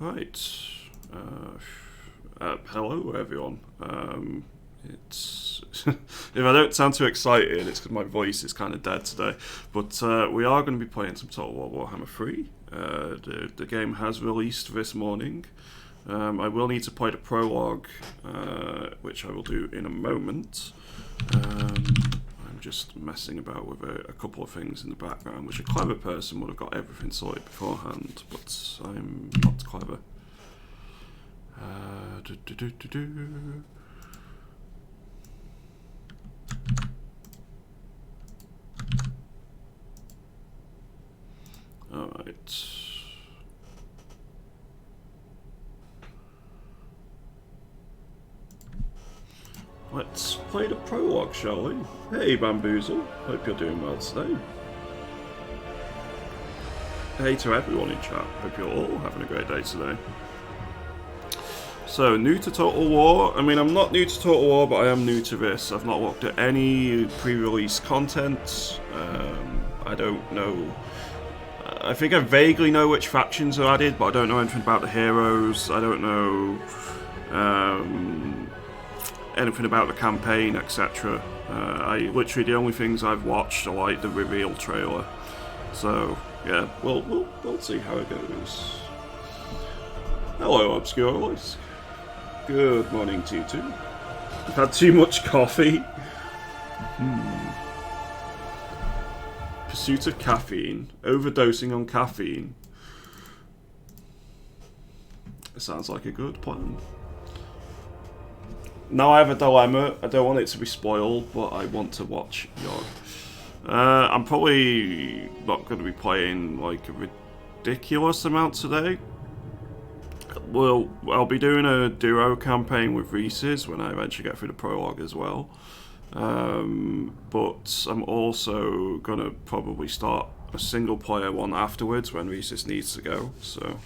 Right. Hello, everyone. It's if I don't sound too excited, it's because my voice is kind of dead today. But we are going to be playing some Total War Warhammer 3. The game has released this morning. I will need to play the prologue, which I will do in a moment. I'm just messing about with a couple of things in the background, which a clever person would have got everything sorted beforehand, but I'm not clever. Alright. Let's play the prologue, shall we? Hey Bamboozle, hope you're doing well today. Hey to everyone in chat, hope you're all having a great day today. So, new to Total War. I mean, I'm not new to Total War, but I am new to this. I've not looked at any pre-release content. I don't know. I think I vaguely know which factions are added, but I don't know anything about the heroes. I don't know anything about the campaign, etc. Literally the only things I've watched are like the reveal trailer. So yeah, we'll see how it goes. Hello, Obscure Voice. Good morning to you too. I've had too much coffee. Pursuit of caffeine. Overdosing on caffeine. It sounds like a good plan. Now I have a dilemma. I don't want it to be spoiled, but I want to watch Yog. I'm probably not going to be playing like a ridiculous amount today. Well, I'll be doing a duo campaign with Reese's when I eventually get through the prologue as well. But I'm also going to probably start a single player one afterwards when Reese's needs to go. So,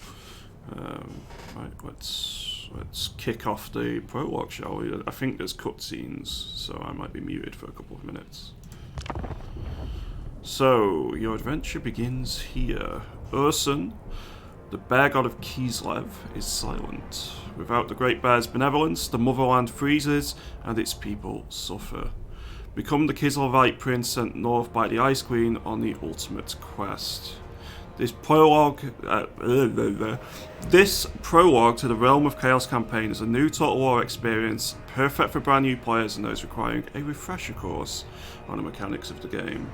right, let's kick off the prologue, shall we? I think there's cutscenes, so I might be muted for a couple of minutes. So, your adventure begins here. Ursun, the bear god of Kislev, is silent. Without the Great Bear's benevolence, the motherland freezes and its people suffer. Become the Kislevite prince sent north by the Ice Queen on the ultimate quest. This prologue to the Realm of Chaos campaign is a new Total War experience, perfect for brand new players and those requiring a refresher course on the mechanics of the game.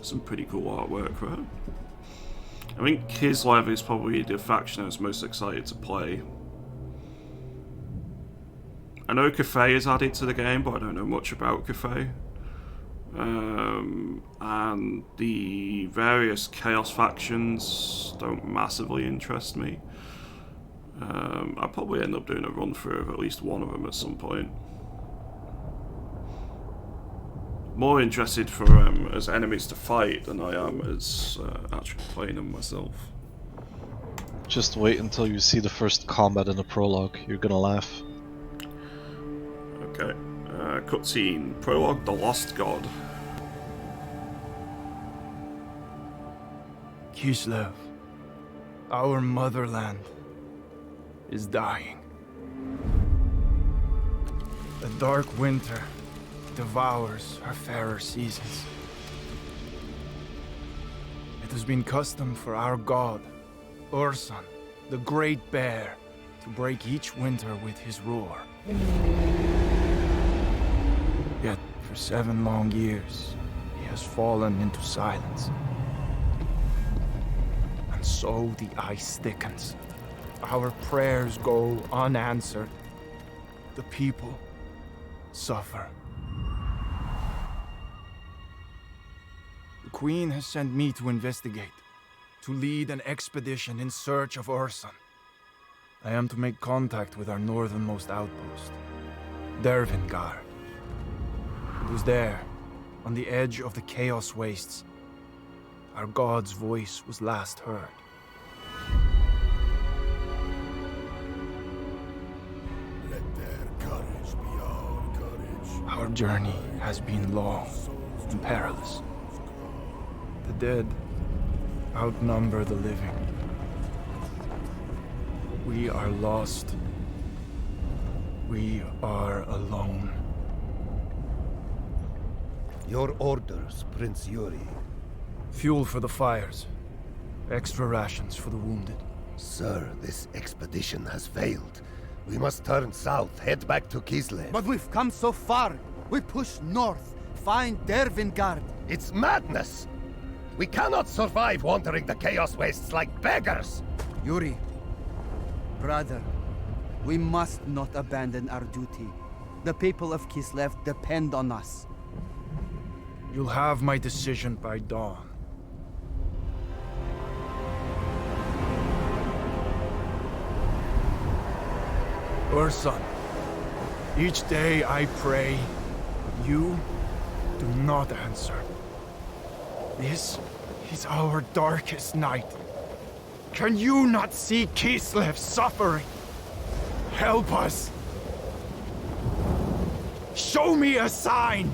Some pretty cool artwork for her. I think Kislev is probably the faction I was most excited to play. I know Cathay is added to the game, but I don't know much about Cathay. And the various Chaos factions don't massively interest me. I'll probably end up doing a run through of at least one of them at some point. More interested for as enemies to fight than I am as actually playing them myself. Just wait until you see the first combat in the prologue. You're gonna laugh. Okay. Cutscene. Prologue, The Lost God. Kislev, our motherland, is dying. The dark winter devours our fairer seasons. It has been custom for our god, Ursun, the Great Bear, to break each winter with his roar. Yet, for 7 long years, he has fallen into silence. And so the ice thickens. Our prayers go unanswered. The people suffer. The Queen has sent me to investigate, to lead an expedition in search of Ursun. I am to make contact with our northernmost outpost, Dervingar. It was there, on the edge of the Chaos Wastes, our god's voice was last heard. Our journey has been long and perilous. The dead outnumber the living. We are lost. We are alone. Your orders, Prince Yuri. Fuel for the fires. Extra rations for the wounded. Sir, this expedition has failed. We must turn south, head back to Kislev. But we've come so far. We push north, find Dervingard. It's madness! We cannot survive wandering the Chaos Wastes like beggars! Yuri, brother, we must not abandon our duty. The people of Kislev depend on us. You'll have my decision by dawn. Urson, each day I pray, but you do not answer. This is our darkest night. Can you not see Kislev suffering? Help us! Show me a sign!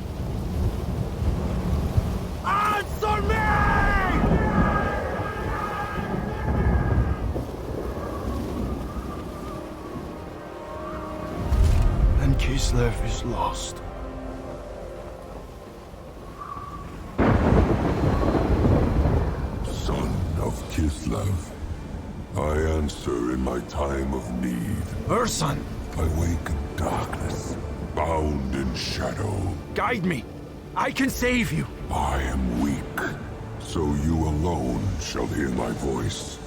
Answer me! Then Kislev is lost. Son of Kislev, I answer in my time of need. Urson, I wake in darkness, bound in shadow. guide me. I can save you. I am weak, so you alone shall hear my voice.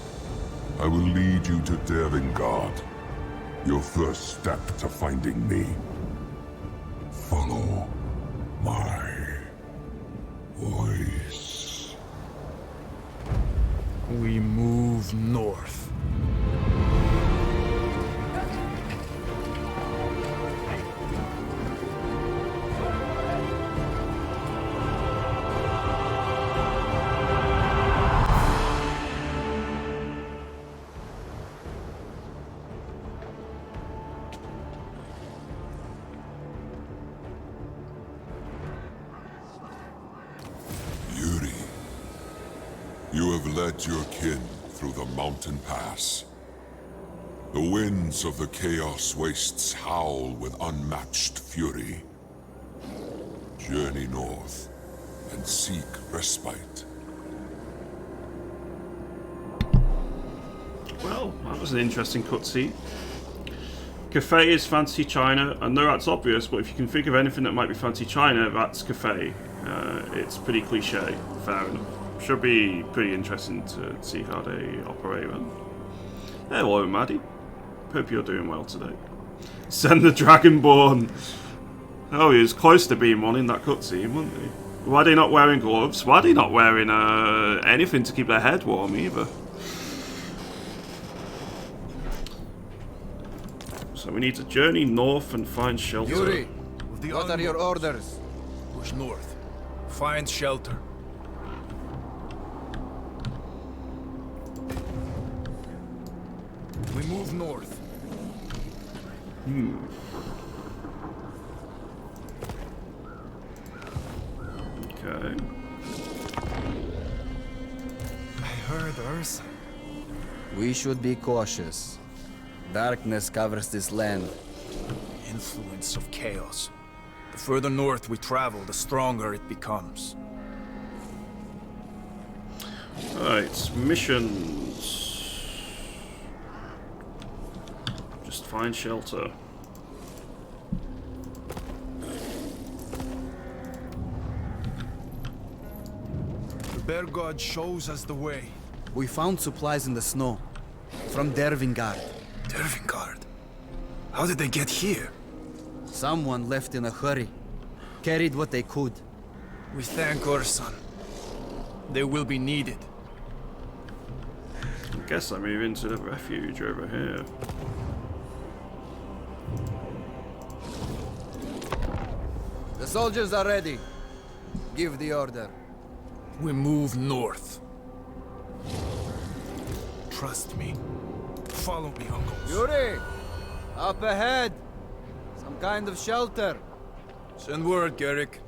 I will lead you to Dervingard, your first step to finding me. Follow my voice. We move north. Yuri, you have led your kin through the mountain pass. The winds of the Chaos Wastes howl with unmatched fury. Journey north and seek respite. Well, that was an interesting cutscene. Cafe is fancy china. I know that's obvious, but if you can think of anything that might be fancy china, that's cafe. It's pretty cliche, fair enough. Should be pretty interesting to see how they operate them. Hello, Maddie. Hope you're doing well today. Send the Dragonborn. Oh, he was close to being one in that cutscene, wasn't he? Why are they not wearing gloves? Why are they not wearing anything to keep their head warm either? So we need to journey north and find shelter. Yuri, what are your orders? Push north. Find shelter. We move north. Okay. I heard Ursa. We should be cautious. Darkness covers this land. Influence of chaos. The further north we travel, the stronger it becomes. Alright, missions. Just find shelter. The bear god shows us the way. We found supplies in the snow. From Dervingard. Dervingard. How did they get here? Someone left in a hurry. Carried what they could. We thank Urson. They will be needed. I guess I move into the refuge over here. The soldiers are ready. Give the order. We move north. Trust me. Follow me, uncles. Yuri! Up ahead! Some kind of shelter. Send word, Garrick.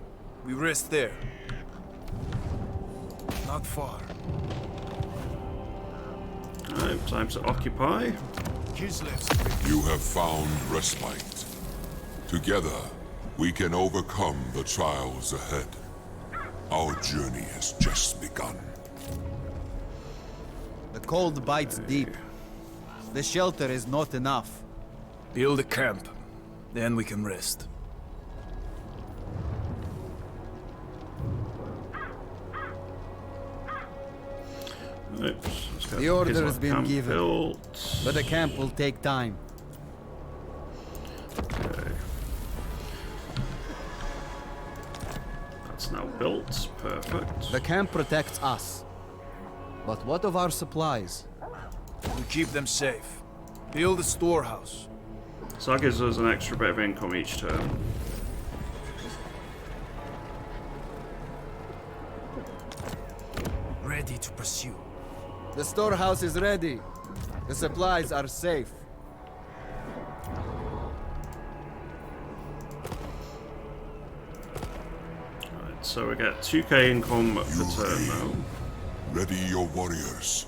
We rest there. Not far. Alright, time to occupy. Kislev's You have found respite. Together, we can overcome the trials ahead. Our journey has just begun. The cold bites deep. The shelter is not enough. build a camp. Then we can rest. Oops, let's go. The order Kislev has been camp given. built. But the camp will take time. Okay. That's now built. Perfect. The camp protects us. But what of our supplies? We keep them safe. Build a storehouse. So that gives us an extra bit of income each turn. Ready to pursue. The storehouse is ready. The supplies are safe. Right, so we get 2k income per turn now. Ready your warriors.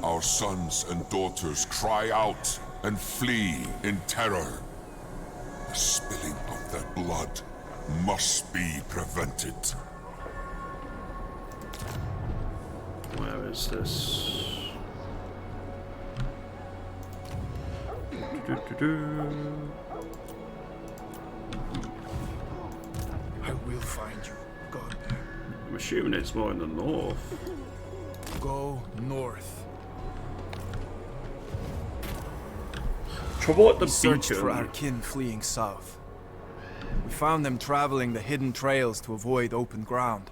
Our sons and daughters cry out and flee in terror. The spilling of their blood must be prevented. Where is this? I will find you. Go there. I'm assuming it's more in the north. Go north. Trouble at the We searched beacon. for our kin fleeing south. We found them traveling the hidden trails to avoid open ground.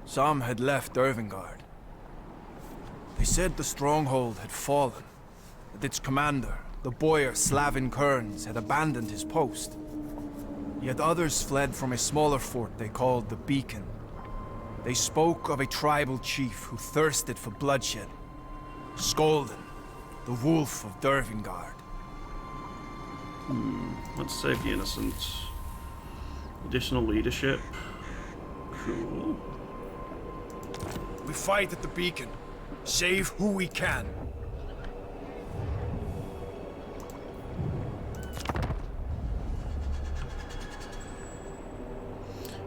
Some had left Dervingard. They said the stronghold had fallen, that its commander, the boyar Slavin Kearns, had abandoned his post. Yet others fled from a smaller fort they called the Beacon. They spoke of a tribal chief who thirsted for bloodshed. Skolden, the wolf of Dervingard. Let's save the innocent. Additional leadership. Cool. We fight at the Beacon. Save who we can.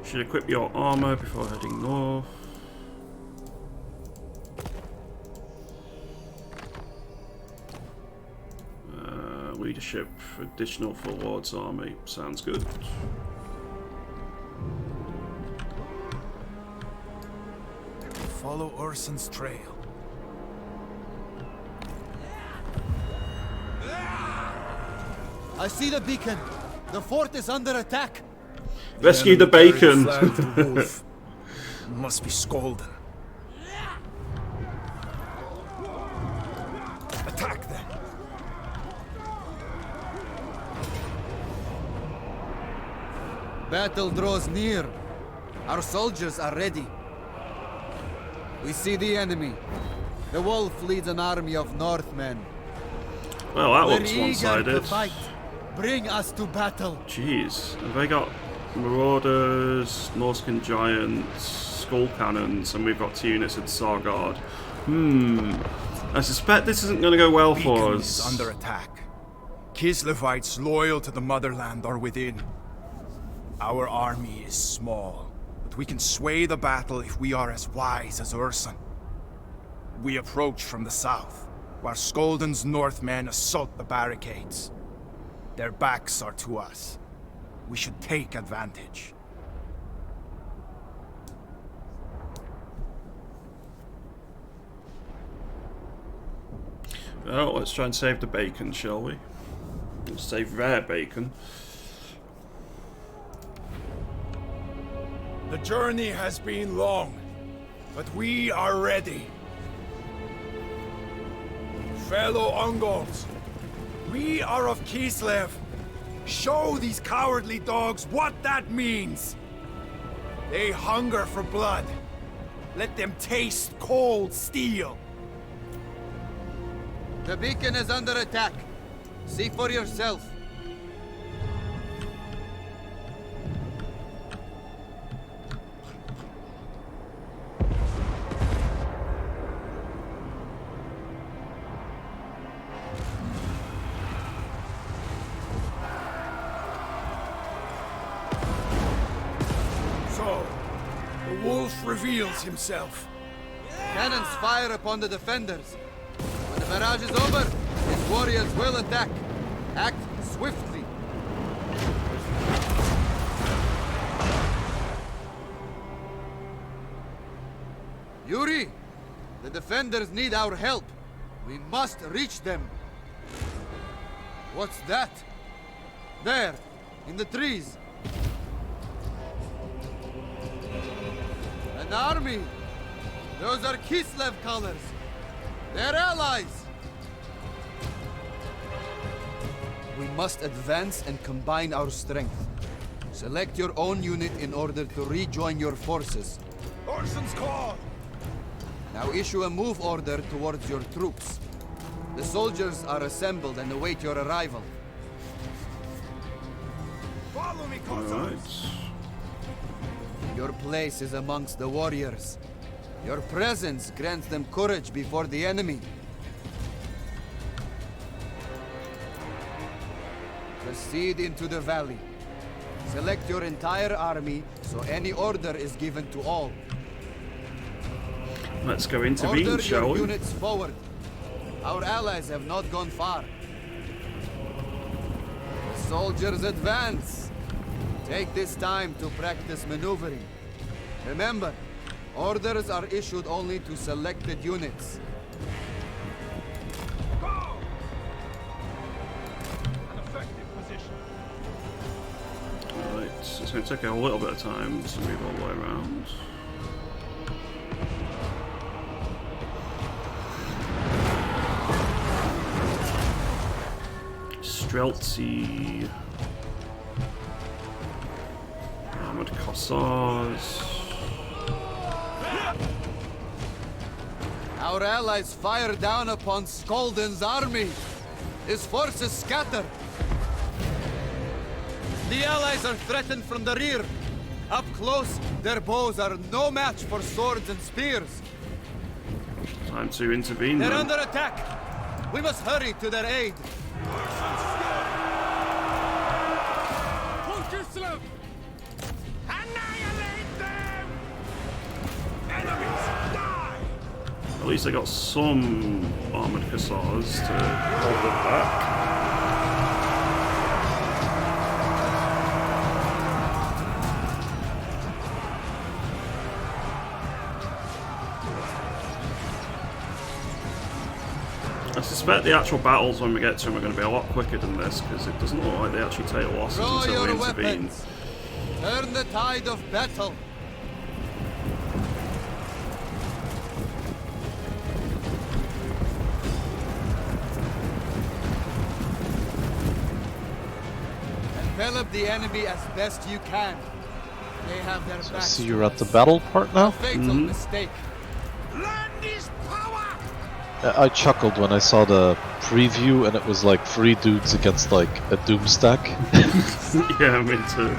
Should equip your armor before heading north. Leadership additional for Lord's army. Sounds good. Follow Urson's trail. I see the beacon. The fort is under attack. Rescue the enemy carried bacon! flag to the wolf. Must be Skolden. Attack them. Battle draws near. Our soldiers are ready. We see the enemy. The wolf leads an army of Northmen. Well, that We're looks eager to one-sided. fight. Bring us to battle. Jeez, have they got Marauders, Norscan Giants, Skull Cannons, and we've got 2 units of Sargard. I suspect this isn't going to go well for Beacon us. is under attack. Kislevites loyal to the motherland are within. Our army is small, but we can sway the battle if we are as wise as Urson. We approach from the south, while Skolden's Northmen assault the barricades. Their backs are to us. We should take advantage. Well, let's try and save the bacon, shall we? Let's save their bacon. The journey has been long, but we are ready. Fellow Ungols, we are of Kislev. Show these cowardly dogs what that means. They hunger for blood. Let them taste cold steel. The beacon is under attack. See for yourself. So, the wolf reveals himself. Cannons fire upon the defenders. When the barrage is over, his warriors will attack. Act swiftly. Yuri, the defenders need our help. We must reach them. What's that? There, in the trees. An army! Those are Kislev colors. They're allies! We must advance and combine our strength. Select your own unit in order to rejoin your forces. Orson's call! Now issue a move order towards your troops. The soldiers are assembled and await your arrival. Follow me, All Cossacks! right. Your place is amongst the warriors. Your presence grants them courage before the enemy. Proceed into the valley. Select your entire army so any order is given to all. Let's go intervene, Order shall your we? units forward. Our allies have not gone far. The soldiers advance. Take this time to practice maneuvering. Remember, orders are issued only to selected units. Go! An effective position. Alright, so it's going to take a little bit of time to move all the way around. Streltsy. Armored Cossars. Our allies fire down upon Skolden's army. His forces scatter. The allies are threatened from the rear. Up close, their bows are no match for swords and spears. Time to intervene They're then. under attack. We must hurry to their aid. Pull Kislev! Annihilate them! Enemies, die! At least I got some armored Cossars to hold it back. I suspect the actual battles when we get to them are going to be a lot quicker than this because it doesn't look like they actually take losses Draw until we your intervene. weapons. Turn the tide of battle. Envelop the enemy as best you can. They have their I backs. see to you're at us. the battle part A now. fatal mistake. Land is power! I chuckled when I saw the preview and it was like 3 dudes against like a doom stack. Yeah, me too.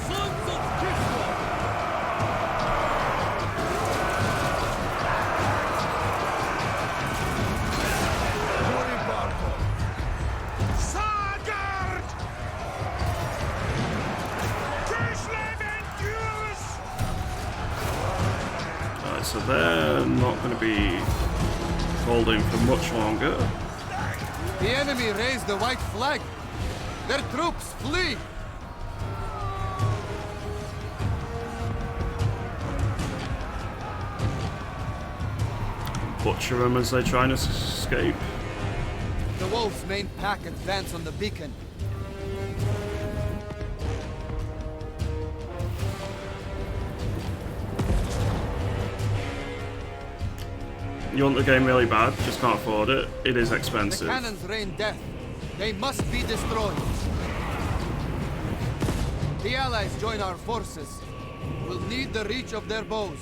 Sons of Kislev! Moribarco! Sagard! Kislev endures! Alright, so they're not going to be holding for much longer. The enemy raised the white flag. Their troops flee. Butcher them as they try to escape. The wolves' main pack advance on the beacon. You want the game really bad, just can't afford it. It is The expensive. cannons rain death. They must be destroyed. The allies join our forces. We'll need the reach of their bows.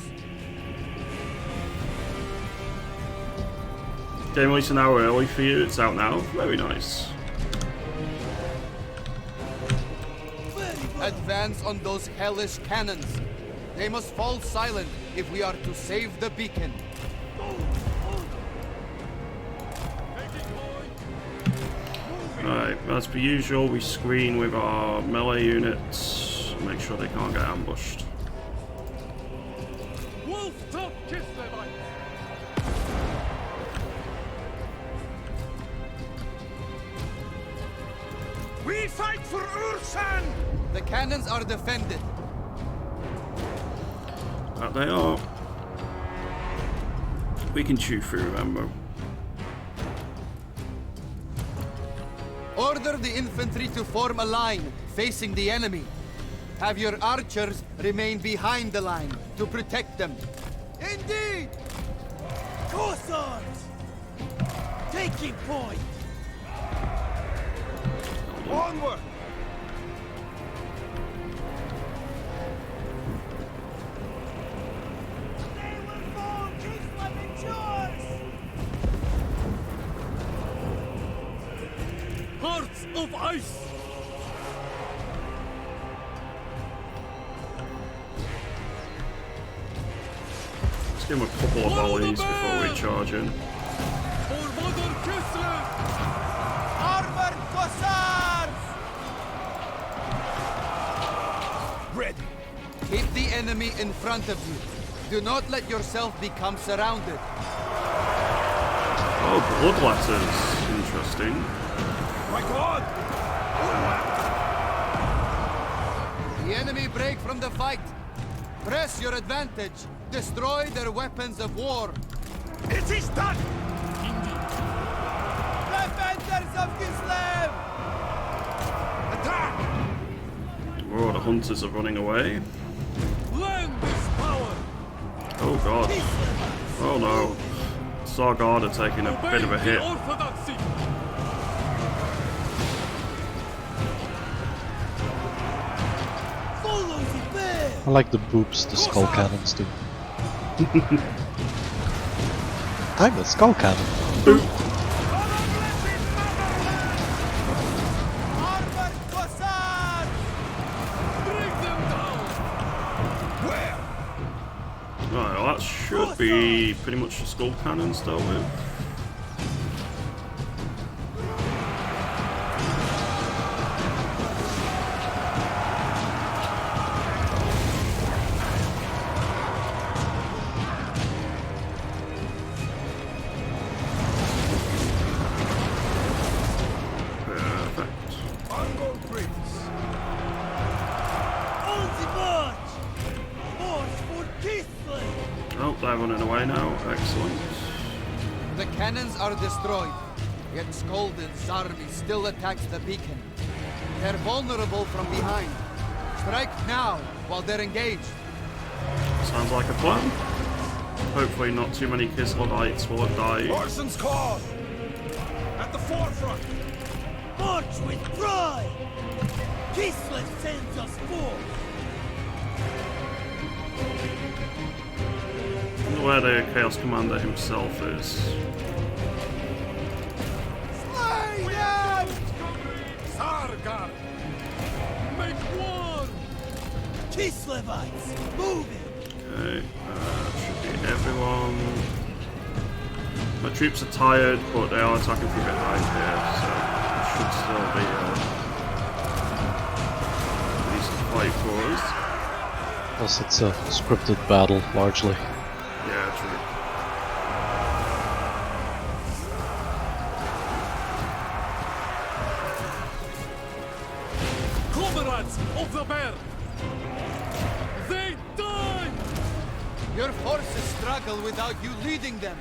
Game released an hour early for you, it's out now. Very nice. Advance on those hellish cannons. They must fall silent if we are to save the beacon. Right, as per usual, we screen with our melee units. make sure they can't get ambushed. Wolf top Kislev! We fight for Ursan! The cannons are defended. That they are. We can chew through ammo. Order the infantry to form a line facing the enemy. Have your archers remain behind the line to protect them. Indeed! Corsairs! Taking point! Onward! They will fall! Kislev endures! Hearts of ice! Let's give them a couple of volleys before we charge in. For Mother Kislev! Armored Cossars! Ready! Keep the enemy in front of you. Do not let yourself become surrounded. Oh, blood letters. Interesting. My God! The enemy break from the fight. Press your advantage. Destroy their weapons of war. It is done! Defenders of Kislev! Attack! Oh, the hunters are running away. Land is power! Oh god. Oh no. Sargard are taking a bit of a hit. Orthodoxy! Follow the bear! I like the boops the skull cannons do. I'm a skull cannon. Armored Cossars! Bring them down! Where? Right, well, that should be pretty much the skull cannons dealt with. Perfect. Mongol Prince! On the march! March for Kislev! Oh, they're running away now. Excellent. The cannons are destroyed, yet Skoldin's army still attacks the beacon. They're vulnerable from behind. Strike now while they're engaged. Sounds like a plan. Hopefully not too many Kislevites will have died. Orson's call! At the forefront! March with pride! Kislev sends us forth! I wonder where the Chaos Commander himself is. Slay them! Sargar! Make war! Kislevites, moving! Okay, should be everyone. My troops are tired, but they are attacking from behind here, so it should still be a decent fight for us. Plus, it's a scripted battle, largely. Yeah, true. Comrades of the bear! They die! Your forces struggle without you leading them.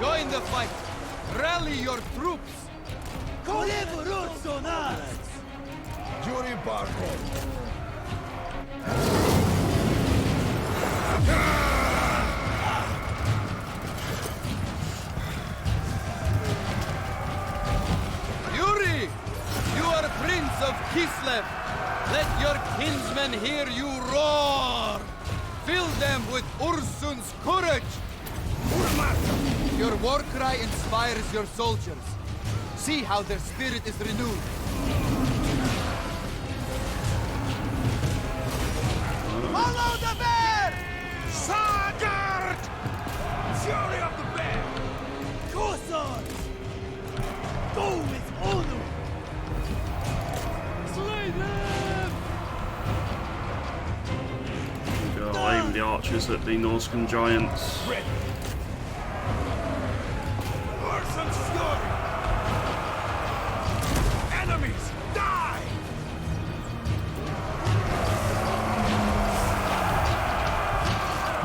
Join the fight. Rally your troops. Jury Barco! Yuri, you are Prince of Kislev. Let your kinsmen hear you roar. Fill them with Ursun's courage. Your war cry inspires your soldiers. See how their spirit is renewed. Follow the bear! Sargard! Fury of the bear! Corsairs! Go with honor! Slay them! the archers that the Norscan giants. Orson's fury! Enemies, die!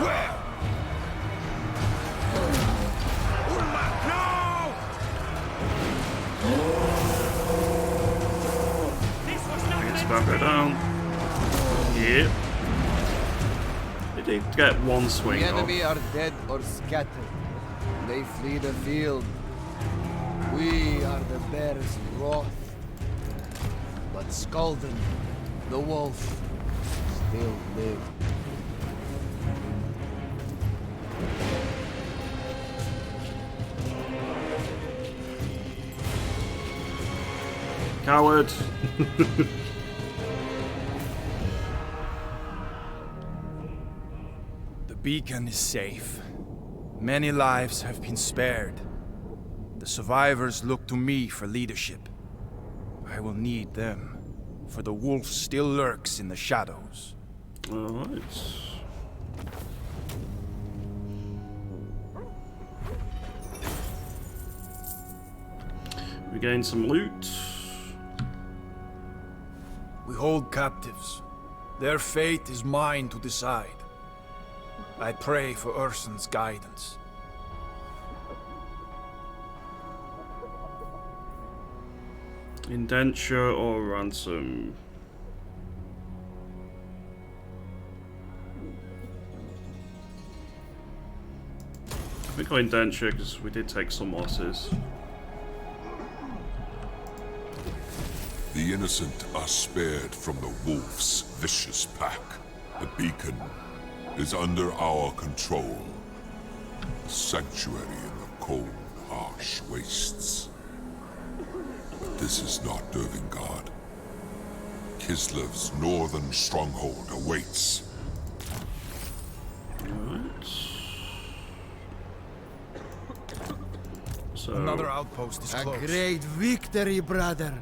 Where? Ulma, no! This was not It's meant about to go down. Yep. They did get one The swing off. enemy are dead or scattered. They flee the field. We are the bear's wrath. But Skalden, the wolf, still live. Coward. The beacon is safe. Many lives have been spared. The survivors look to me for leadership. I will need them, for the wolf still lurks in the shadows. Alright. We gained some loot. We hold captives. Their fate is mine to decide. I pray for Urson's guidance. Indenture or ransom? I think I'll indenture because we did take some losses. The innocent are spared from the wolf's vicious pack. The beacon is under our control. A sanctuary in the cold, harsh wastes. But this is not Dervingard. Kislev's northern stronghold awaits. Alright. So, Another outpost is A close. great victory, brother.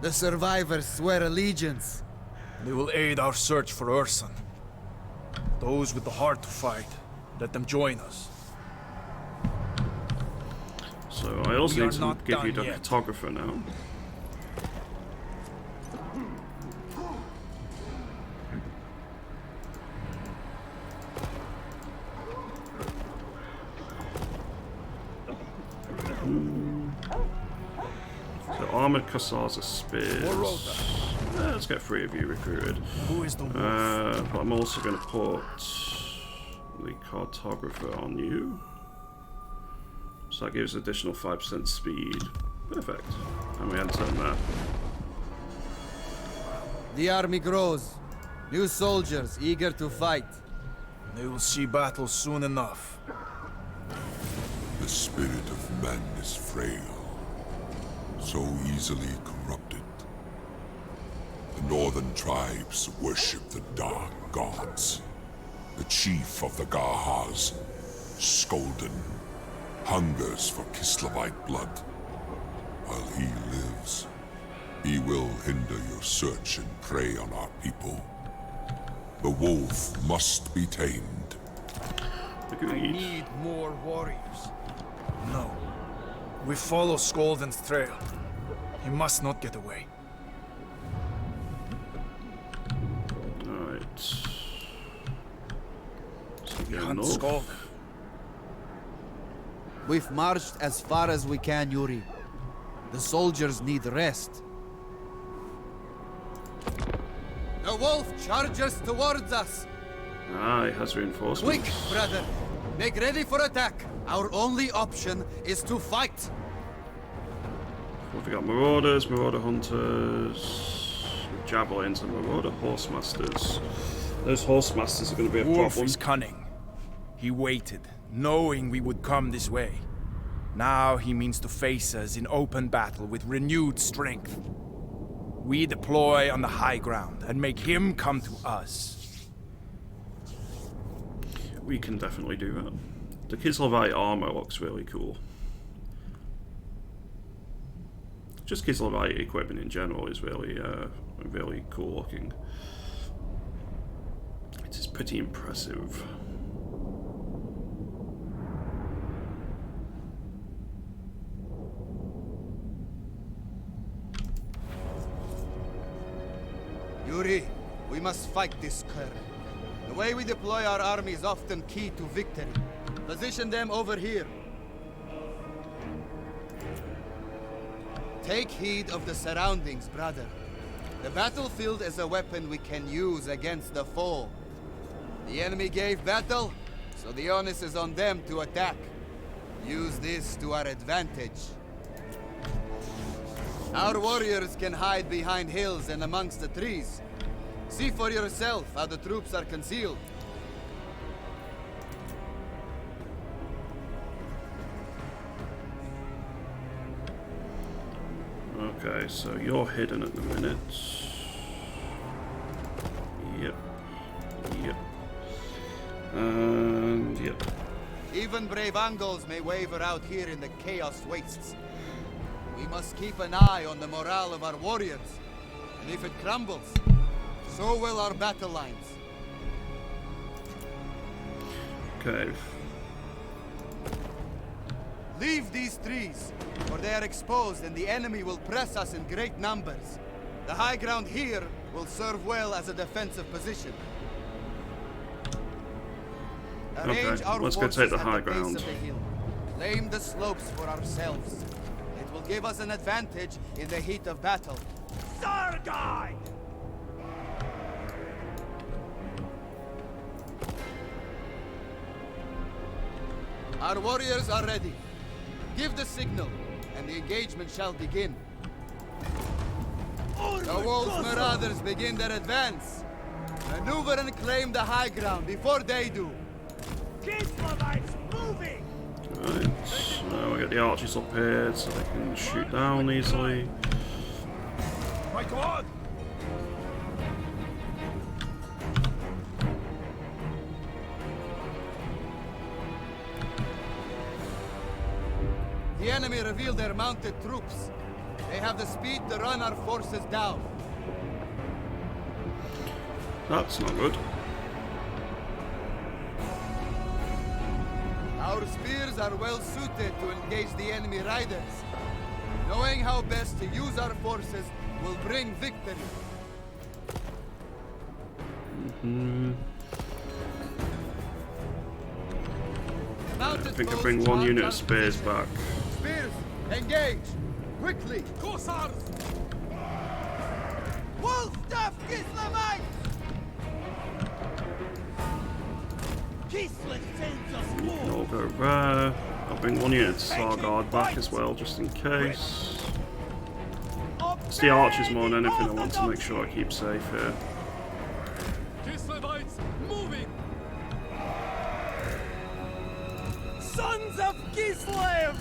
The survivors swear allegiance. They will aid our search for Urson. Those with the heart to fight, let them join us. so I also We are need to not give you done the yet. photographer now. So armored Kasar's spears. Let's get 3 of you recruited. Who is the wolf? But I'm also going to put the cartographer on you. So that gives additional 5% speed. Perfect. And we enter the map. The army grows. New soldiers eager to fight. They will see battle soon enough. The spirit of man is frail, so easily corrupted. The northern tribes worship the dark gods. The chief of the Garhas, Skolden, hungers for Kislevite blood. While he lives, he will hinder your search and prey on our people. The wolf must be tamed. Agreed. Need more warriors. No. We follow Skolden's trail. He must not get away. Alright. So We go hunt north. Skolden. We've marched as far as we can, Yuri. The soldiers need rest. The wolf charges towards us. Ah, he has reinforcements. Quick, brother. Make ready for attack. Our only option is to fight. We've got marauders, marauder hunters, javelins, and marauder horsemasters. Those horsemasters are going to be a Wolf problem. is cunning. He waited, knowing we would come this way. Now he means to face us in open battle with renewed strength. We deploy on the high ground and make him come to us. We can definitely do that. The Kislevite armor looks really cool. Just Kislevite equipment in general is really, really cool looking. It is pretty impressive. Yuri, we must fight this cur. The way we deploy our army is often key to victory. Position them over here. Take heed of the surroundings, brother. The battlefield is a weapon we can use against the foe. The enemy gave battle, so the onus is on them to attack. Use this to our advantage. Our warriors can hide behind hills and amongst the trees. See for yourself how the troops are concealed. Okay, so you're hidden at the minute. Yep. Yep. And yep. Even brave Angles may waver out here in the chaos wastes. We must keep an eye on the morale of our warriors. And if it crumbles, so will our battle lines. Okay. Leave these trees, for they are exposed and the enemy will press us in great numbers. The high ground here will serve well as a defensive position. Arrange Okay, our let's go forces take the at high base ground. of the hill. Claim the slopes for ourselves. It will give us an advantage in the heat of battle. Sargai! Our warriors are ready. Give the signal, and the engagement shall begin. The wolves' marauders begin their advance. Maneuver and claim the high ground before they do. Kislevites moving! Right, so we get the archers up here so they can shoot down easily. My God! The enemy reveal their mounted troops. They have the speed to run our forces down. That's not good. Our spears are well suited to engage the enemy riders. Knowing how best to use our forces will bring victory. I think I bring one unit of spears back. Spears, engage! Quickly! Corsars! Wolf-stuff Kislevites! Kislev sends us more! I'll go there. I'll bring one unit to Starguard back as well, just in case. It's the archers more than anything. I want to make sure I keep safe here. Kislevites moving! Sons of Kislev!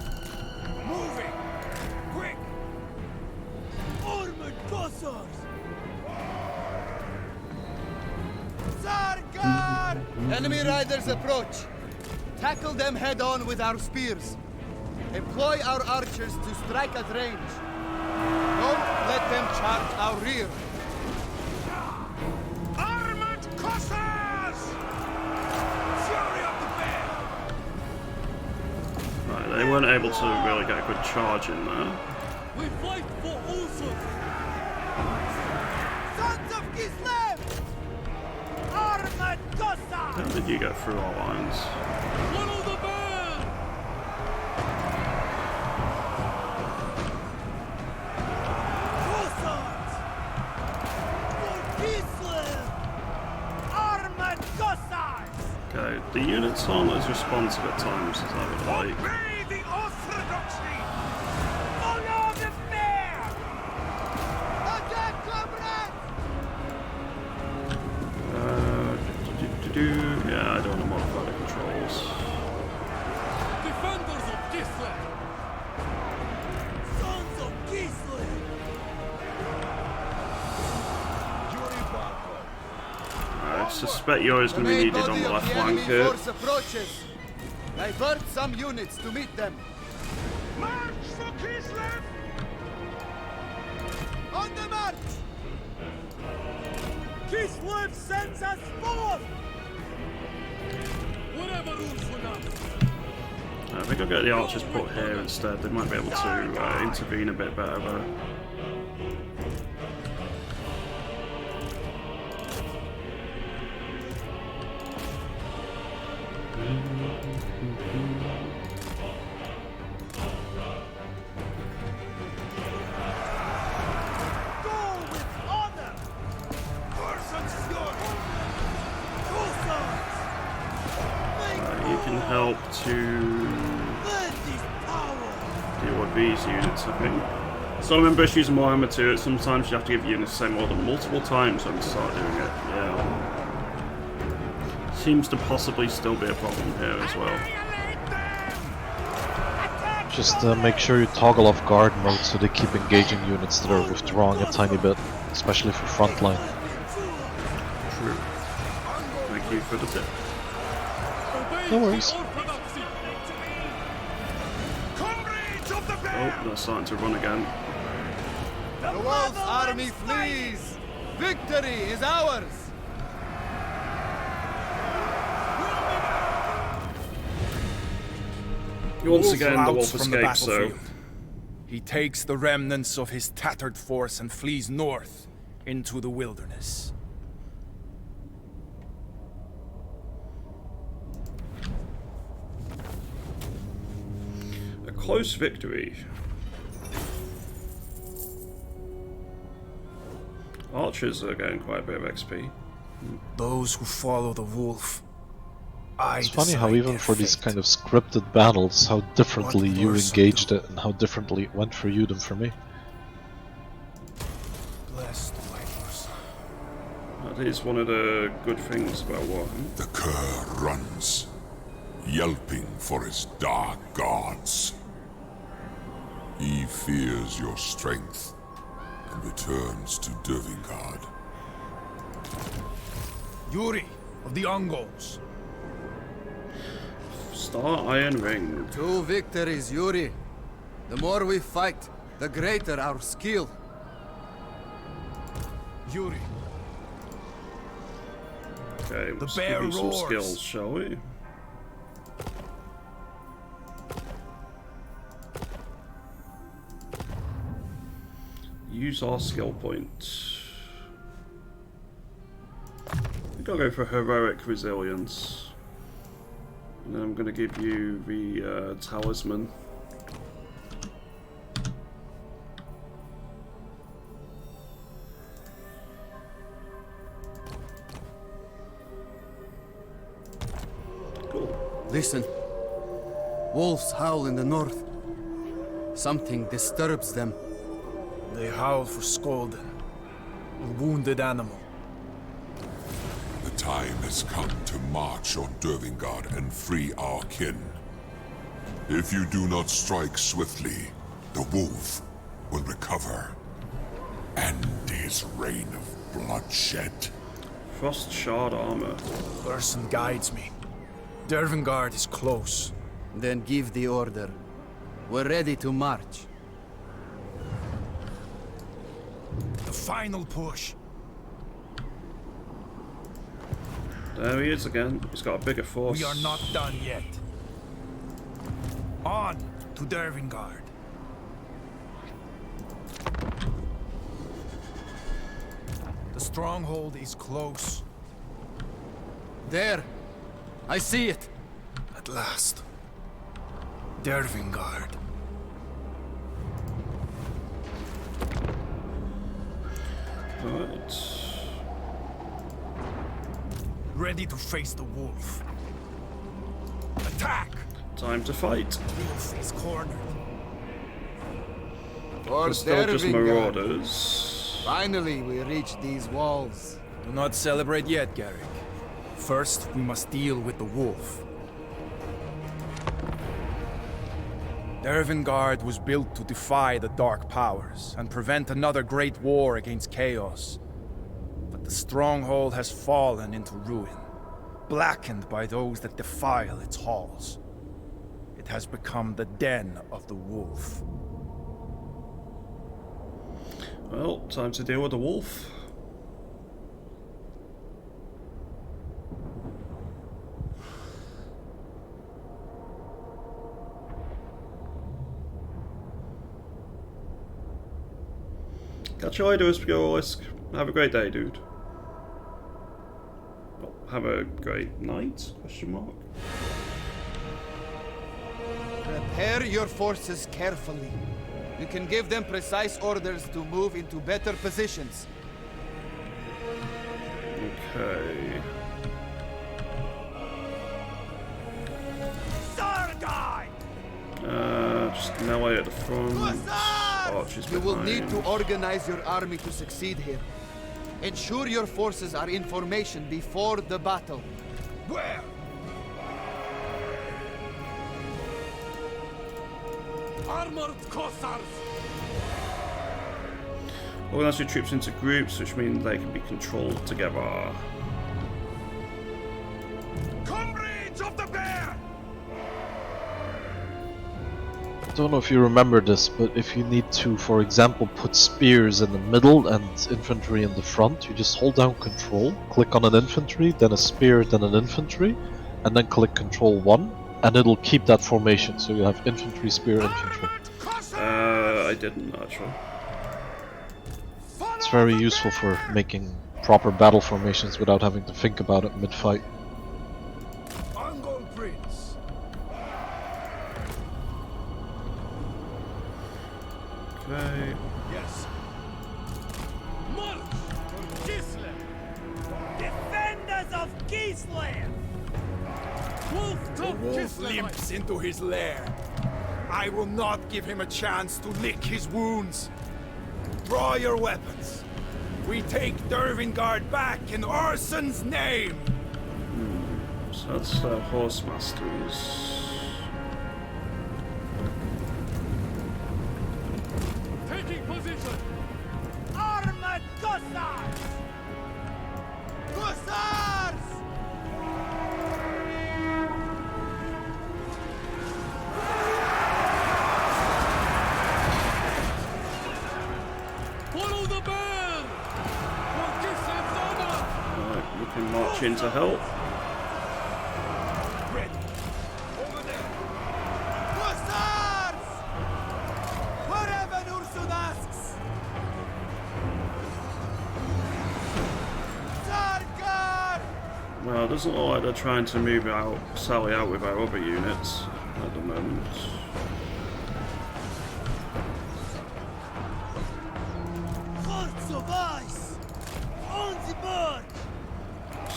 Moving! Quick! Armored Cossars! Sarkar! Enemy riders approach. Tackle them head on with our spears. Employ our archers to strike at range. Don't let them charge our rear. Armored Cossars! Fury of the bear! Right, they weren't able to really get a good charge in there. We fight for Ulsum! Sons of Kislev! Armored Cossars! How did you get through our lines? Follow the bear! Cossars! For Kislev! Armored Cossars! Okay, the units aren't as responsive at times as I would like. Obey the orthodoxy! Follow the bear! Attack, comrades! Yeah, I don't want to modify the controls. Defenders of Kislev! Sons of Kislev! I suspect yours going to be main needed on body the of left the flank enemy here. force approaches. Divert some units to meet them. March for Kislev! On the march! Kislev sends us forth! Whatever Ursunam! I think I'll get the archers put here instead. They might be able to intervene a bit better there. Help to deal with these units, I think. Some members using Warhammer 2, sometimes you have to give units the same order multiple times when you start doing it. Yeah. Seems to possibly still be a problem here as well. Just make sure you toggle off guard mode so they keep engaging units that are withdrawing a tiny bit, especially for frontline. True. Thank you for the tip. No worries. Oh, they're starting to run again. The wolf's army flees! Victory is ours! Once again, the routs wolf from the escapes, so... battlefield. He takes the remnants of his tattered force and flees north into the wilderness. A close victory. Archers are getting quite a bit of XP. Those who follow the wolf. It's funny how even for these kind of scripted battles, how differently you engaged it and how differently it went for you than for me. Blessed my person. That is one of the good things about Warhammer. The cur runs, yelping for his dark gods. He fears your strength and returns to Dervingard. Yuri of the Ungols. Star Iron Ring. 2 victories, Yuri. The more we fight, the greater our skill. Yuri. Okay, The let's bear give you some roars. skills, shall we? Use our skill point. I think I'll go for heroic resilience. And then I'm going to give you the talisman. Cool. Listen. Wolves howl in the north. Something disturbs them. They howl for Skolden, a wounded animal. The time has come to march on Dervingard and free our kin. If you do not strike swiftly, the wolf will recover. End his reign of bloodshed. Frost shard armor. Urson guides me. Dervingard is close. Then give the order. We're ready to march. The final push. There he is again. He's got a bigger force. We are not done yet. On to Dervingard. The stronghold is close. There. I see it. At last. Dervingard. Right. Ready to face the wolf. Attack! Time to fight. Wolf is cornered. For We're still just Dervingard. marauders. Finally, we reach these walls. Do not celebrate yet, Garrick. First, we must deal with the wolf. Dervingard was built to defy the Dark Powers and prevent another great war against Chaos. But the stronghold has fallen into ruin, blackened by those that defile its halls. It has become the den of the wolf. Well, time to deal with the wolf. Catch you later, Uspgolisk. Have a great day, dude. Well, have a great night? Question mark. Prepare your forces carefully. You can give them precise orders to move into better positions. Okay. Just melee at the front. Archers You will behind. need to organize your army to succeed here. Ensure your forces are in formation before the battle. Where? Armored Cossars! Organize your troops into groups, which means they can be controlled together. Comrades of the Bear! I don't know if you remember this, but if you need to, for example, put spears in the middle and infantry in the front, you just hold down Control, click on an infantry, then a spear, then an infantry, and then click Control 1, and it'll keep that formation, so you have infantry, spear, infantry. I didn't actually. It's very useful for making proper battle formations without having to think about it mid-fight. Angol Prince! Okay. Yes. March for Kislev! Defenders of Kislev! Wolf The top wolf Kislev! limps into his lair. I will not give him a chance to lick his wounds. Draw your weapons. We take Dervingard back in Orson's name. So that's horse masters. Taking position! Armored Cossars! Cossars! Follow the bear! For Kislev's honor! Right, we can march in to help. Ready. Over there. Cossars! Wherever Ursun asks! Sarkar! Well, it doesn't look like they're trying to move out, sally out with our other units at the moment. Hearts of ice! On the board!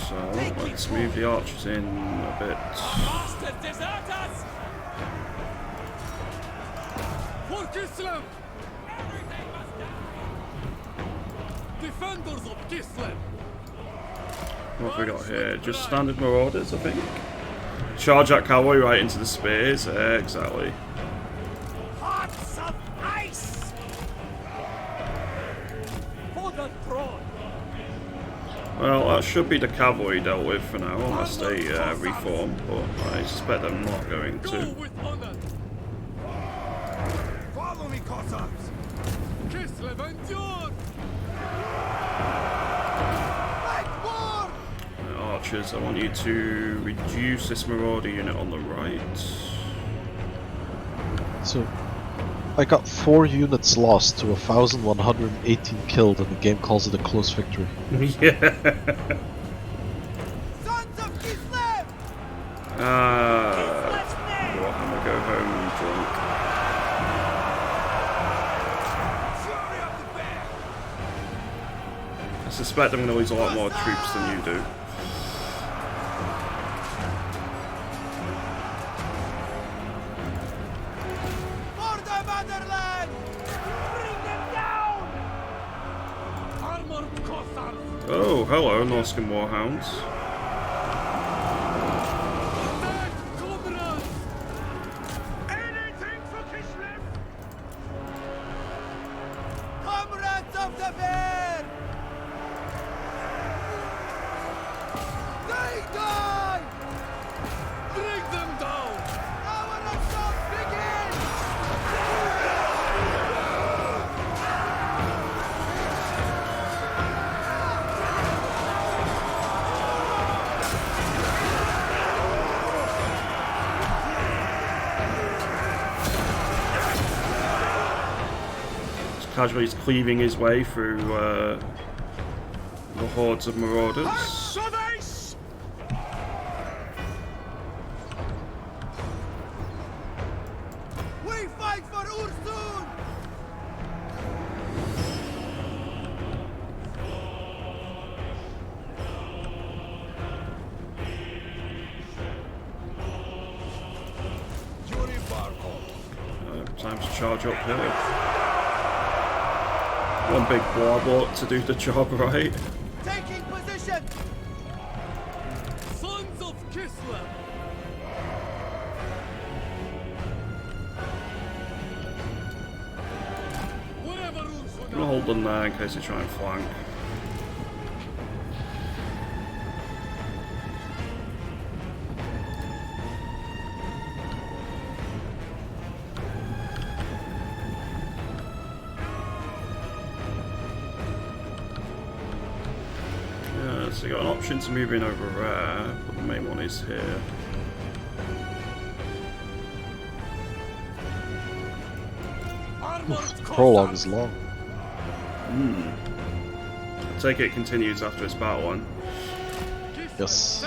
So let's move the archers in a bit. Master desert us! For Kislev! Everything must die! Defenders of Kislev! What have we got here? Just standard marauders, I think. Charge that cavalry right into the spears. Exactly. Hearts of ice! For the throne! Well, that should be the cavalry dealt with for now, unless they reform, but I suspect they're not going Go to. with honor! Follow me, Cossars. Kislev endure! Fight war! Archers, I want you to reduce this marauder unit on the right. So, I got 4 units lost to 1,118 killed, and the game calls it a close victory. Yeah. Sons of Kislev! Warhammer, go home drunk. Fury of the bear. I suspect I'm going to lose a lot more troops than you do. For the motherland! Bring them down! Armored Cossars! Oh, hello, Norscan Warhounds. Attack, comrades! Anything for Kislev! Comrades of the bear! They die! Bring them down! Our assault begins! casually cleaving his way through the hordes of marauders. We fight for Ursun! Time to charge up here. One big warlord to do the job right. Taking position! Sons of Kislev! I'm gonna hold them there in case they try and flank. So you got an option to move in over there, but the main one is here. Oof, the prologue is long. I take it continues after this battle one. Yes.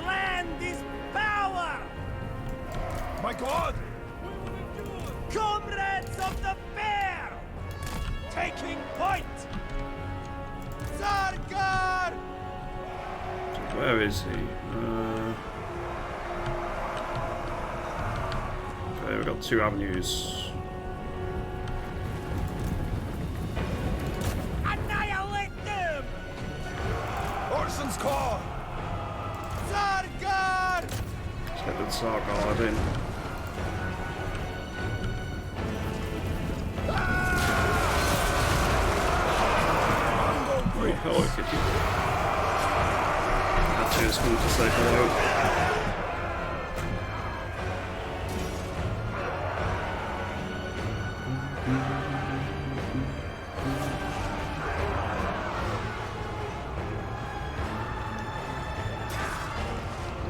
Land is power! My god! Comrades of the bear! Taking point! Sarkar! Where is he? Okay, we've got two avenues. Annihilate them! Orson's call! Sarkar! Let's get the Sargard in. Oh, hello, kitty. Actually, it's cool to say hello.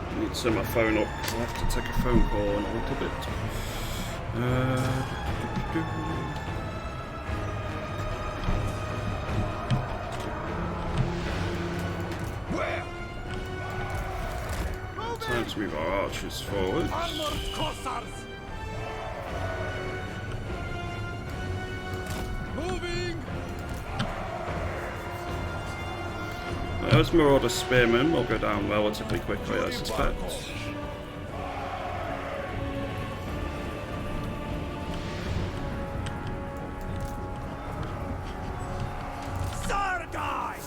I need to turn my phone up because I have to take a phone call in a little bit. Where? Time to move our archers forward. Armored Cossars! Moving! Those marauder spearmen will go down relatively quickly, I suspect. Sargai!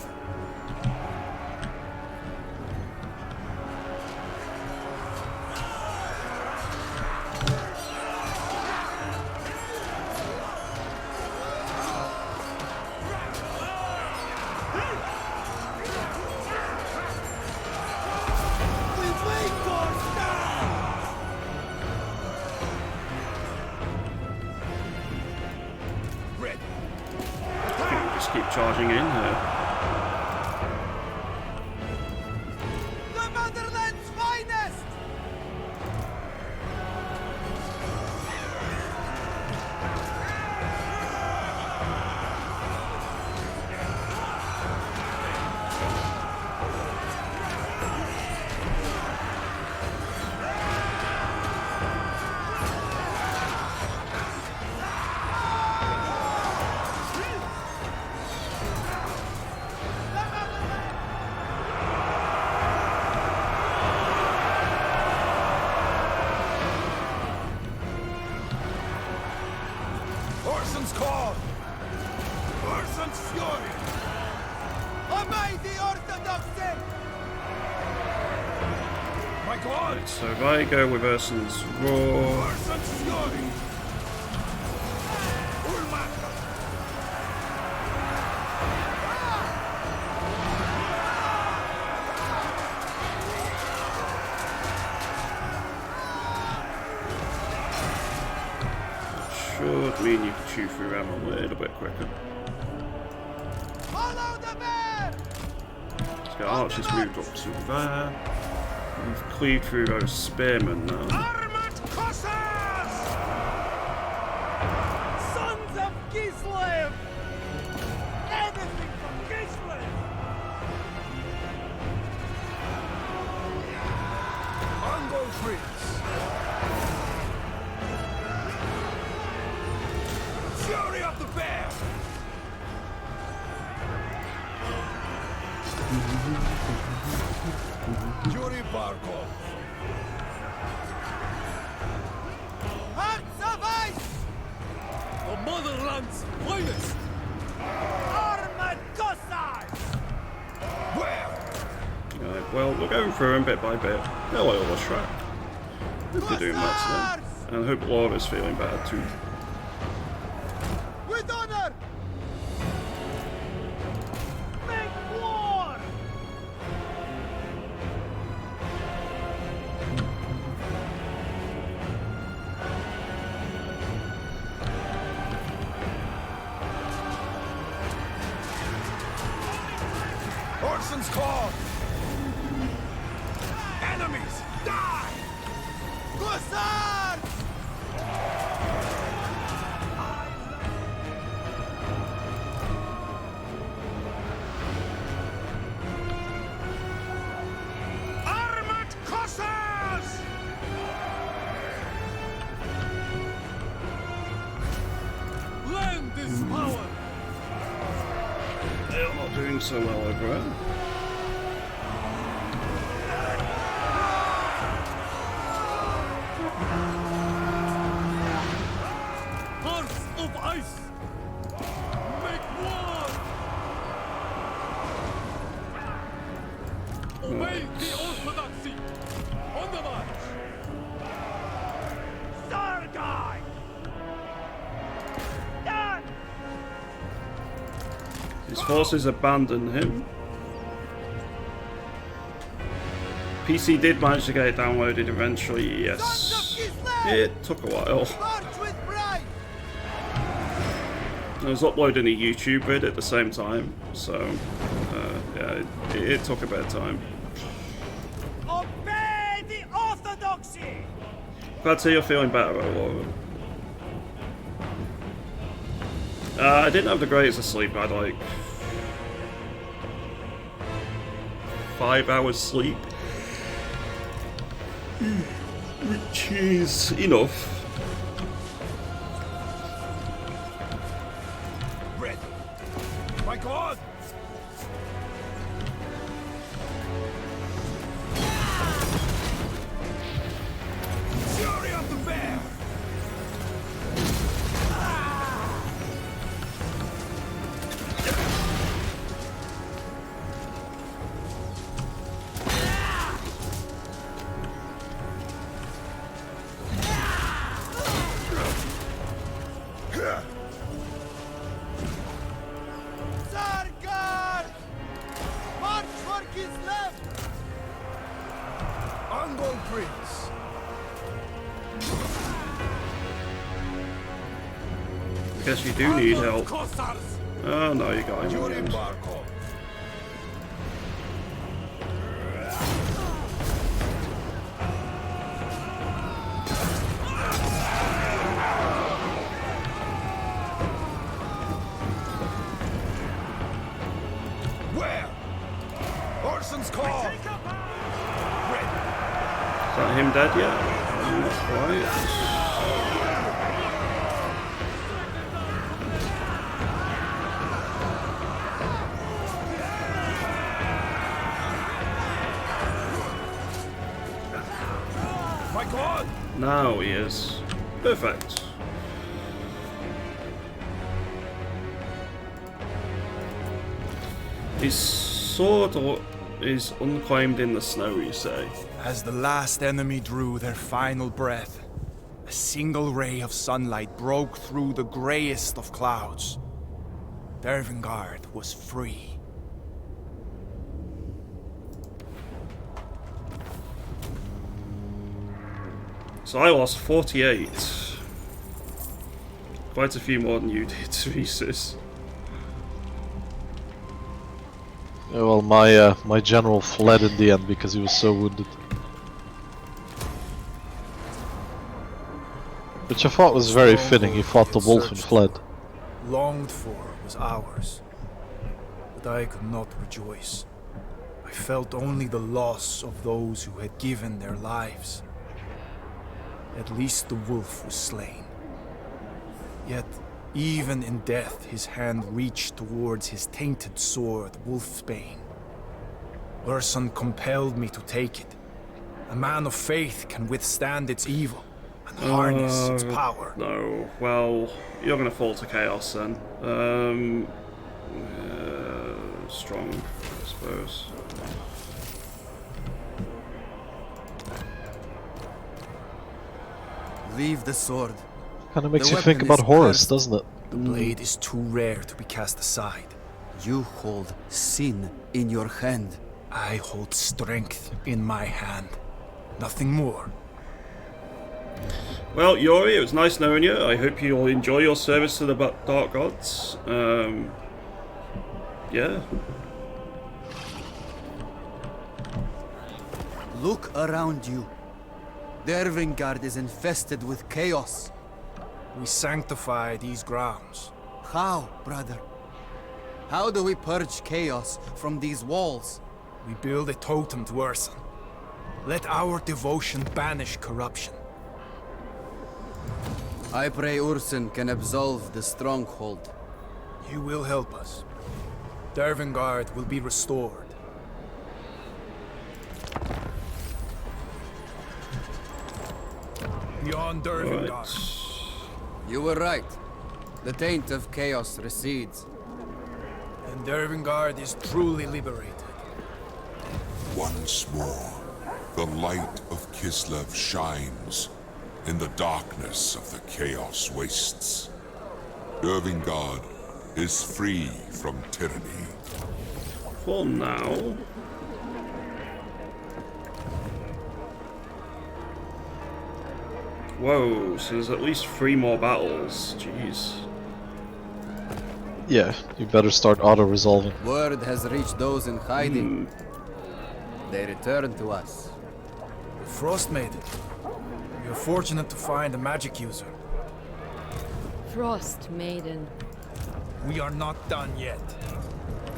We wait for now! Red. I think we'll just keep charging in here. The motherland's finest! Orson's call! Orson's fury! Obey the Orthodoxy! My god! Right, so if I go with Urson's Roar, Orson's fury! Urmaka! mean you can chew through them a little bit quicker. Follow the bear! Let's get archers moved up to there. We've cleaved through those spearmen now. Armored Cossacks! Sons of Kislev! Everything from Kislev! Ongo Prince! Fury of the Bear! Yuri Barkov! Hearts of ice! The motherland's finest! Armored Cossacks! Where? Right, well, we're going through them bit by bit. They'll oil the track. Hope they're doing that today. And I hope Laura's feeling better too. With honor! Make war! Orson's call! Enemies, die! Hussars! Armored Cossacks! Land is power! They're not doing so well over there. Hearts of ice! Make war! Obey the orthodoxy! On the march! Sargai! Done! His forces abandoned him. PC did manage to get it downloaded eventually, yes. It took a while. March with pride! I was uploading a YouTube vid at the same time, so yeah, it took a bit of time. Obey the orthodoxy! Glad to see you're feeling better, Laura. I didn't have the greatest of sleep. I had like 5 hours sleep, which is enough. Red! My God! Fury of the Bear! Sarkar! March for Kislev! Ongo Prince! I guess you do need help. Cossacks! Oh no, you got him. Yuri in the end. Barkov! Where? Orson's call! Red! Is that him dead yet? Not quite. My God! Now he is. Perfect. His sword is unclaimed in the snow, you say? As the last enemy drew their final breath, a single ray of sunlight broke through the grayest of clouds. Dervingard was free. So I lost 48. Quite a few more than you did, Rhesus. Yeah, well, my general fled in the end because he was so wounded. Which I thought was very fitting. He fought the wolf and fled. Longed for was ours, but I could not rejoice. I felt only the loss of those who had given their lives. At least the wolf was slain. Yet, even in death, his hand reached towards his tainted sword, Wolfsbane. Urson compelled me to take it. A man of faith can withstand its evil and harness its power. No, well, you're gonna fall to chaos then. Strong, I suppose. Leave the sword. Kind of makes The you think weapon about is Horus, cursed. doesn't it? The blade is too rare to be cast aside. You hold sin in your hand. I hold strength in my hand. Nothing more. Well, Yori, it was nice knowing you. I hope you'll enjoy your service to the Dark Gods. Yeah. Look around you. Dervingard is infested with chaos. We sanctify these grounds. How, brother? How do we purge chaos from these walls? We build a totem to Urson. Let our devotion banish corruption. I pray Urson can absolve the stronghold. You will help us. Dervingard will be restored. Beyond Dervingard. Right. You were right. The taint of chaos recedes. And Dervingard is truly liberated. Once more, the light of Kislev shines in the darkness of the Chaos Wastes. Dervingard is free from tyranny. For now. Whoa, so there's at least 3 more battles. Jeez. Yeah, you better start auto-resolving. Word has reached those in hiding. They return to us. Frost Maiden. We are fortunate to find a magic user. Frost Maiden. We are not done yet.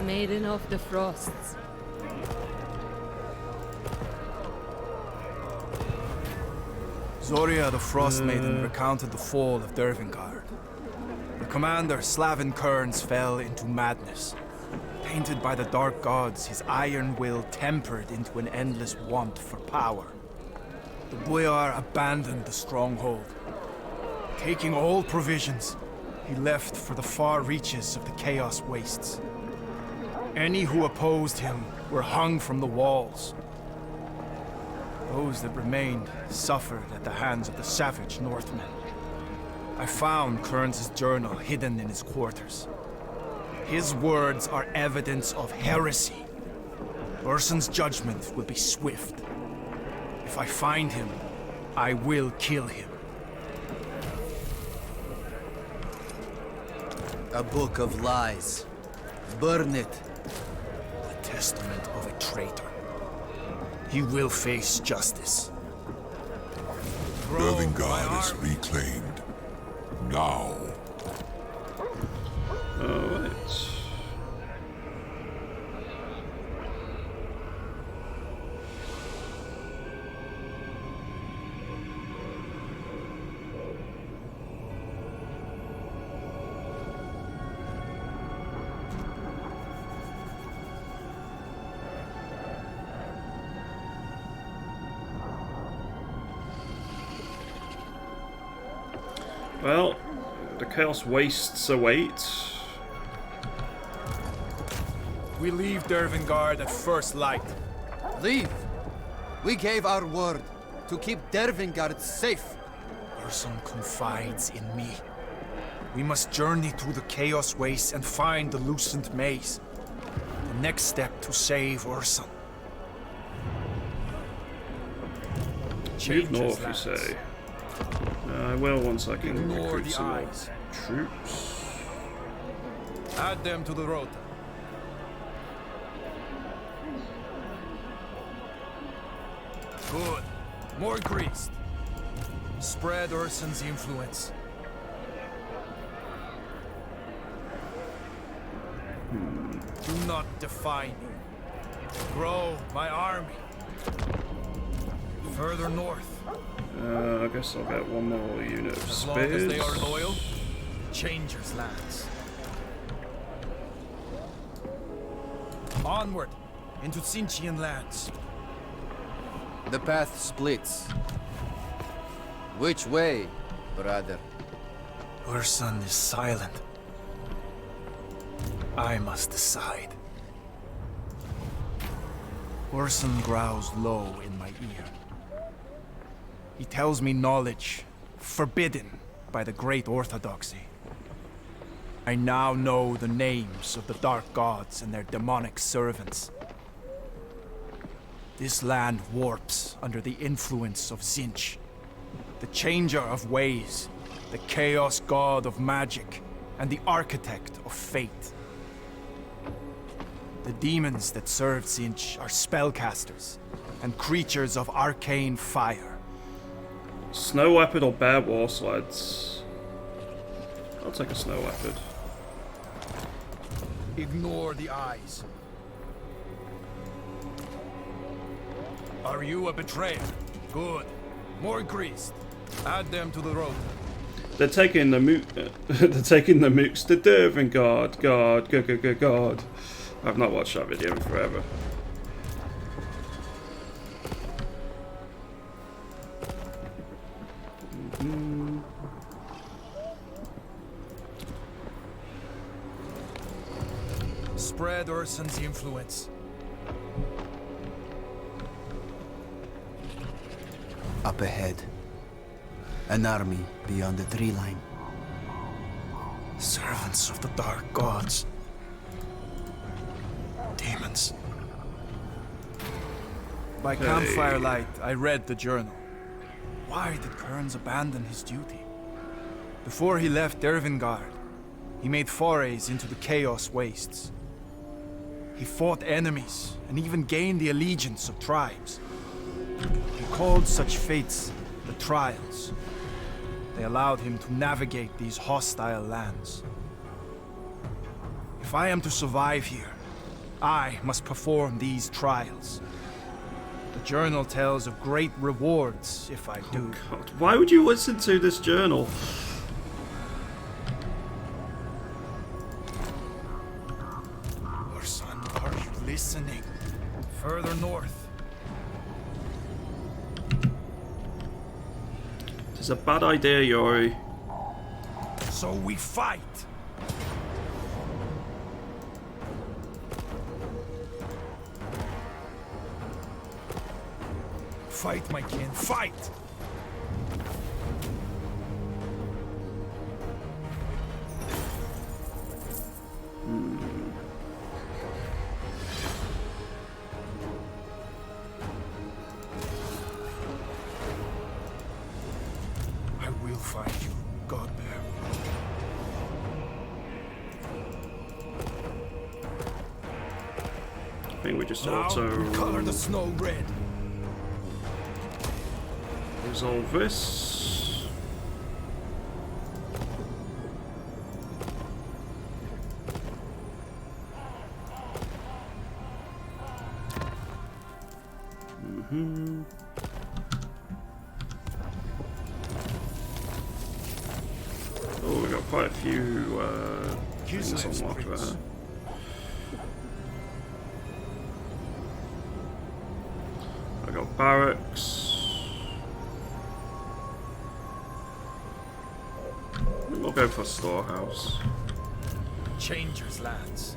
Maiden of the Frosts. Zoria the Frost Maiden recounted the fall of Dervingard. The commander, Slavin Kearns, fell into madness. Tainted by the dark gods, his iron will tempered into an endless want for power. The boyar abandoned the stronghold. Taking all provisions, he left for the far reaches of the Chaos Wastes. Any who opposed him were hung from the walls. Those that remained suffered at the hands of the savage Northmen. I found Kearns' journal hidden in his quarters. His words are evidence of heresy. Urson's judgment will be swift. If I find him, I will kill him. A book of lies. Burn it. The testament of a traitor. He will face justice. Dervingard is reclaimed. Now. Alright. Well, the Chaos Wastes await. We leave Dervingard at first light. Leave. We gave our word to keep Dervingard safe. Urson confides in me. We must journey through the Chaos Wastes and find the Lucent Maze. The next step to save Urson. Move north, you say. I will once I can Ignore recruit the some more. eyes. troops. Add them to the rota. Good. More greased. Spread Ursun's influence. Do not defy me. Grow my army. Further north. I guess I'll get one more unit of As spears. long as they are loyal, Changers lands. Onward, into Tsinchian lands. The path splits. Which way, brother? Ursun is silent. I must decide. Ursun growls low in my ear. He tells me knowledge forbidden by the great orthodoxy. I now know the names of the dark gods and their demonic servants. This land warps under the influence of Tzeentch, the changer of ways, the chaos god of magic, and the architect of fate. The demons that serve Tzeentch are spellcasters and creatures of arcane fire. Snow leopard or bear war sleds? I'll take a snow leopard. Ignore the eyes. Are you a betrayer? Good. More greased. Add them to the road. They're taking the they're taking the mooks to Dervingard. God. I've not watched that video in forever. Spread Ursun's influence. Up ahead. An army beyond the tree line. Servants of the dark gods. Demons. By campfire light, I read the journal. Why did Kearns abandon his duty? Before he left Dervingard, he made forays into the Chaos Wastes. He fought enemies and even gained the allegiance of tribes. He called such fates the Trials. They allowed him to navigate these hostile lands. If I am to survive here, I must perform these trials. The journal tells of great rewards if I do. God, why would you listen to this journal? Ursun, are you listening? Further north. It's a bad idea, Yori. So we fight! Fight, my kin, fight! I will find you, Godbear. I think we just Now, auto color the snow red. resolve this. Oh, we got quite a few things Kislev's unlocked prince. there. I got barracks. We'll go for storehouse. Changers lands.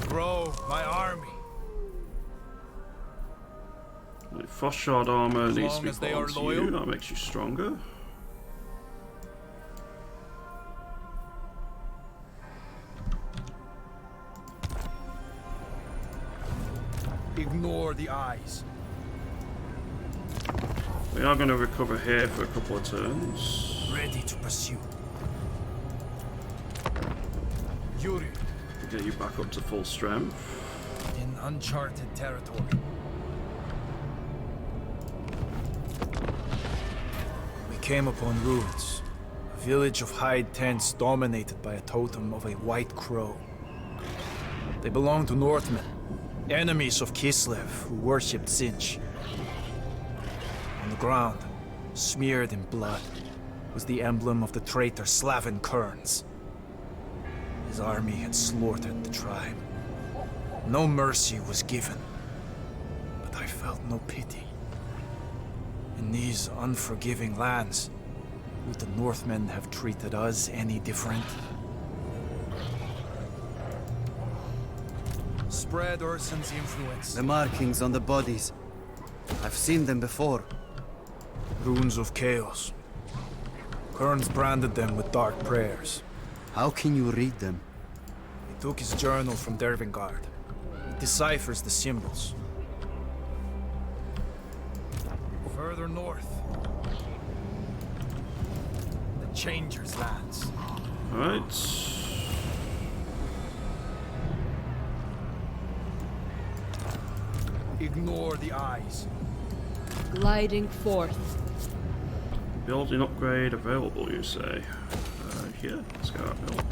Grow my army. Frost shard armor As needs to long be as put they are onto loyal. you. That makes you stronger. Ignore the eyes. We are going to recover here for a couple of turns. Ready to pursue. Yuri, Get you back up to full strength. in uncharted territory. We came upon ruins. A village of hide tents dominated by a totem of a white crow. They belonged to Northmen, enemies of Kislev, who worshipped Sinch. On the ground, smeared in blood, was the emblem of the traitor Slavin Kerns. His army had slaughtered the tribe. No mercy was given, but I felt no pity. In these unforgiving lands, would the Northmen have treated us any different? Spread Urson's influence. The markings on the bodies. I've seen them before. Runes of chaos. Kerns branded them with dark prayers. How can you read them? He took his journal from Dervingard. It deciphers the symbols. Further north. The Changer's lands. Alright. Ignore the eyes. Gliding forth. Building upgrade available, you say? Here, let's go out build.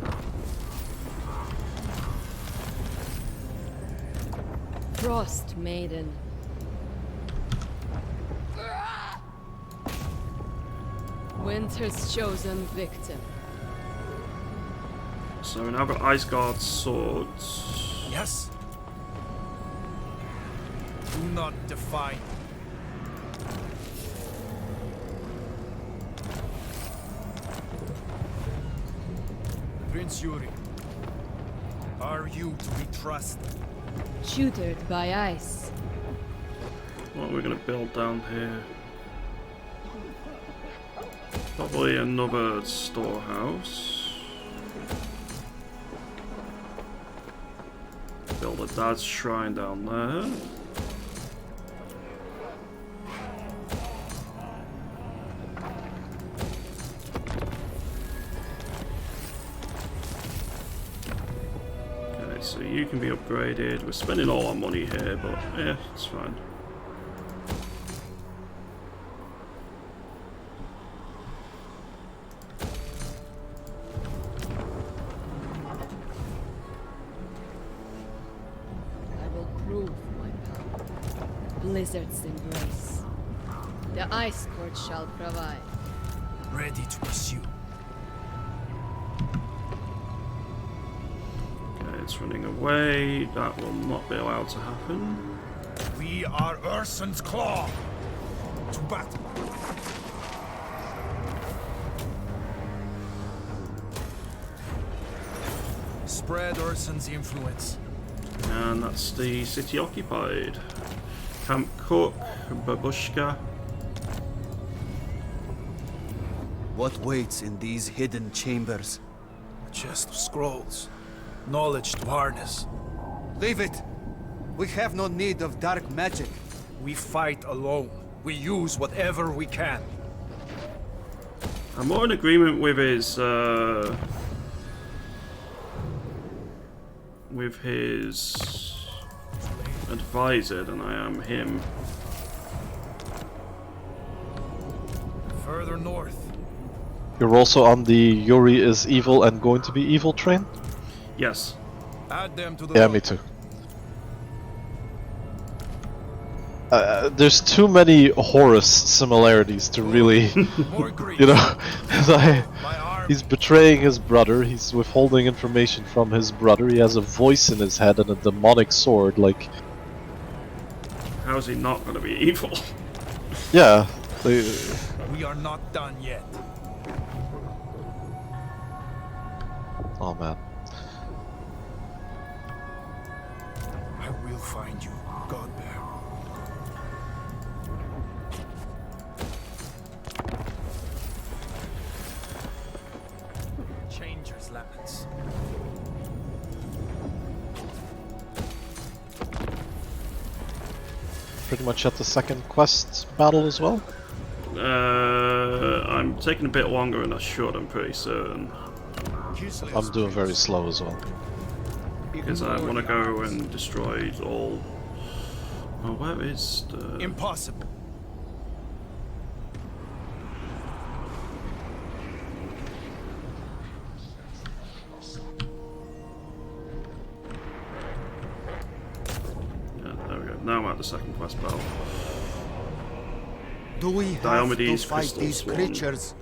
Frost Maiden. Winter's chosen victim. So we now got Ice Guard swords. Yes? Do not define. Prince Yuri, are you to be trusted? Tutored by ice. What are we going to build down here? Probably another storehouse. Build a dad's shrine down there. Okay, so you can be upgraded. We're spending all our money here, but yeah, it's fine. Blizzard's embrace. The ice court shall provide. Ready to pursue. Okay, it's running away. That will not be allowed to happen. We are Urson's claw. To battle. Spread Urson's influence. And that's the city occupied. Camp Cook, Babushka. What waits in these hidden chambers? A chest of scrolls. Knowledge to harness. Leave it! We have no need of dark magic. We fight alone. We use whatever we can. I'm more in agreement with his advisor than I am him. Further north. You're also on the Yuri is evil and going to be evil train? Yes. Add them to the Yeah, road. me too. There's too many Horus similarities to really, More Greeks. you know, My army. he's betraying his brother, he's withholding information from his brother, he has a voice in his head and a demonic sword, like... How's he not going to be evil? Yeah, We are not done yet. oh man. I will find you, Godbear. Changer's lands. Pretty much at the second quest battle as well. I'm taking a bit longer than I should, I'm pretty certain. I'm doing very slow as well. Because I want to go and destroy all... Oh, where is the... Impossible. Yeah, there we go. Now I'm at the second quest bell. Do we have to Diomedes, fight Crystal these Swan. creatures?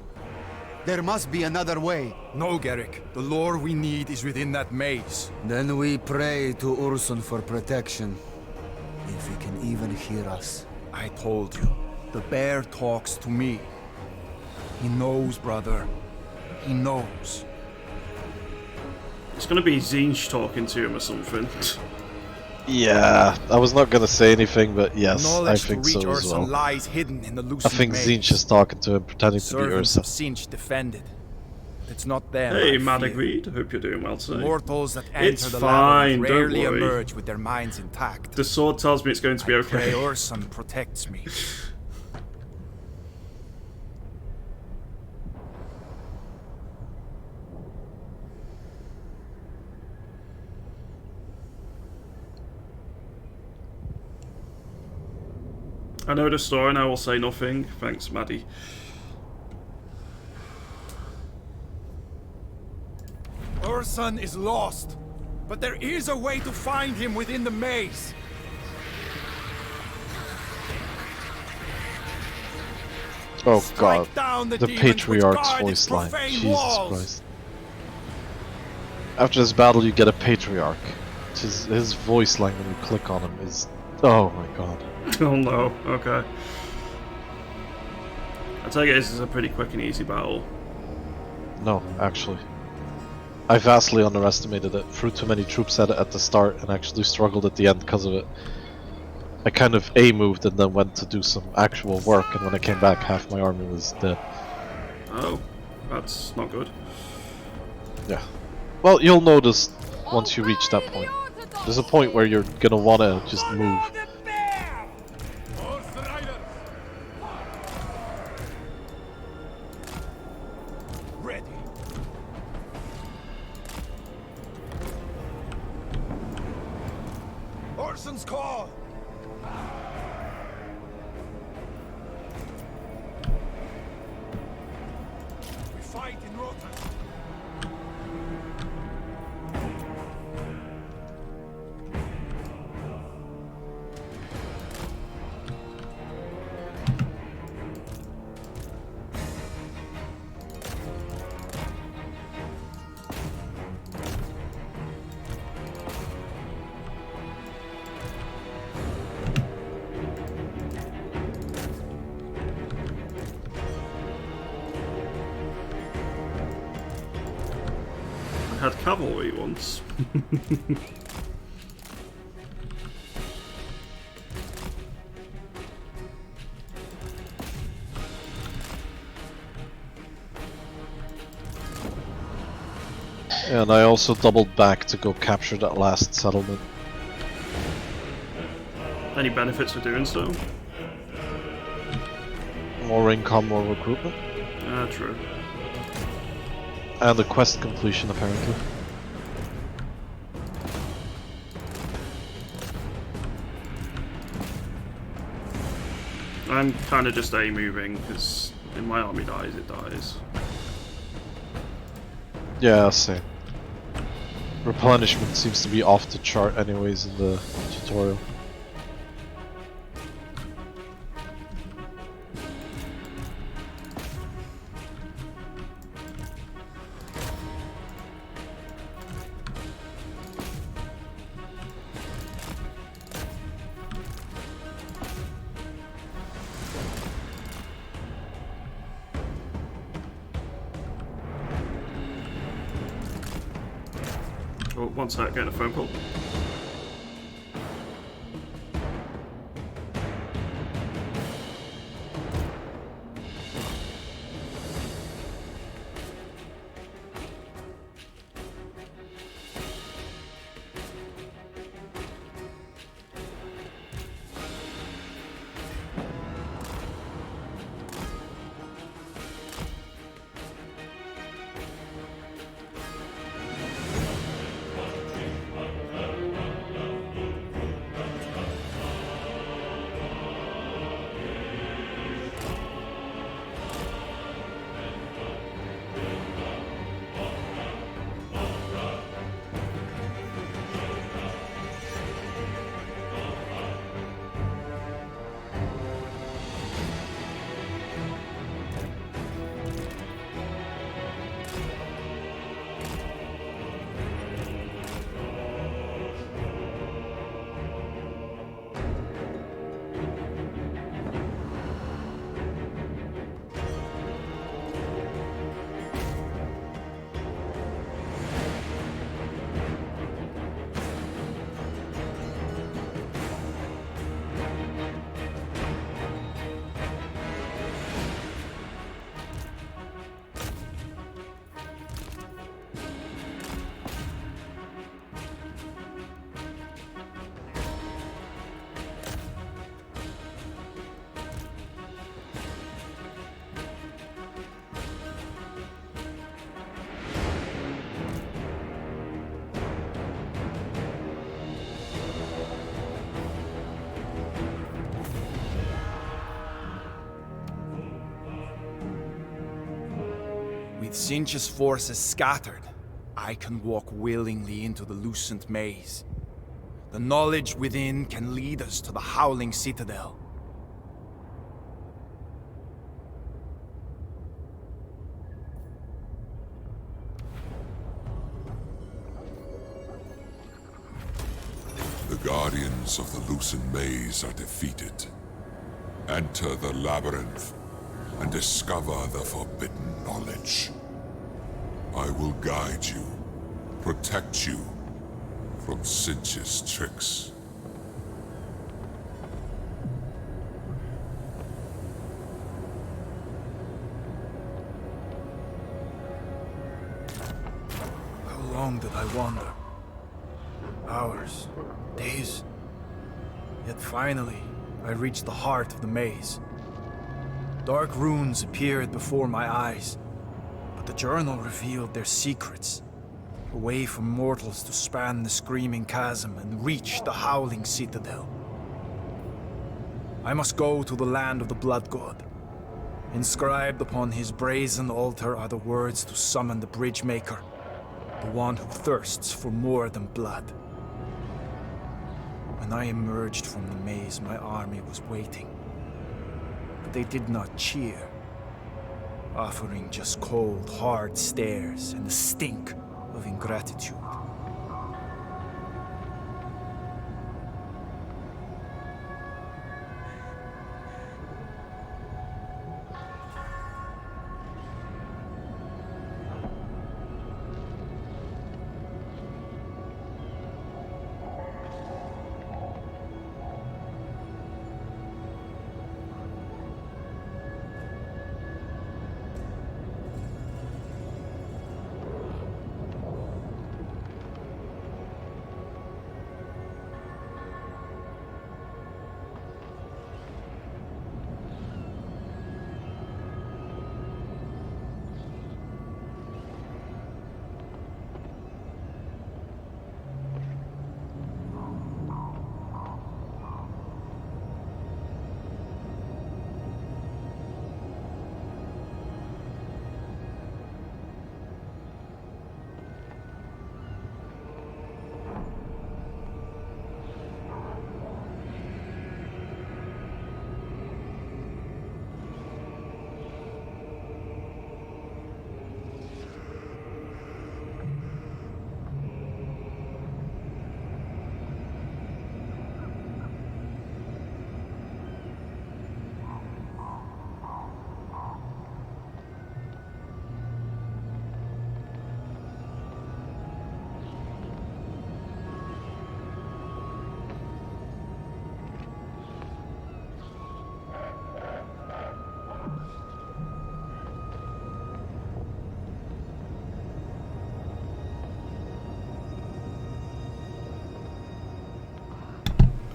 There must be another way. No, Garrick. The lore we need is within that maze. Then we pray to Ursun for protection. If he can even hear us. I told you. The bear talks to me. He knows, brother. He knows. It's gonna be Zinch talking to him or something. Yeah, I was not gonna say anything, but yes, Knowledge I think to reach so as Ursun well. lies hidden in the I loosened think maze. Zinch is talking to him, pretending to be Servants Ursa. of Zinch defended. It's not them. Hey, I Mad fear. Agreed. Hope you're doing well today. Mortals that It's enter the fine, labyrinth don't rarely worry. emerge with their minds intact. The sword tells me it's going to be I pray okay. Ursun protects me. I know the story and I will say nothing. Thanks, Maddie. Ursun is lost, but there is a way to find him within the maze. Oh Strike god, down the demons which Patriarch's guard voice its line. profane Jesus walls. Christ. After this battle you get a Patriarch. His voice line when you click on him is... Oh my god. Oh no, okay. I take it this is a pretty quick and easy battle. No, actually. I vastly underestimated it. Threw too many troops at it at the start and actually struggled at the end because of it. I kind of A-moved and then went to do some actual work, and when I came back half my army was dead. Oh, that's not good. Yeah. Well, you'll notice once you reach that point. There's a point where you're gonna wanna just move. Ready. Ursun's call. We fight in Rotan. I had cavalry once. And I also doubled back to go capture that last settlement. Any benefits for doing so? More income, more recruitment. True. And the quest completion, apparently. I'm kind of just A-moving, because if my army dies, it dies. Yeah, same. Replenishment seems to be off the chart anyways in the tutorial. Oh, one sec, getting a phone call. With Sinch's forces scattered, I can walk willingly into the lucent maze. The knowledge within can lead us to the Howling Citadel. The guardians of the Lucent Maze are defeated. Enter the labyrinth and discover the forbidden knowledge. I will guide you, protect you from Sinch's tricks. How long did I wander? Hours, days. Yet finally, I reached the heart of the maze. Dark runes appeared before my eyes, but the journal revealed their secrets. A way for mortals to span the screaming chasm and reach the Howling Citadel. I must go to the land of the Blood God. Inscribed upon his brazen altar are the words to summon the Bridge-Maker, the one who thirsts for more than blood. When I emerged from the maze, my army was waiting. But they did not cheer, offering just cold, hard stares and the stink of ingratitude.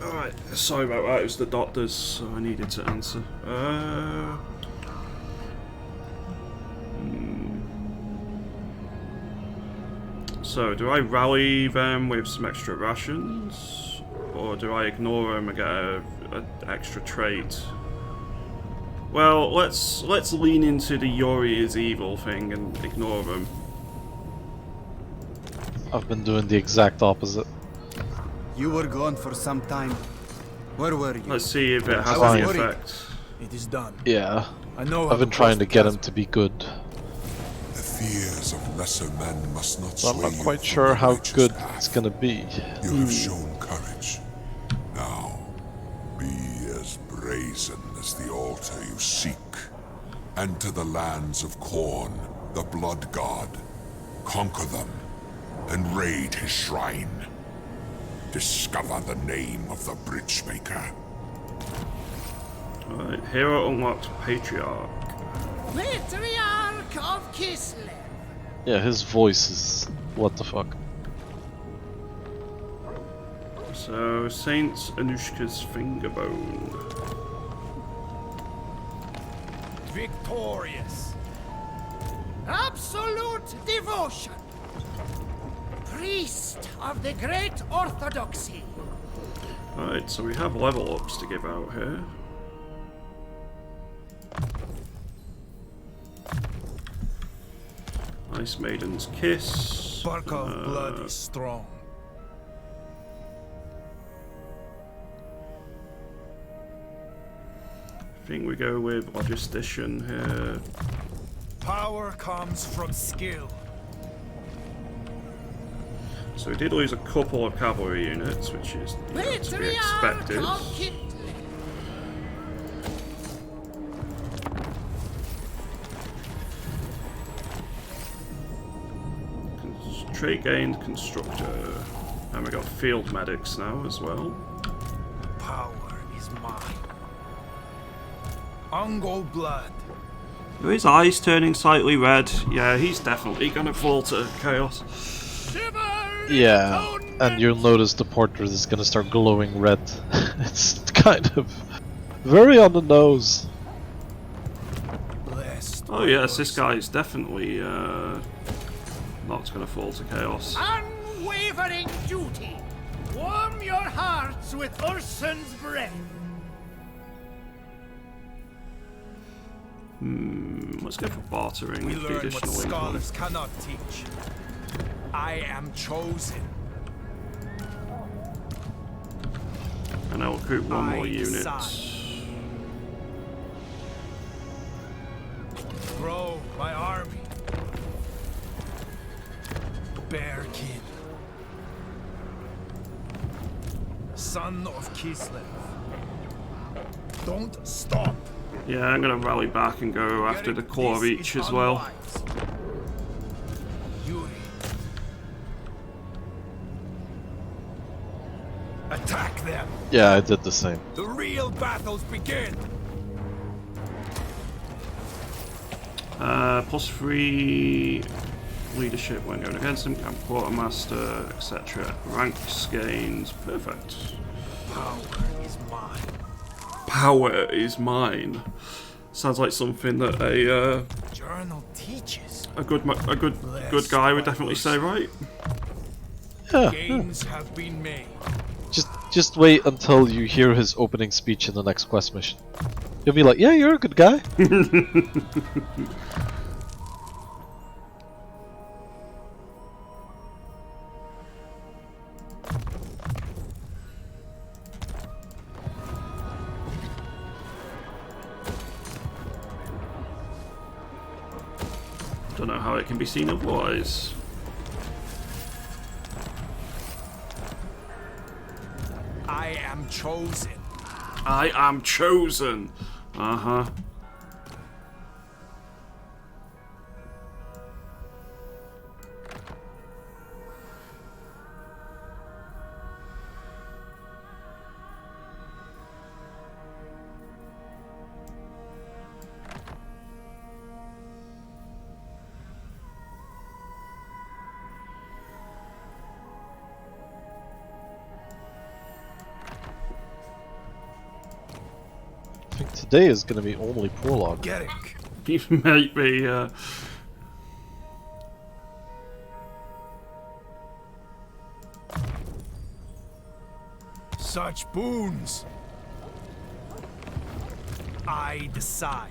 Alright, sorry about that, it was the doctors, so I needed to answer. So, do I rally them with some extra rations? Or do I ignore them and get an extra trait? Well, let's lean into the Yori is evil thing and ignore them. I've been doing the exact opposite. You were gone for some time. Where were you? Let's see if it has Fine. any effect. It is done. Yeah, I know I've been trying to get him to be good. The fears of lesser men must not So I'm sway not you quite from sure the how righteous good path. it's gonna be. You have shown courage. Now, be as brazen as the altar you seek. Enter the lands of Khorne, the Blood God. Conquer them, and raid his shrine. Discover the name of the Bridge-Maker. Alright, hero unlocked Patriarch. Patriarch of Kislev. Yeah, his voice is... what the fuck. So, Saint Anushka's Fingerbone. Victorious. Absolute devotion. Priest of the Great Orthodoxy. Alright, so we have level ups to give out here. Ice Maiden's Kiss. Spark of blood is strong. I think we go with Logistician here. Power comes from skill. So we did lose a couple of cavalry units, which is to be expected. Trait gained Constructor. And we got Field Medics now as well. Power is mine. Ungo blood. His eyes turning slightly red. Yeah, he's definitely gonna fall to chaos. Yeah, and you'll notice the portrait is gonna start glowing red. It's kind of very on the nose. Oh yes, this guy is definitely not gonna fall to chaos. Unwavering duty. Warm your hearts with Ursun's breath. Let's go for bartering We with the learn what additional income. scholars cannot teach. I am chosen. And I'll recruit one more I unit. decide. Grow my army. Bearkin. Son of Kislev. Don't stop. Yeah, I'm gonna rally back and go after the core of each as well. Yuri. Attack them. Yeah, I did the same. The real battles begin. +3 leadership when going against him, camp quartermaster, etc. Ranks gained. Perfect. Power is mine. Power is mine. Sounds like something that a Journal teaches. good guy would definitely say, right? Yeah, Gains have been made. just wait until you hear his opening speech in the next quest mission. You'll be like, yeah, you're a good guy. Don't know how it can be seen otherwise. I am chosen. I am chosen. Uh-huh. I think today is going to be only prologue. Get it. He might be, Such boons. I decide.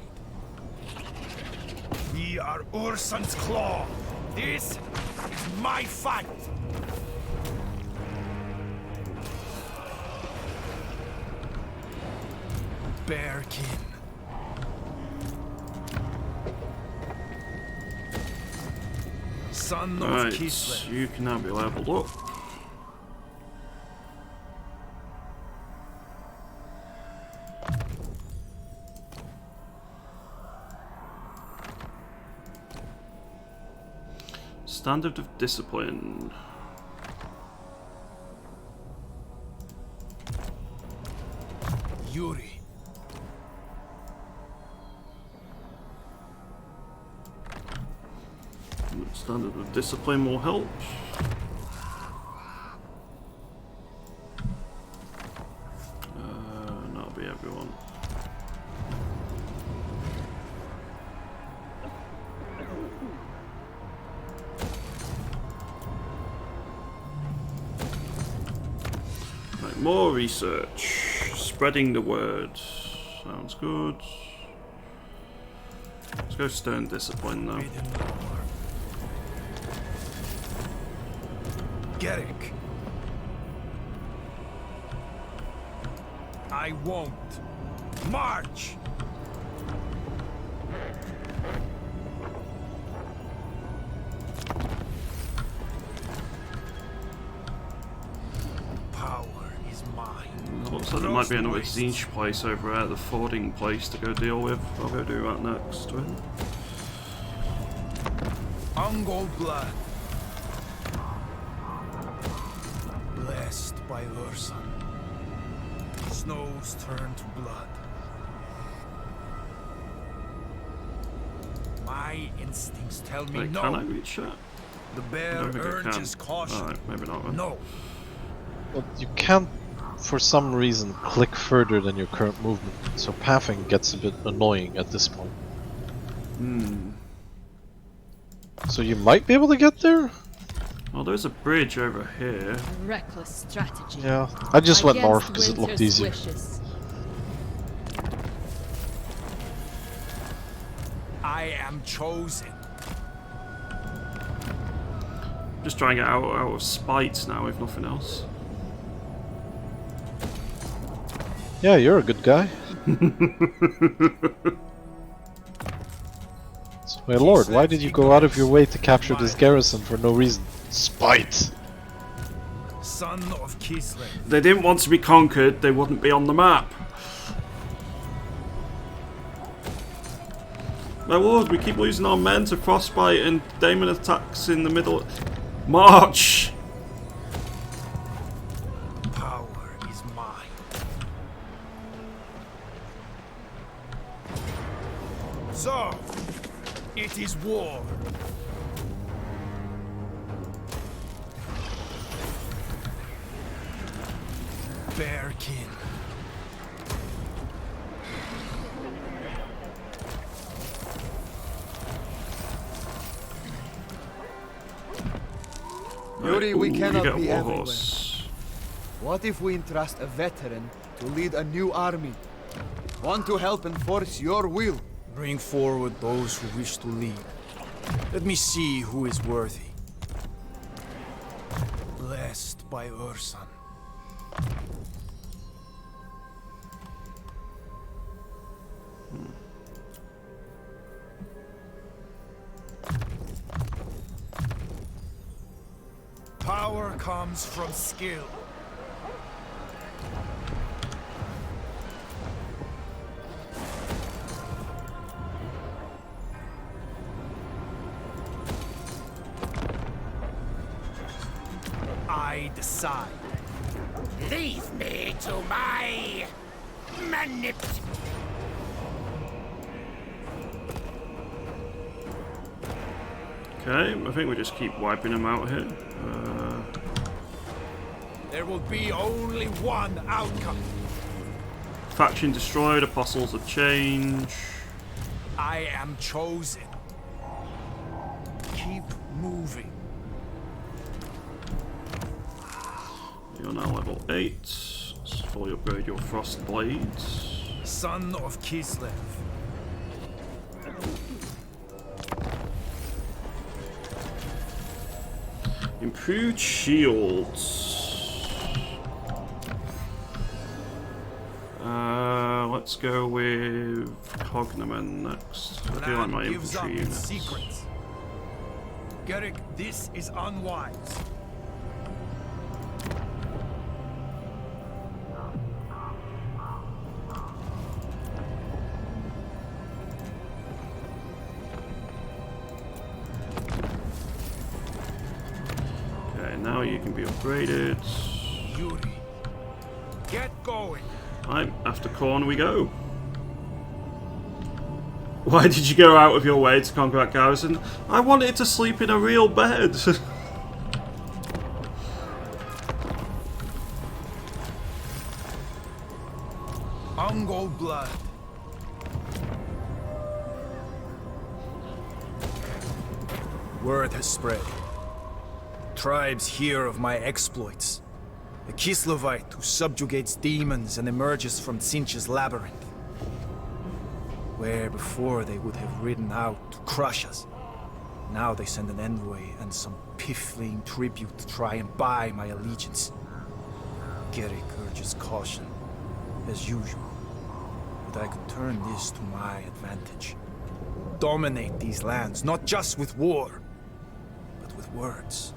We are Ursun's claw. This is my fight. Bearkin. Son of right, Kislev. you can now be leveled up. Standard of Discipline. Yuri. Standard of Discipline will help. And that'll be everyone. Right, more research. Spreading the word. Sounds good. Let's go Stern Discipline now. Gerrick. I won't. March! Power is mine. Looks like there might be another siege place over there, the fording place to go deal with. I'll go do that next. Ungol blood. Blessed by Ursun. Snows turn to blood. My instincts tell me Wait, no. can I reach that? The I bear don't think I urges can. caution. Alright, maybe not then. No. But you can't, for some reason, click further than your current movement, so pathing gets a bit annoying at this point. So you might be able to get there? Well, there's a bridge over here. Reckless strategy. Yeah, I just went Against north because it looked Winter's easier. wishes. I am chosen. Just trying to get out of spite now, if nothing else. Yeah, you're a good guy. So, my lord, why did you go out of your way to capture this garrison for no reason? Spite! Son of Kislev. If they didn't want to be conquered, they wouldn't be on the map. My lord, we keep losing our men to frostbite and daemon attacks in the middle. March! Power is mine. So, it is war. Bearkin. Yuri, we Ooh, cannot you get a be war everywhere. horse. What if we entrust a veteran to lead a new army? One to help enforce your will. Bring forward those who wish to lead. Let me see who is worthy. Blessed by Ursun. Power comes from skill. I decide. Leave me to my Okay, I think we just keep wiping them out here. There will be only one outcome. Faction destroyed, apostles of change. I am chosen. Keep moving. You're now level 8. Let's fully upgrade your frost blades. Son of Kislev. Improved shields. Let's go with Cognomen next. I do like my Gives up infantry its units. secrets. Gerrick, this is unwise. Okay, now you can be upgraded. Yuri, get going. Right, after Khorne we go. Why did you go out of your way to conquer that garrison? I wanted to sleep in a real bed. Ungol blood. Word has spread. Tribes hear of my exploits. A Kislevite who subjugates demons and emerges from Tzeentch's labyrinth. Where before they would have ridden out to crush us. Now they send an envoy and some piffling tribute to try and buy my allegiance. Garrick urges caution, as usual. But I could turn this to my advantage. Dominate these lands, not just with war, but with words.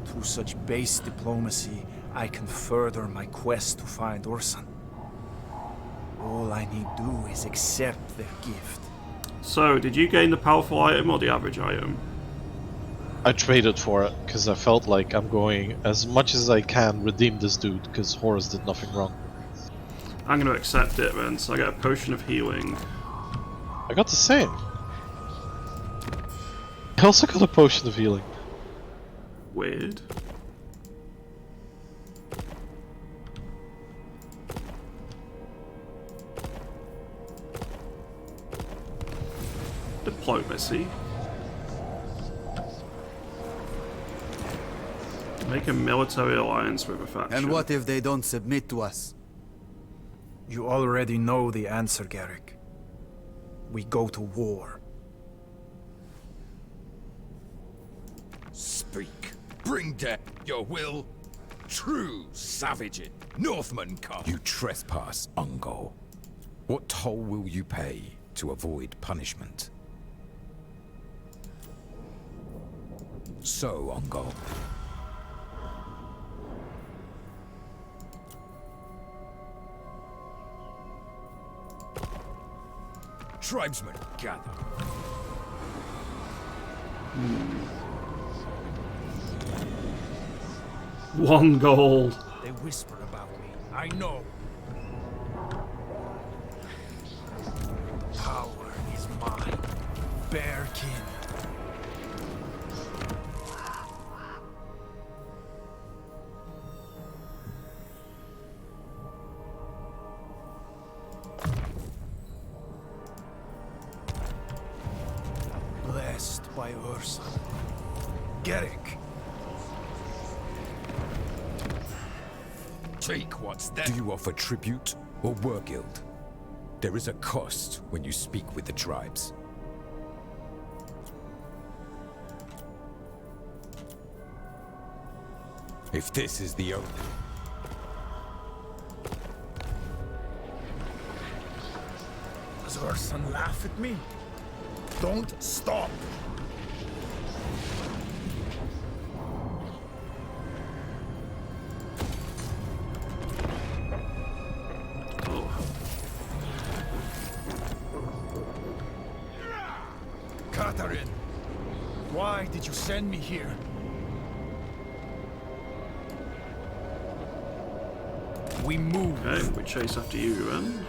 Through such base diplomacy, I can further my quest to find Orson. All I need do is accept their gift. So, did you gain the powerful item or the average item? I traded for it because I felt like I'm going as much as I can redeem this dude because Horus did nothing wrong. I'm going to accept it then, so I get a potion of healing. I got the same. I also got a potion of healing. Weird. Diplomacy. Make a military alliance with a faction. And what if they don't submit to us? You already know the answer, Garrick. We go to war. Speak. Bring down your will. True savage. Northmen come. You trespass, Ungol. What toll will you pay to avoid punishment? So, Ungol. Tribesmen, gather. One gold. They whisper about me. I know. Power is mine. Bearkin. Blessed by Ursa. Garrick. Take what's there. Do you offer tribute or war guild? There is a cost when you speak with the tribes. If this is the only... Does Urson laugh at me? Don't stop! Catherine! Why did you send me here? We move. Okay, we chase after you then.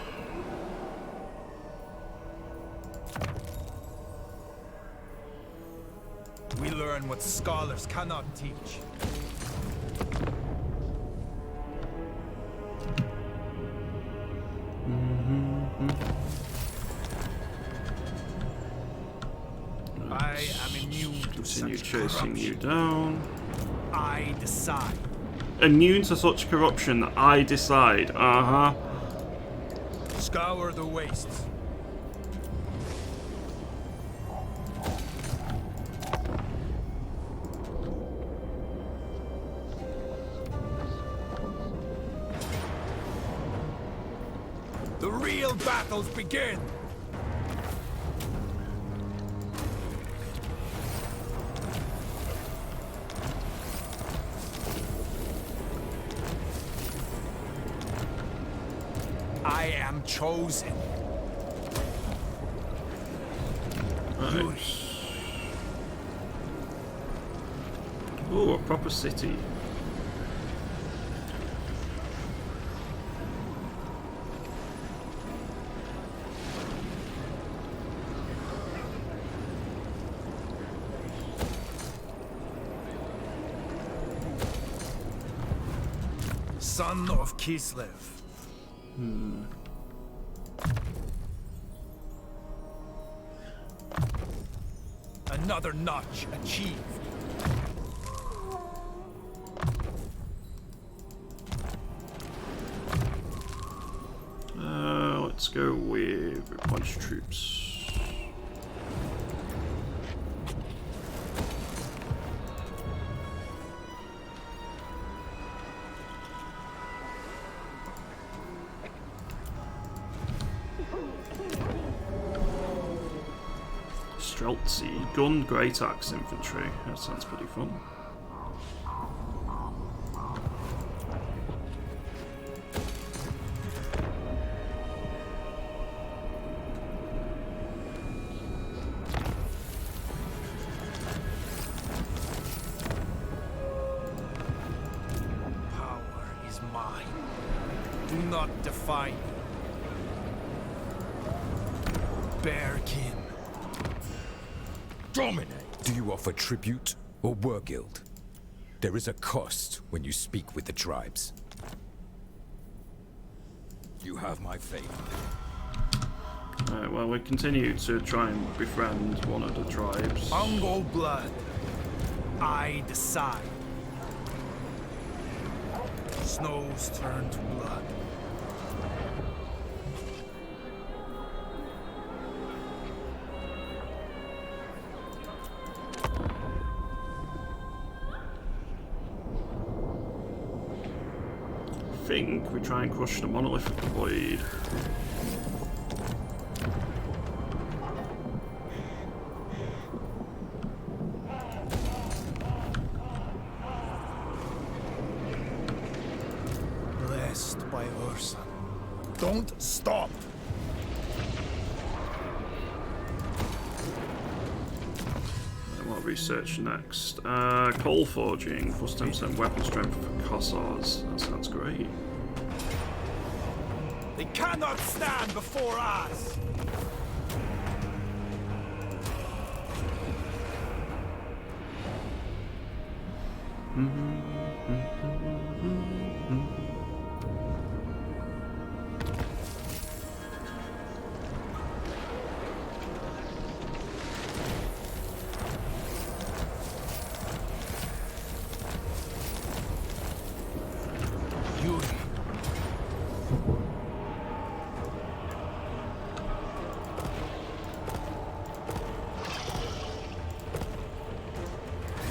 We learn what scholars cannot teach. I am immune to Continue such chasing you corruption. down. I decide. Immune to such corruption, I decide. Uh-huh. Scour the wastes. The real battles begin! I am chosen. Nice. Ooh, a proper city. Son of Kislev. Another notch achieved. Let's go with a bunch of troops. Streltsy. Gun, Great Axe Infantry. That sounds pretty fun. Power is mine. Do not defy me. Bearkin. Dominate! Do you offer tribute or war guild? There is a cost when you speak with the tribes. You have my favor. Alright, well, we continue to try and befriend one of the tribes. Mongol blood. I decide. Snows turn to blood. I think we try and crush the monolith of the void. Blessed by Ursa. Don't stop! What research next? Coal forging, plus 10% weapon strength for Kossars. That sounds great. They cannot stand before us!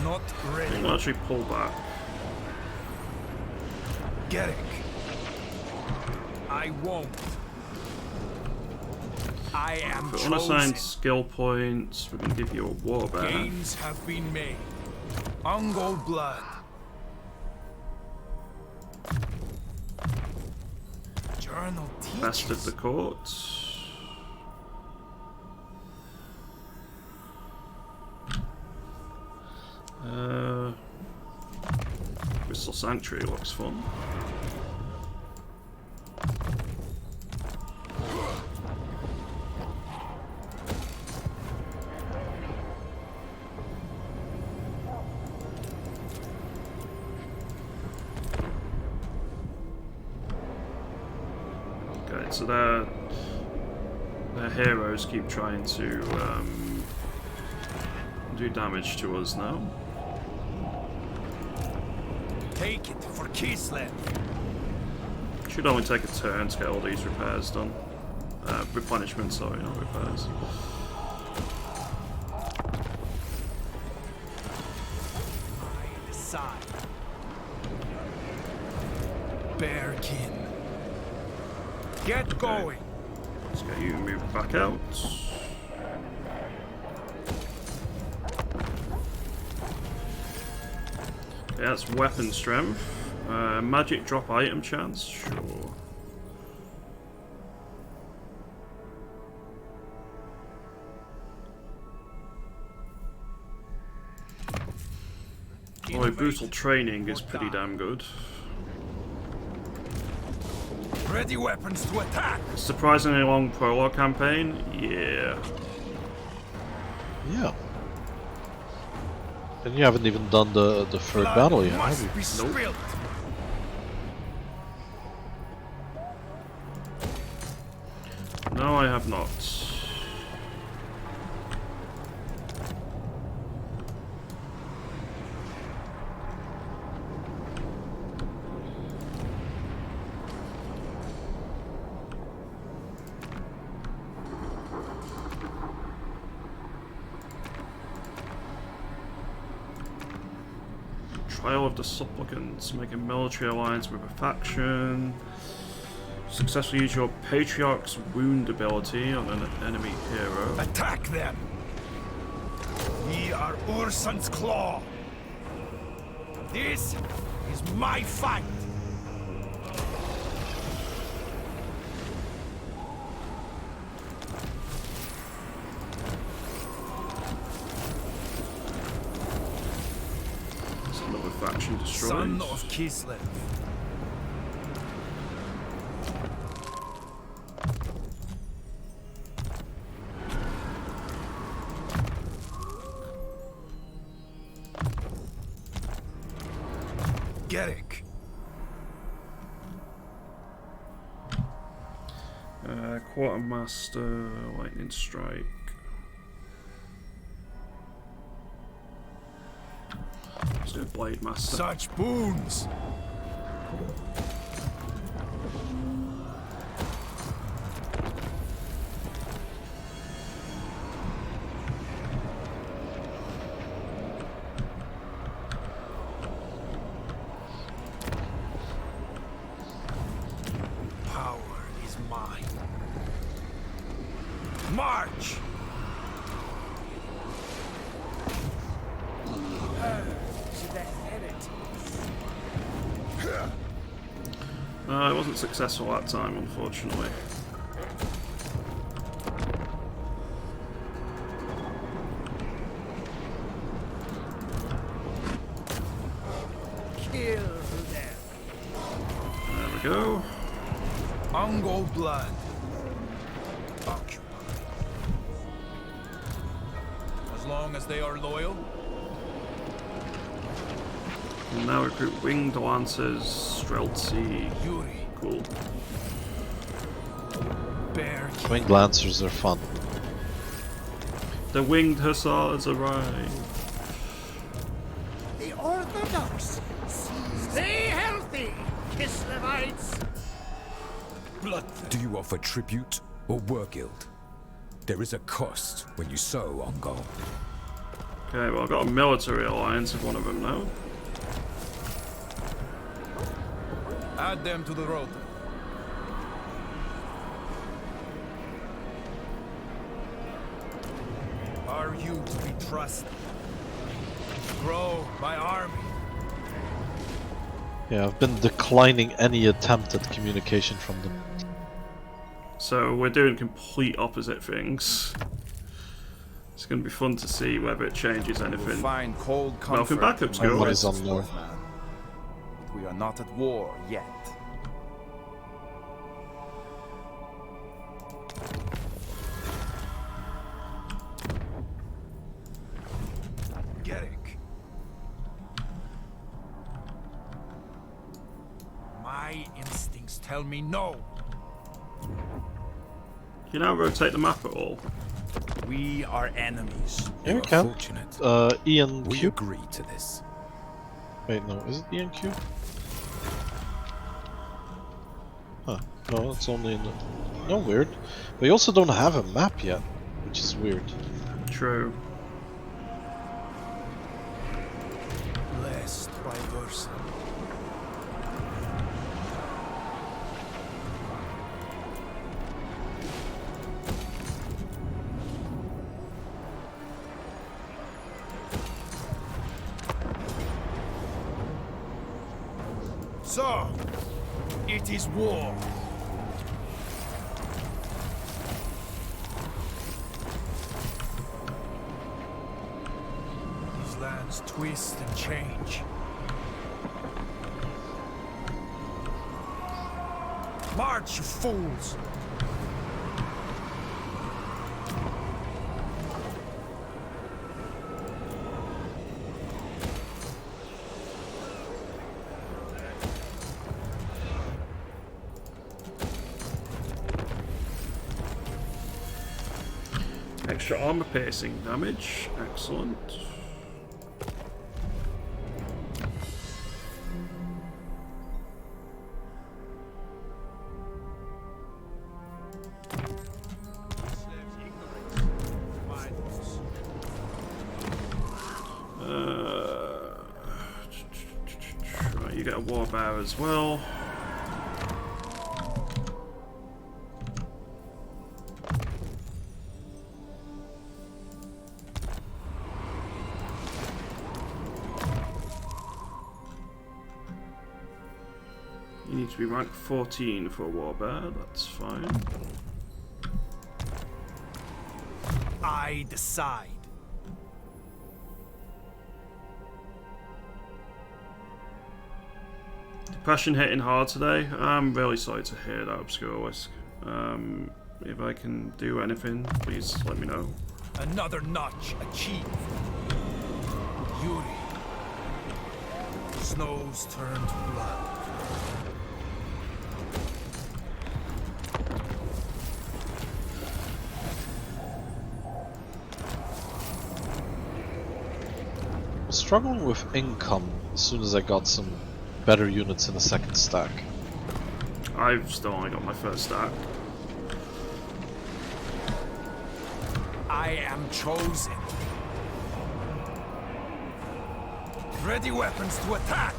Not ready. We'll actually pull back. Get it. I won't. I am For chosen. unassigned skill points, we're going to give you a war bear. Gains have been made. Mongol blood. Journal teaches. Best of the court. Crystal Sanctuary looks fun. Okay, so their heroes keep trying to do damage to us now. Take it for Kislev. Should only take a turn to get all these repairs done. Replenishment, sorry, not repairs. I decide. Bearkin. Get going. Let's get you moved back out. Okay, that's weapon strength. Magic drop item chance, sure. Boy, brutal training is pretty damn good. Ready weapons to attack. Surprisingly long prologue campaign, yeah. Yeah. And you haven't even done the third battle yet, have you? Be spilled. No, I have not. Trial of the Supplicants. Make a military alliance with a faction. Successfully use your Patriarch's Wound ability on an enemy hero. Attack them! Ursun's claw. This is my fight. It's another faction destroyed. Son of Kislev. Gerek. Quartermaster, lightning strike. Let's do blade master. Such boons. Power is mine. March! It wasn't successful that time, unfortunately. Kill them. There we go. Ungo blood. Occupy. As long as they are loyal. And now recruit winged lancers, Streltsy. Yuri. Cool. Bear. Winged Lancers are fun. The winged hussars arrive. The Orthodox. Stay healthy, Kislevites. Do you offer tribute or war guild? There is a cost when you sow on goal. Okay, well I've got a military alliance with one of them now. Add them to the road. Are you to be trusted? Grow my army. Yeah, I've been declining any attempt at communication from them. So we're doing complete opposite things. It's going to be fun to see whether it changes We'll anything. find cold comfort. Welcome back, in Obscure. my Everybody's on presence, north. Northman. But we are not at war yet. Gerek. My instincts tell me no. Can you now rotate the map at all? We are enemies. Yeah, we You are can. fortunate. E and We Q? agree to this. Wait, no, is it E and Q? Huh, no, it's only in the... No, weird. We also don't have a map yet, which is weird. True. Blessed by Ursun. So, it is war. These lands twist and change. March, you fools! Extra armor piercing damage. Excellent. Right, you get a war bear as well. You need to be rank 14 for a warbear, that's fine. I decide. Depression hitting hard today. I'm really sorry to hear that, Obscurelisk. If I can do anything, please let me know. Another notch achieved. Yuri. Snows turn to blood. I'm struggling with income as soon as I got some better units in the second stack. I've still only got my first stack. I am chosen. Ready weapons to attack.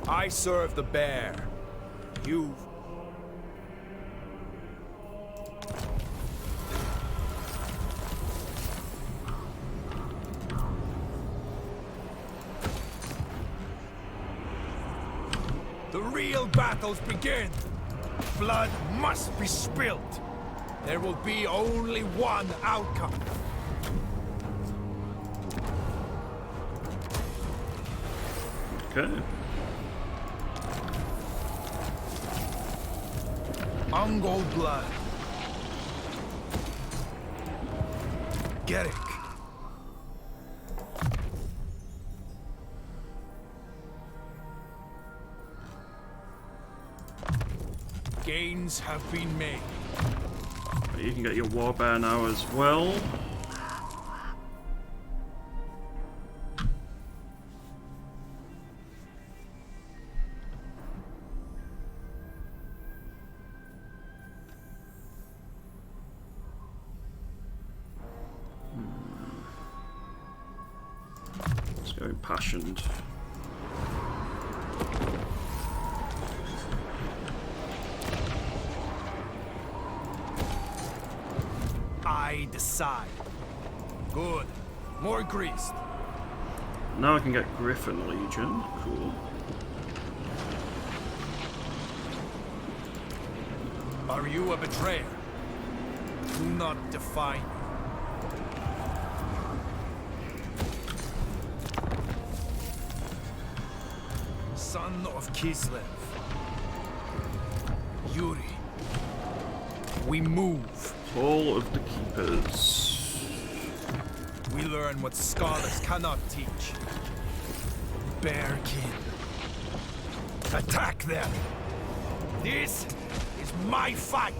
I serve the bear. You. The real battles begin. Blood must be spilt. There will be only one outcome. Okay. Ungol blood. Gerek. Gains have been made. You can get your warbear now as well. Let's go impassioned. I decide. Good. More greased. Now I can get Griffin Legion. Cool. Are you a betrayer? Do not define me. Son of Kislev. Yuri. We move. Hall of the Keepers. We learn what scholars cannot teach. Bearkin. Attack them! This is my fight!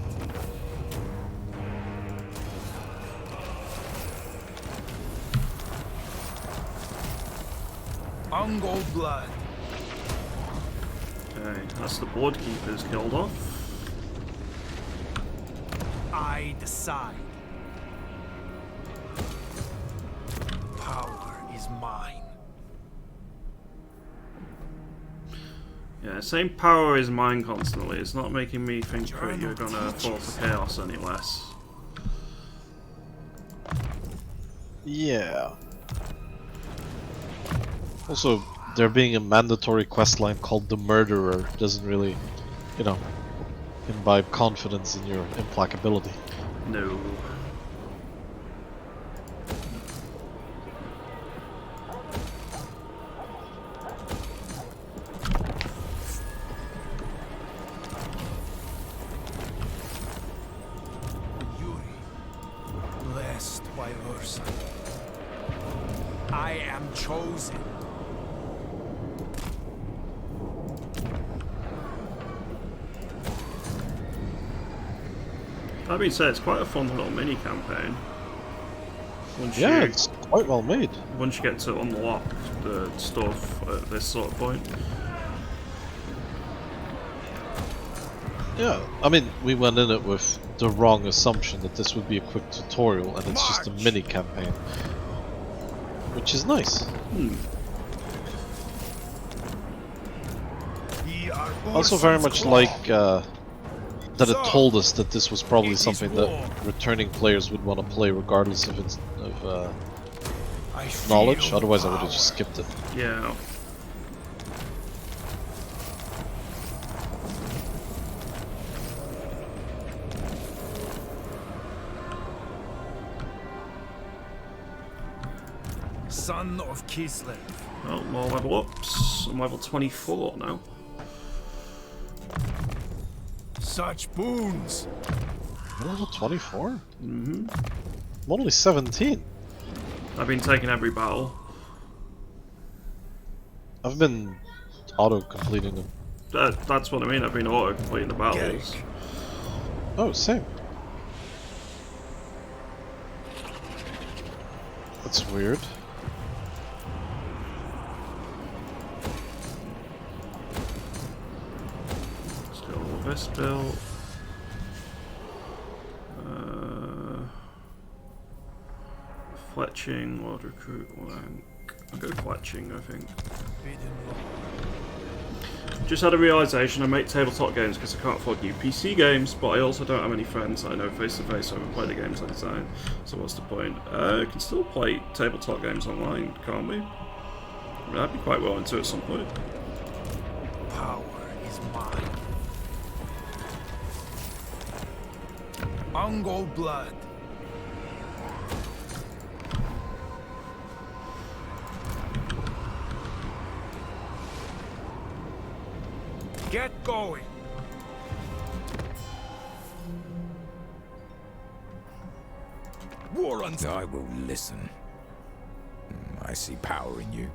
Ungol blood. Okay, that's the Blood Keepers killed off. I decide. Power is mine. Yeah, saying power is mine constantly. It's not making me think that you're gonna fall for chaos any less. Yeah. Also, there being a mandatory questline called the Murderer doesn't really, you know, imbibe confidence in your implacability. No. Yuri, blessed by Ursa. I am chosen. That being said, it's quite a fun little mini campaign. Yeah, it's quite well made. Once you get to unlock the stuff at this sort of point. Yeah, I mean, we went in it with the wrong assumption that this would be a quick tutorial and it's just a mini campaign. Which is nice. The Also very much like that it told us that this was probably something that returning players would want to play regardless of its knowledge, otherwise I would have just skipped it. Yeah. Son of Kislev. Well, more level ups. I'm level 24 now. Such boons. Level 24? Mm-hmm. I'm only 17. I've been taking every battle. I've been auto-completing them. That's what I mean, I've been auto-completing the battles. Oh, same. That's weird. Still this build. Fletching, Lord Recruit, rank. I'll go Fletching, I think. Just had a realisation, I make tabletop games because I can't afford new PC games, but I also don't have any friends that I know face to face who play the games I design, so what's the point? We can still play tabletop games online, can't we? I mean, I'd be quite willing to at some point. Power is mine. Mongol blood. Get going. Warrant. I will listen. I see power in you.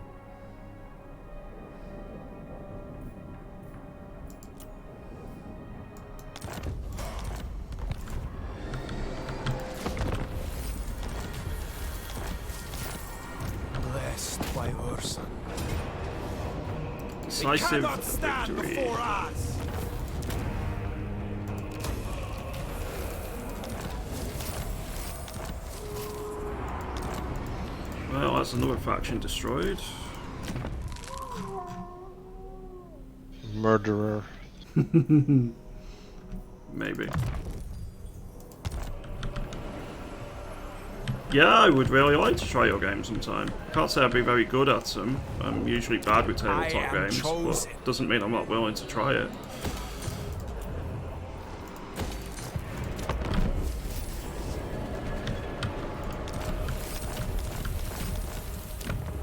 Blessed by Ursa. Decisive victory. Well, that's another faction destroyed. Murderer. Maybe. Yeah, I would really like to try your game sometime. Can't say I'd be very good at them. I'm usually bad with tabletop games, but doesn't mean I'm not willing to try it.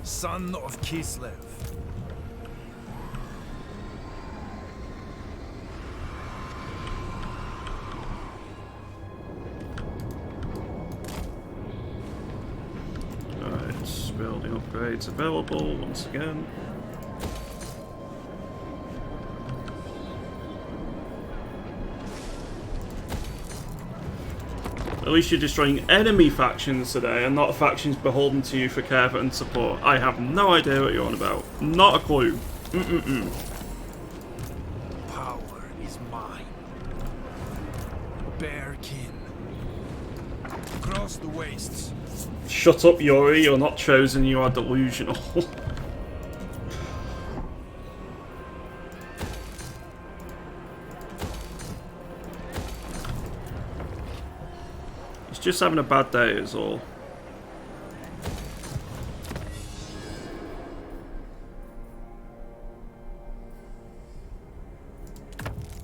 Son of Kislev. Alright, building upgrades available once again. At least you're destroying enemy factions today and not factions beholden to you for care and support. I have no idea what you're on about. Not a clue. Power is mine. Bear kin. Across the wastes. Shut up, Yuri. You're not chosen. You are delusional. Just having a bad day is all.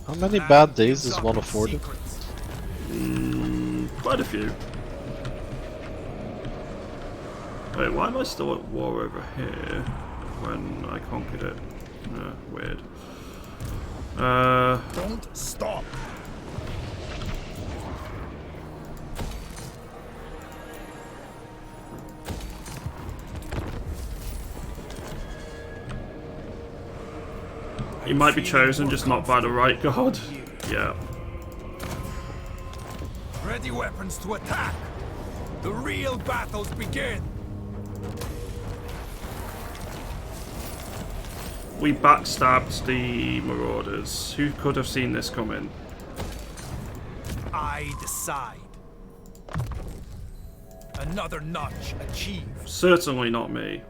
How many bad days is one afforded? Quite a few. Wait, why am I still at war over here when I conquered it? Weird. Don't stop. You might be chosen, just not by the right god. Yeah. Ready weapons to attack. The real battles begin. We backstabbed the Marauders. Who could have seen this coming? I decide. Another notch achieved. Certainly not me.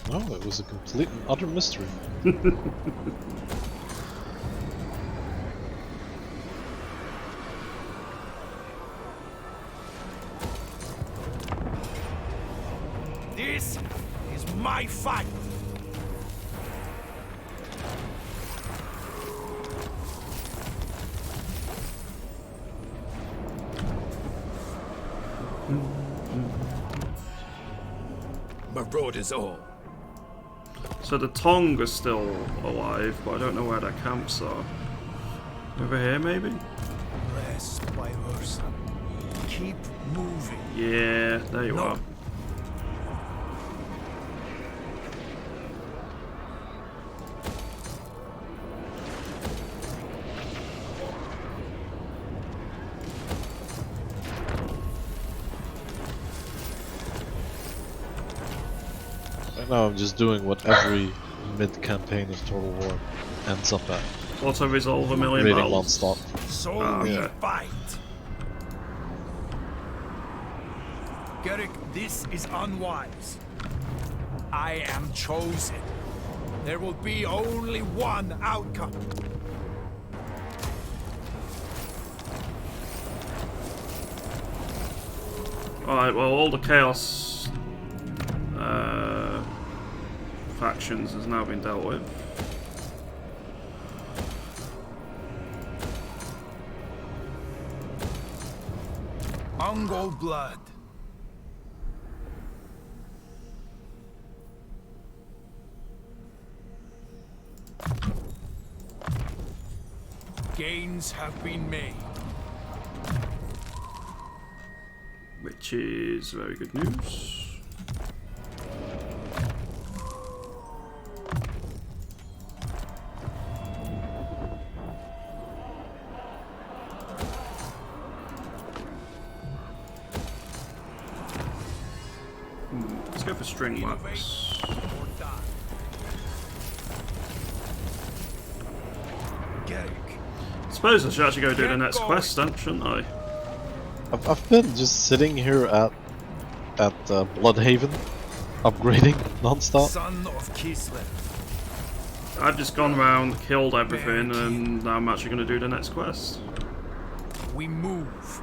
No, it was a complete and utter mystery. This is my fight! Marauders all. So the Tong are still alive, but I don't know where their camps are. Over here, maybe? Blessed by Ursa. Keep moving. Yeah, there you are. Right now I'm just doing what every mid-campaign of Total War ends up at. Auto resolve a million Raiding battles. non-stop. So we yeah. fight. Garrick, this is unwise. I am chosen. There will be only one outcome. Alright, well, all the Chaos factions has now been dealt with. Mongol blood. Gains have been made. Which is very good news. Let's go for string wax. I suppose I should actually go do the next quest then, shouldn't I? I've been just sitting here at Bloodhaven, upgrading non-stop. Son of Kislev. I've just gone around, killed everything, and now I'm actually going to do the next quest. We move.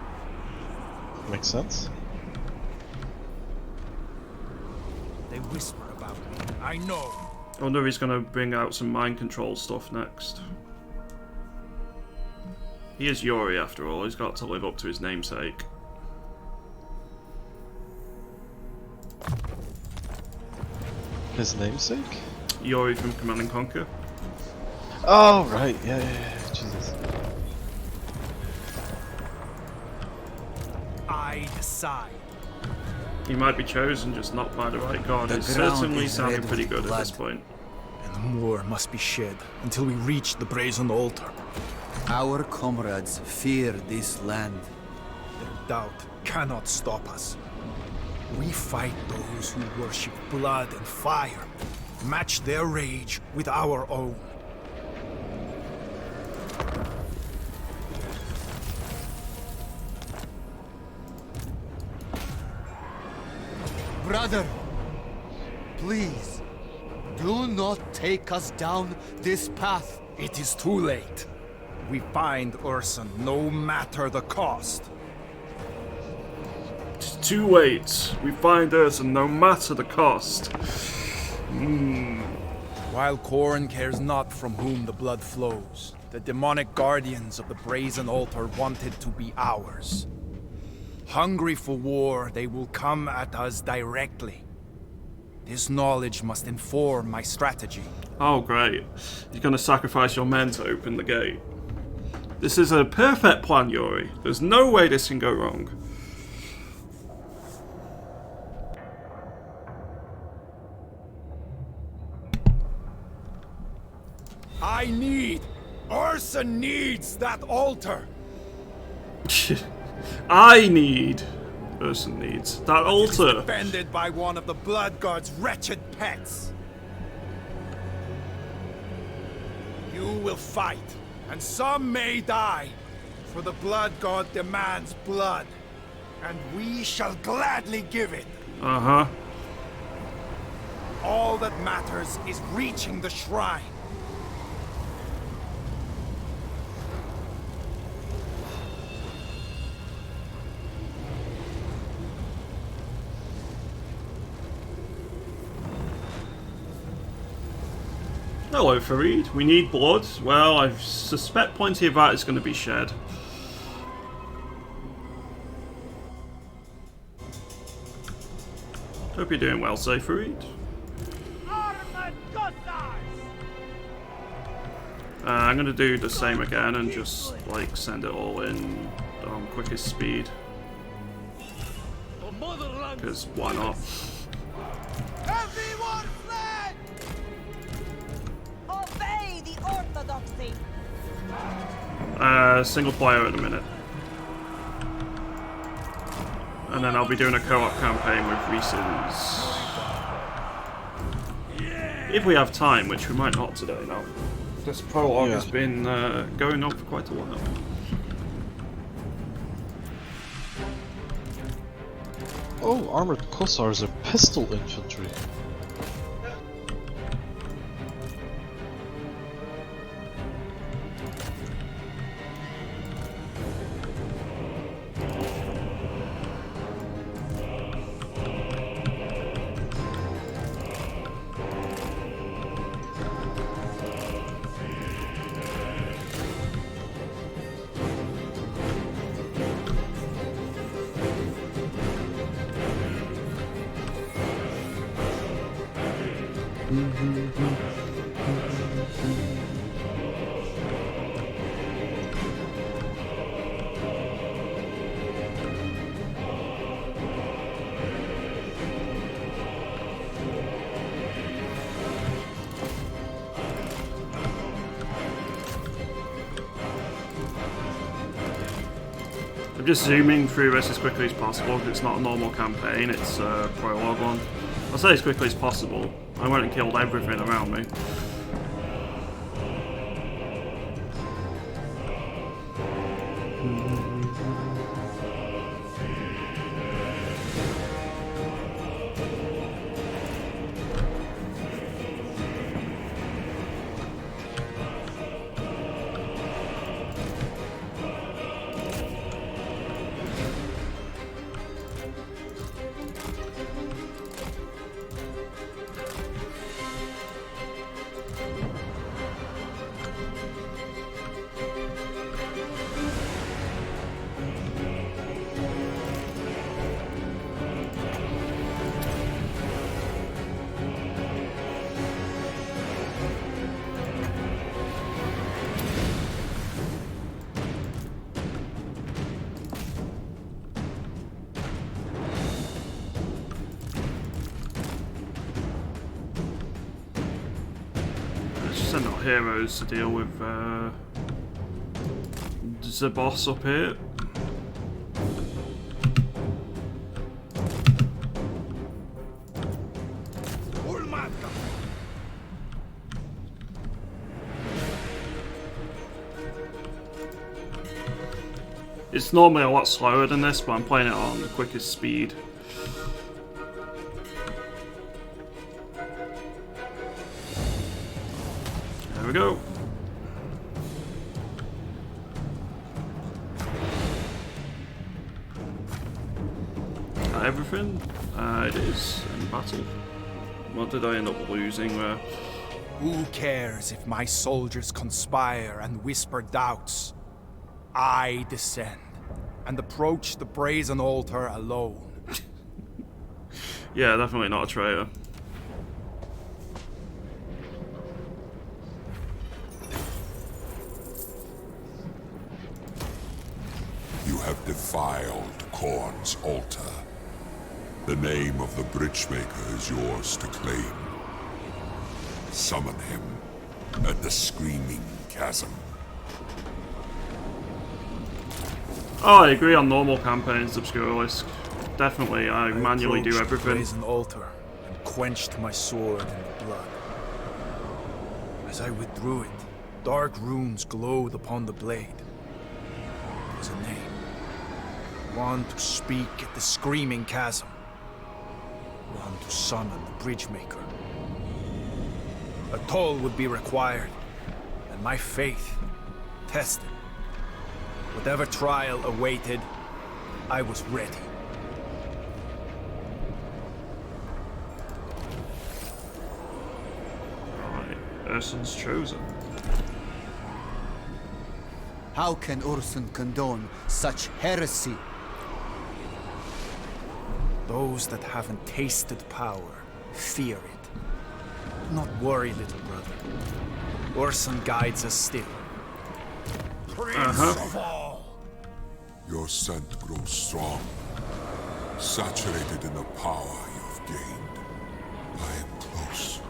Makes sense. They whisper about me. I know. I wonder if he's going to bring out some mind control stuff next. He is Yuri after all, he's got to live up to his namesake. His namesake? Yuri from Command and Conquer. Oh, right, yeah, Jesus. I decide. He might be chosen, just not by the right god. It's certainly sounding pretty good at this point. And more must be shed until we reach the brazen altar. Our comrades fear this land. Their doubt cannot stop us. We fight those who worship blood and fire. Match their rage with our own. Brother, please, do not take us down this path. It is too late. We find Urson no matter the cost. It's too late. We find Urson no matter the cost. While Khorne cares not from whom the blood flows, the demonic guardians of the brazen altar want it to be ours. Hungry for war, they will come at us directly. This knowledge must inform my strategy. Oh great. You're going to sacrifice your men to open the gate. This is a perfect plan, Yuri. There's no way this can go wrong. Urson needs that altar! Urson needs that altar. Defended by one of the Blood God's wretched pets. You will fight, and some may die, for the Blood God demands blood, and we shall gladly give it. Uh-huh. all that matters is reaching the shrine. Hello, Farid. We need blood. Well, I suspect plenty of that is going to be shed. Hope you're doing well, say Farid. I'm going to do the same again and just, like, send it all in on quickest speed. Because why not? Everyone fled! Obey the orthodoxy! Single player at the minute. And then I'll be doing a co-op campaign with Reese's. If we have time, which we might not today now. This prologue has been going on for quite a while. Oh, armored Kossars are pistol infantry. I'm just zooming through this as quickly as possible because it's not a normal campaign, it's a prologue one. I'll say as quickly as possible. I went and killed everything around me. Send our heroes to deal with the boss up here. It's normally a lot slower than this, but I'm playing it on the quickest speed. There we go. Everything? It is in battle. What did I end up losing there? Who cares if my soldiers conspire and whisper doubts? I descend and approach the brazen altar alone. Yeah, definitely not a traitor. You have defiled Khorne's altar. The name of the Bridgemaker is yours to claim. Summon him at the Screaming Chasm. Oh, I agree on normal campaigns, Obscurelisk. Definitely, I manually do everything. The brazen altar and quenched my sword in the blood. As I withdrew it, dark runes glowed upon the blade. It was a name. One to speak at the Screaming Chasm. One to summon the Bridgemaker. A toll would be required, and my faith tested. Whatever trial awaited, I was ready. Alright, Ursun's chosen. How can Ursun condone such heresy? Those that haven't tasted power fear it. Do not worry, little brother. Ursun guides us still. Prince of all! Your scent grows strong, saturated in the power you've gained. I am close.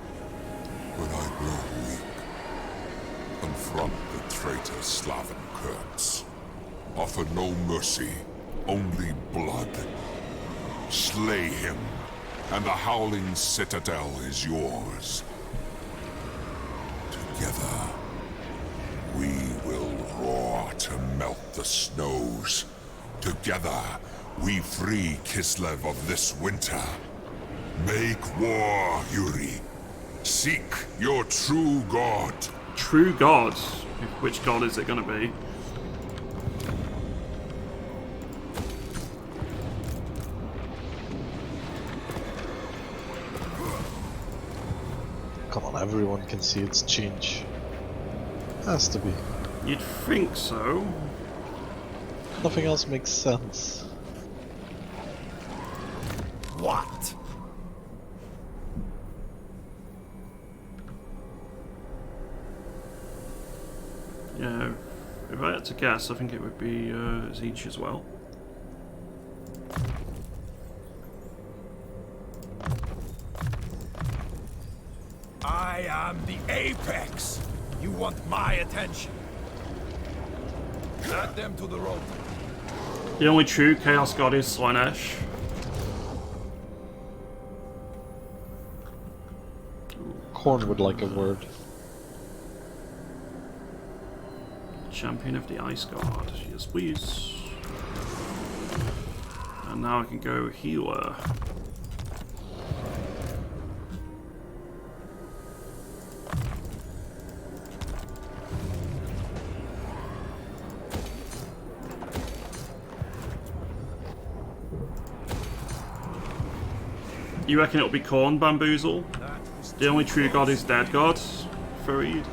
When I grow weak, confront the traitor Slaven Kurtz. Offer no mercy, only blood. Slay him, and the Howling Citadel is yours. Together, we will roar to melt the snows. Together, we free Kislev of this winter. Make war, Yuri. Seek your true god. True god? Which god is it gonna be? Come on, everyone can see its change. Has to be. You'd think so. Nothing else makes sense. What? Yeah, if I had to guess, I think it would be Zeech as well. I am the apex. You want my attention. Add them to the rope. The only true Chaos God is Slaanesh. Korn would like a word. Champion of the Ice God. Yes, please. And now I can go healer. You reckon it'll be Korn, Bamboozle? The only true god is Dead God? Fareed?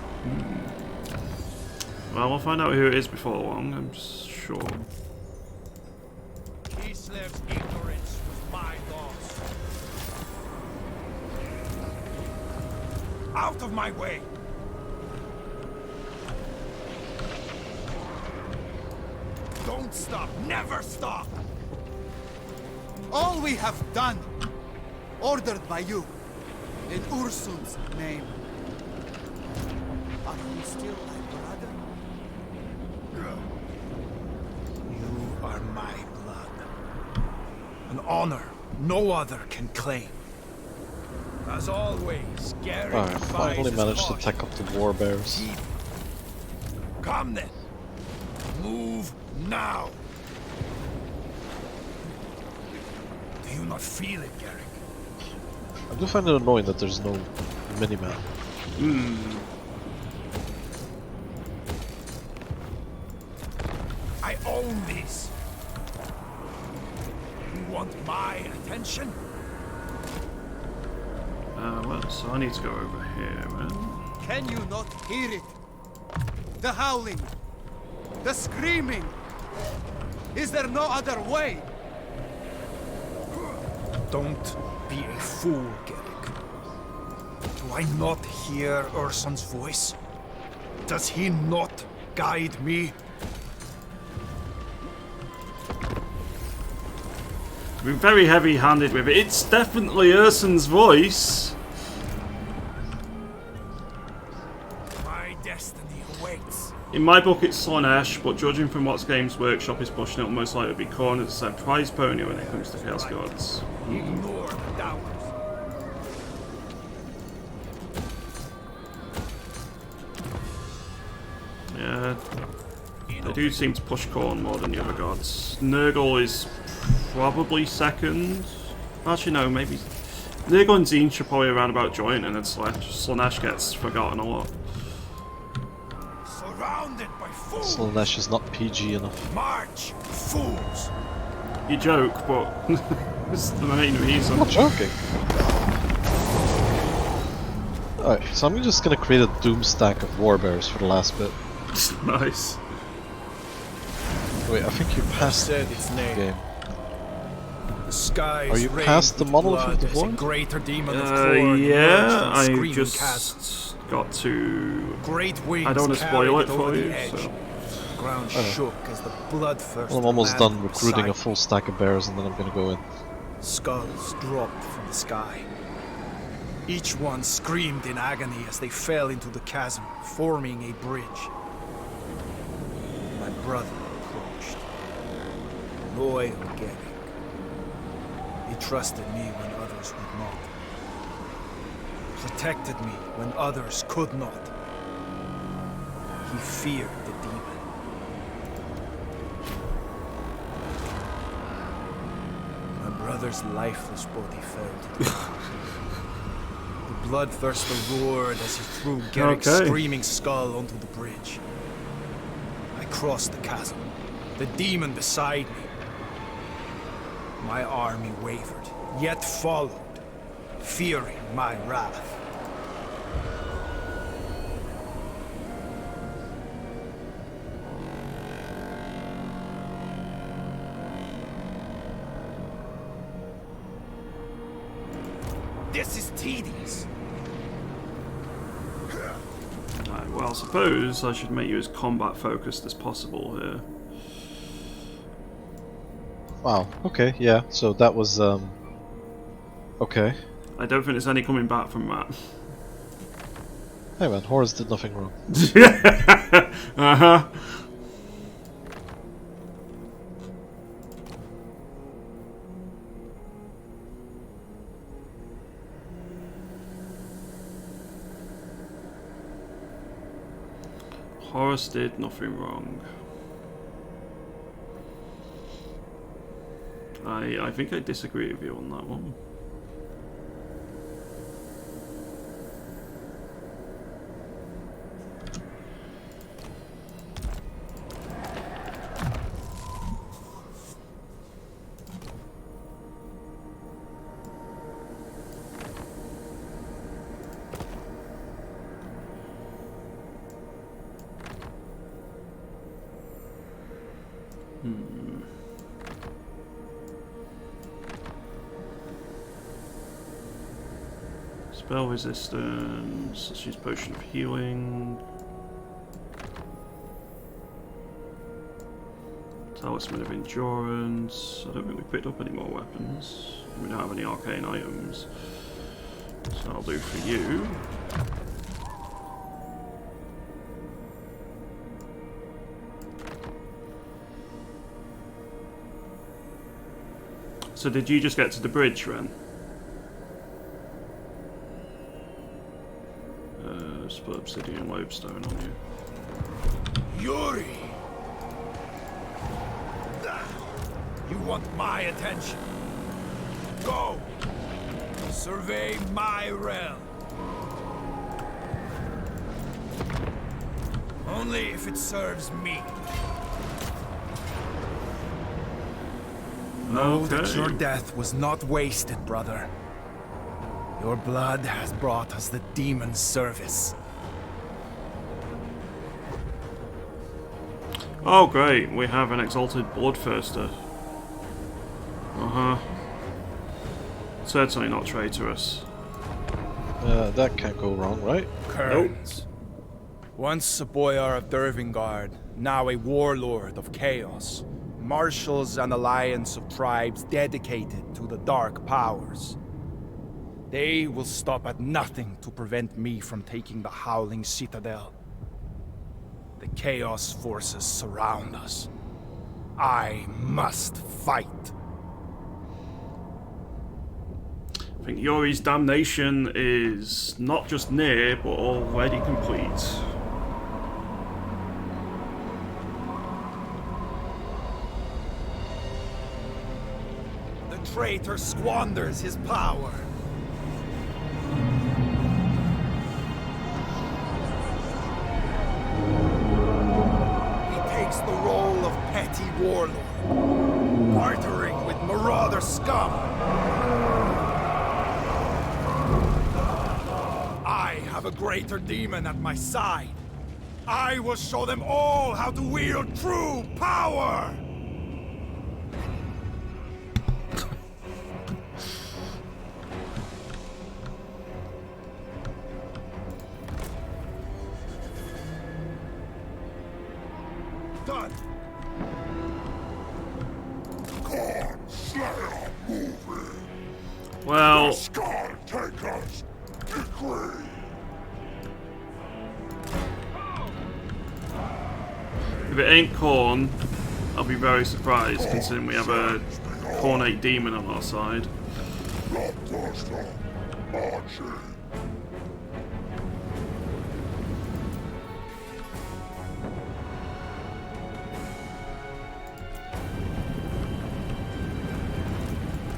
Well, we'll find out who it is before long, I'm sure. Kislev's ignorance was my loss. Out of my way! Don't stop! Never stop! All we have done, ordered by you, in Ursun's name. Are you still my brother? You are my blood. An honor no other can claim. As always, Garrett Alright, finally managed to caution. take up the warbears. Come then. Move now. Do you not feel it, Garrick? I do find it annoying that there's no minimap. I own these. You want my attention? Well, so I need to go over here, man. Can you not hear it? The howling, the screaming. Is there no other way? Don't be a fool, Garrick. Do I not hear Ursun's voice? Does he not guide me? We're very heavy-handed with it. It's definitely Ursun's voice. My destiny awaits. In my book, it's Slaanesh, but judging from what Games Workshop is pushing, it'll most likely be Korn as a prize pony when it comes to Chaos Gods. Ignore the doubters. Yeah, they do seem to push Korn more than the other gods. Nurgle is probably second. Actually, no, maybe Nirgal and Zine should probably around about join, and then Slaanesh gets forgotten a lot. Surrounded by fools. Slaanesh is not PG enough. March, fools. You joke, but it's the main reason. I'm not joking. Alright, so I'm just gonna create a doom stack of warbears for the last bit. Nice. Wait, I think you passed Said its the name. game. The sky Are you past the monolith of the void? Greater demon of Khorne Yeah, emerged from I screaming just chasms. got to. Great wings I don't want to spoil it carried over for the you. edge. So. The ground shook as the bloodthirst. Well, I'm almost done landed recruiting a beside full stack of bears and then I'm gonna go in. Skulls dropped from the sky. Each one screamed in agony as they fell into the chasm, forming a bridge. My brother approached. Loyal Gerrick. He trusted me when others would not. Protected me when others could not. He feared the demon. My brother's lifeless body fell to the ground. The bloodthirster roared as he threw Gerrick's screaming skull onto the bridge. I crossed the chasm, the demon beside me. My army wavered, yet followed, fearing my wrath. This is tedious. Right, well, I suppose I should make you as combat focused as possible here. Wow, okay, yeah, so that was, okay. I don't think there's any coming back from that. Hey man, Horus did nothing wrong. Uh-huh. Horus did nothing wrong. I think I disagree with you on that one. Spell resistance, let's use potion of healing. Talisman of endurance. I don't think we picked up any more weapons. We don't have any arcane items. So I'll do for you. So did you just get to the bridge, Ren? Just put obsidian lodestone on you. Yuri! You want my attention? Go! Survey my realm. Only if it serves me. Know that your death was not wasted, brother. Your blood has brought us the demon's service. Oh great, we have an exalted bloodthirster. Uh-huh. Certainly not traitorous. That can't go wrong, right? Kerns. Once a boyar of Dervingard, now a warlord of chaos. Marshals an alliance of tribes dedicated to the dark powers. They will stop at nothing to prevent me from taking the Howling Citadel. The Chaos forces surround us. I must fight. I think Yuri's damnation is not just near, but already complete. The traitor squanders his power. have a greater demon at my side. I will show them all how to wield true power! Done! Corn Slayer moving! Well, Scar take us! Decree! if it ain't Khorne, I'll be very surprised considering we have a Khornate demon on our side. Bloodthirster marching!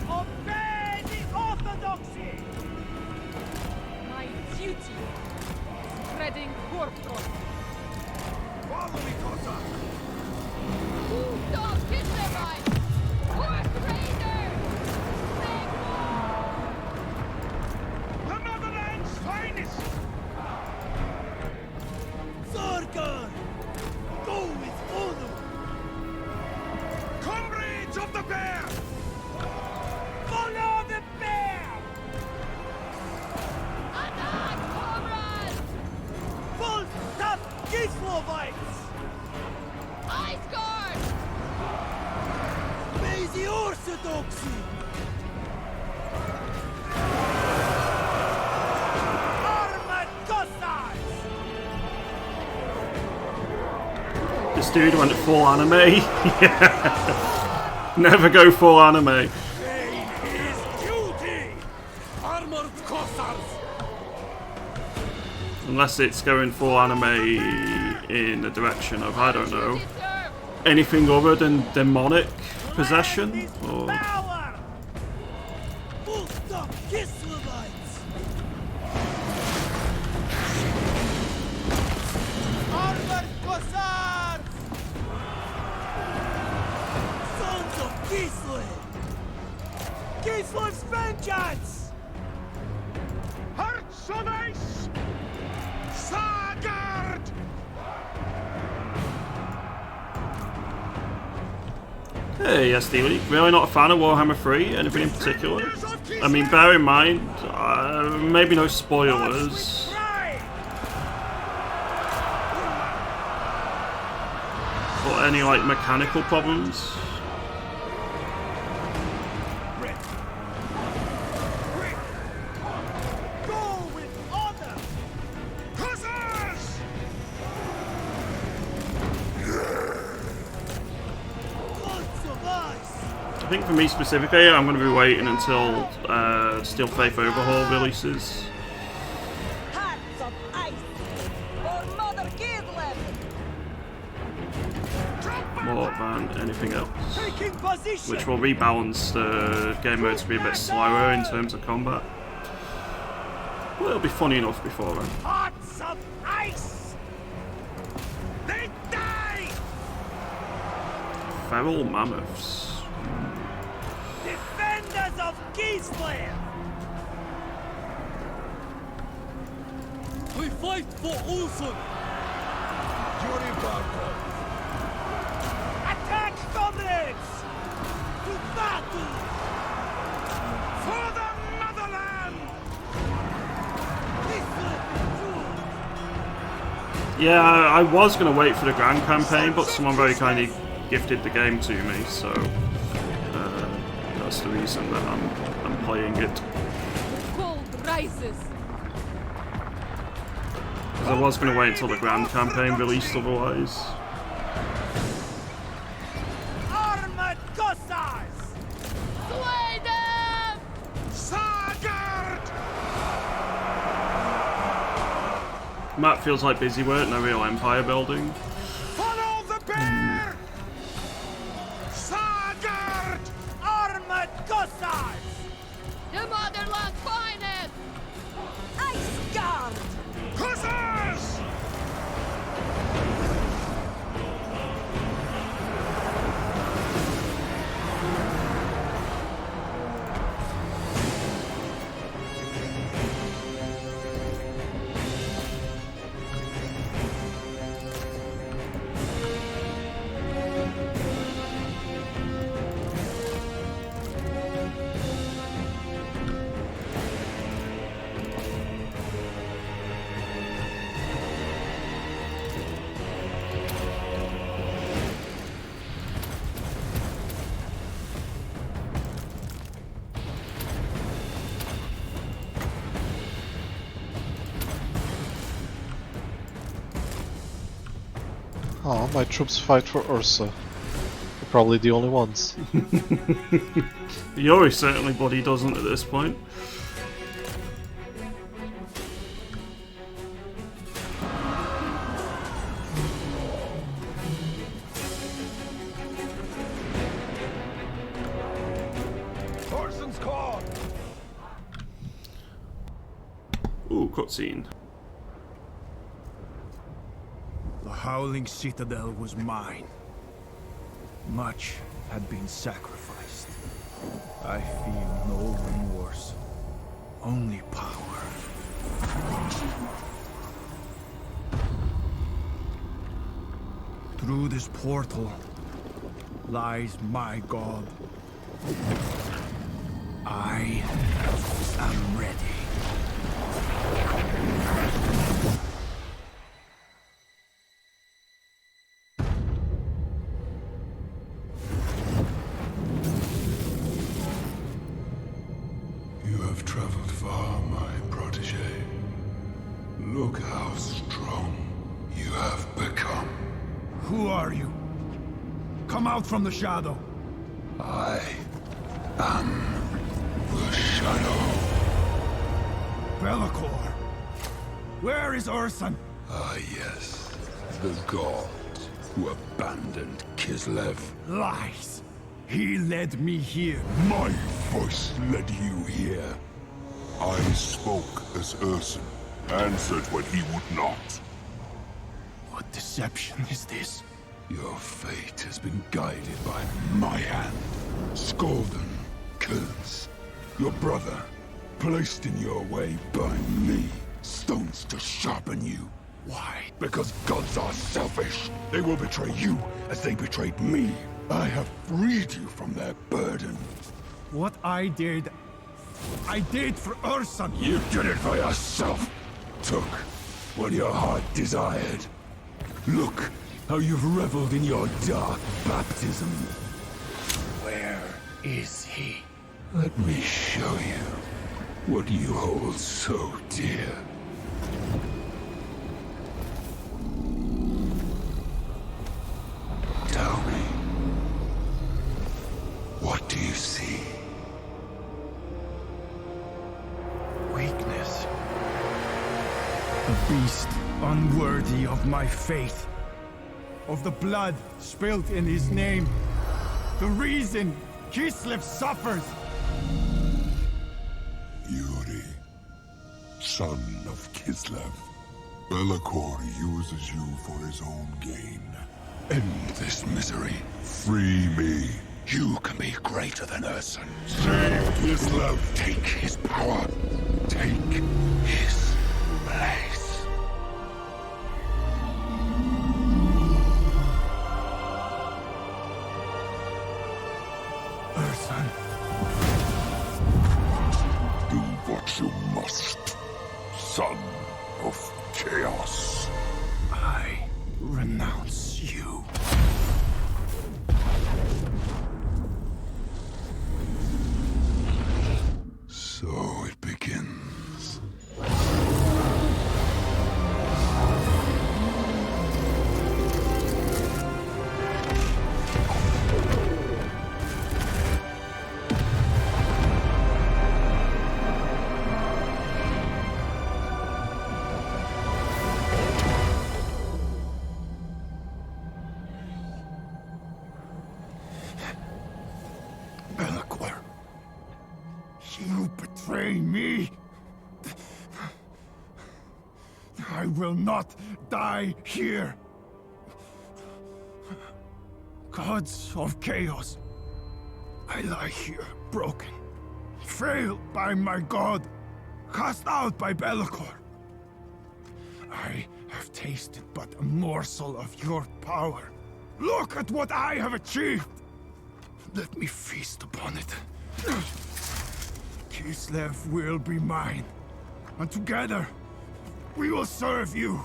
Obey the orthodoxy! My duty is spreading corpse. Follow me, Kosa! Dog Kislev! Horse Raider! The motherland's finest! Zorgar! Go with honor! Comrades of the bear! Follow the bear! Attack, comrades! Full stop Kislevites! Ice Guard! May the orthodoxy! Armored Cossacks! This dude went full anime. Yeah. Never go full anime. Pain is duty! Armored Cossacks! Unless it's going full anime in the direction of, I don't know, anything other than demonic possession? Or... Power! Full stop Kislevites! Armored Cossacks! Sons of Kislev! Kislev's vengeance! Hearts of ice! Sagard! Hey, SD, really not a fan of Warhammer 3? Anything in particular? I mean, bear in mind, maybe no spoilers. Or any, like, mechanical problems? Go with honor! Hussars! Lots of ice! I think for me specifically, I'm going to be waiting until Steel Faith Overhaul releases. Hearts of ice! For Mother Kislev! More than anything else. Taking position! Which will rebalance the game mode to be a bit slower in terms of combat. Well, it'll be funny enough before then. Hearts of ice! They die! Feral mammoths. Defenders of Kislev! We fight for Ulson! Yuri Barkov! Attack, comrades! To battle! For the motherland! Yeah, I was going to wait for the Grand Campaign, but someone very kindly gifted the game to me, so that's the reason that I'm playing it. Cold rises. Because I was going to wait until the Grand Campaign released otherwise. Armored Cossacks! Slay them! Sagard! Map feels like busy work, no real empire building. Follow the bear! Sagard! Armored Cossacks! The motherland's finest! Ice Guard! Hussars! Oh, my troops fight for Ursa. They're probably the only ones. Yuri certainly bloody doesn't at this point. Orson's call! Ooh, cutscene. The Howling Citadel was mine. Much had been sacrificed. I feel no remorse, only power. Through this portal lies my god. I am ready. You have traveled far, my protege. Look how strong you have become. Who are you? Come out from the shadow. I am the Shadow. Bellicor. Where is Urson? Ah, yes. The god who abandoned Kislev. Lies. He led me here. My voice led you here. I spoke as Urson, answered when he would not. What deception is this? Your fate has been guided by my hand. Skolden, Kurz, your brother, placed in your way by me. Stones to sharpen you. Why? Because gods are selfish. They will betray you as they betrayed me. I have freed you from their burden. What I did for Urson. You did it for yourself. Took what your heart desired. Look how you've reveled in your dark baptism. Where is he? Let me show you what you hold so dear. Tell me, what do you see? Weakness. A beast unworthy of my faith. Of the blood spilt in his name. The reason Kislev suffers. Yuri, son of Kislev. Bellicor uses you for his own gain. End this misery. Free me. You can be greater than Urson. Save Kislev. Take his power. Take his place. Urson. Do what you must, son of chaos. I renounce you. So it begins. Bellicor. You betray me. I will not die here. Gods of chaos. I lie here, broken. Failed by my god. Cast out by Bellicor. I have tasted but a morsel of your power. Look at what I have achieved. Let me feast upon it. Kislev will be mine, and together we will serve you.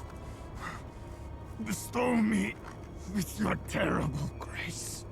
Bestow me with your terrible grace.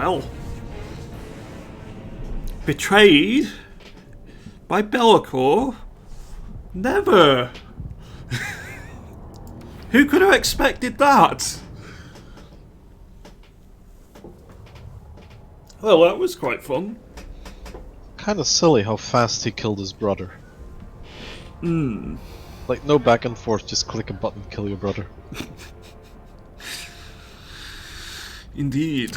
Well. Betrayed by Be'lakor? Never! Who could have expected that? Well, that was quite fun. Kinda silly how fast he killed his brother. Like, no back and forth, just click a button, kill your brother. Indeed.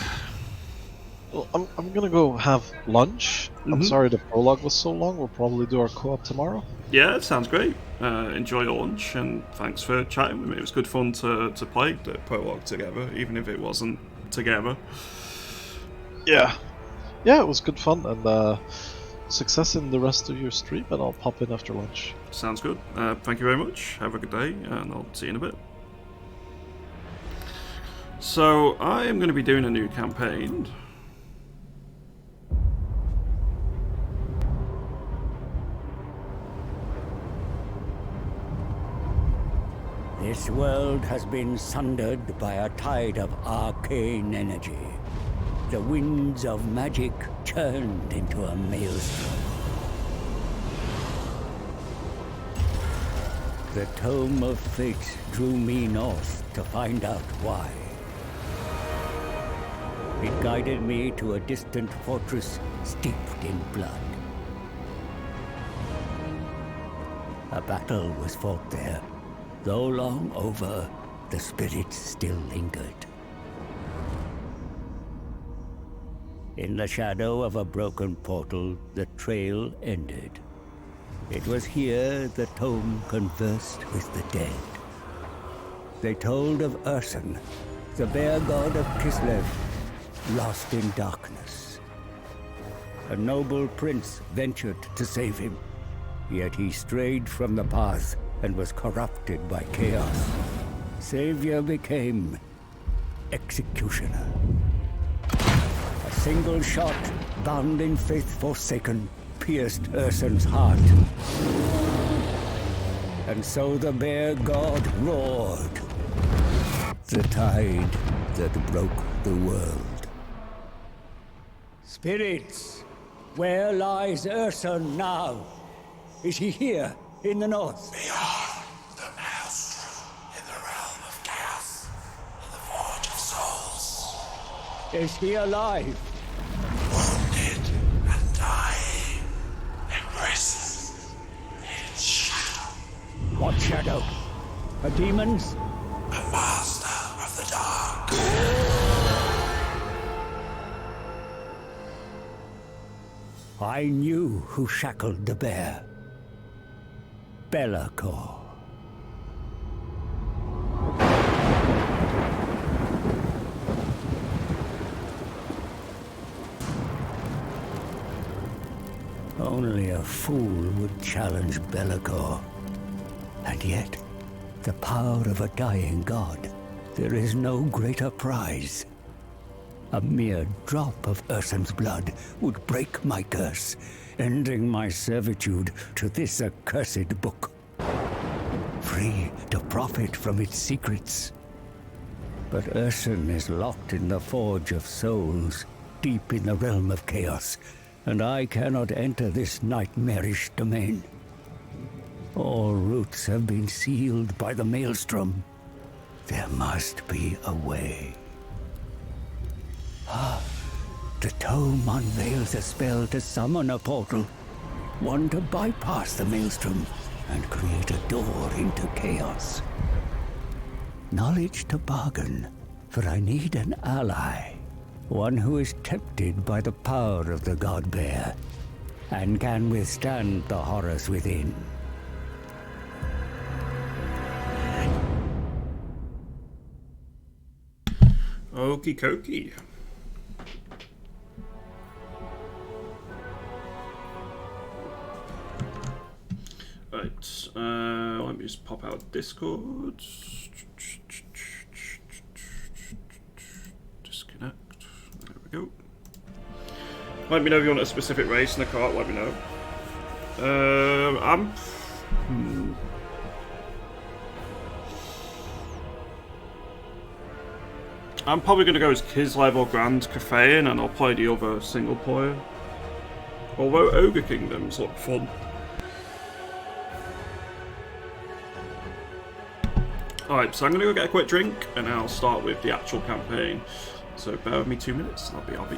Well, I'm gonna go have lunch. I'm sorry the prologue was so long, we'll probably do our co-op tomorrow. Yeah, it sounds great. Enjoy your lunch, and thanks for chatting with me. It was good fun to play the prologue together, even if it wasn't together. Yeah. Yeah, it was good fun, and success in the rest of your stream, and I'll pop in after lunch. Sounds good. Thank you very much. Have a good day, and I'll see you in a bit. So, I am going to be doing a new campaign. This world has been sundered by a tide of arcane energy. The winds of magic churned into a maelstrom. The Tome of Fate drew me north to find out why. It guided me to a distant fortress steeped in blood. A battle was fought there. Though long over, the spirits still lingered. In the shadow of a broken portal, the trail ended. It was here the tome conversed with the dead. They told of Ursun, the bear god of Kislev, lost in darkness. A noble prince ventured to save him, yet he strayed from the path and was corrupted by chaos. Savior became executioner. A single shot, bound in faith forsaken, pierced Ursun's heart. And so the bear god roared. The tide that broke the world. Spirits, where lies Ursun now? Is he here in the north? Beyond the maelstrom, in the realm of chaos, in the forge of souls. Is he alive? Wounded and dying, imprisoned in shadow. What shadow? A demon's? A master of the dark. I knew who shackled the bear. Be'lakor. Only a fool would challenge Be'lakor. And yet, the power of a dying god, there is no greater prize. A mere drop of Ursun's blood would break my curse, ending my servitude to this accursed book. Free to profit from its secrets. But Ursun is locked in the Forge of Souls, deep in the realm of chaos, and I cannot enter this nightmarish domain. All routes have been sealed by the maelstrom. There must be a way. The tome unveils a spell to summon a portal. One to bypass the maelstrom and create a door into chaos. Knowledge to bargain, for I need an ally. One who is tempted by the power of the god bear and can withstand the horrors within. Okie dokie. Right, let me just pop out Discord. Disconnect. There we go. Let me know if you want a specific race in the cart. Let me know. I'm probably going to go as Kislev or Grand Cathayan, and I'll play the other single player. Although Ogre Kingdoms look fun. Alright, so I'm going to go get a quick drink, and then I'll start with the actual campaign. So bear with me 2 minutes, and I'll be.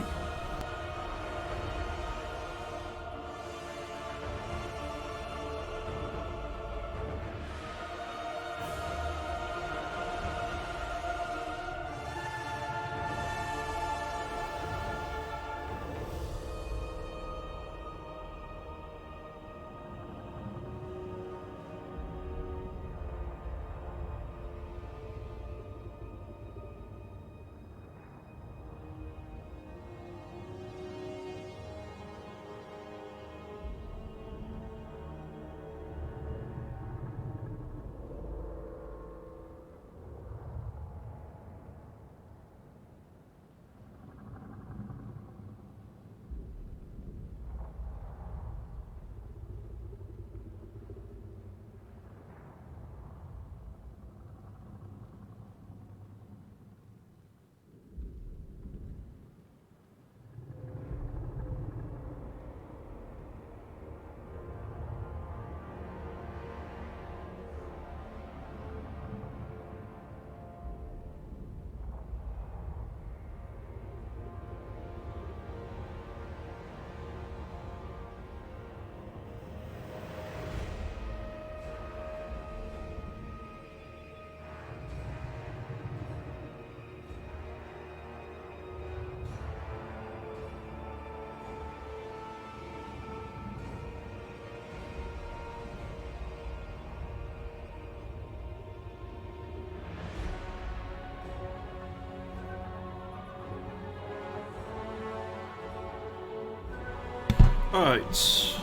Alright,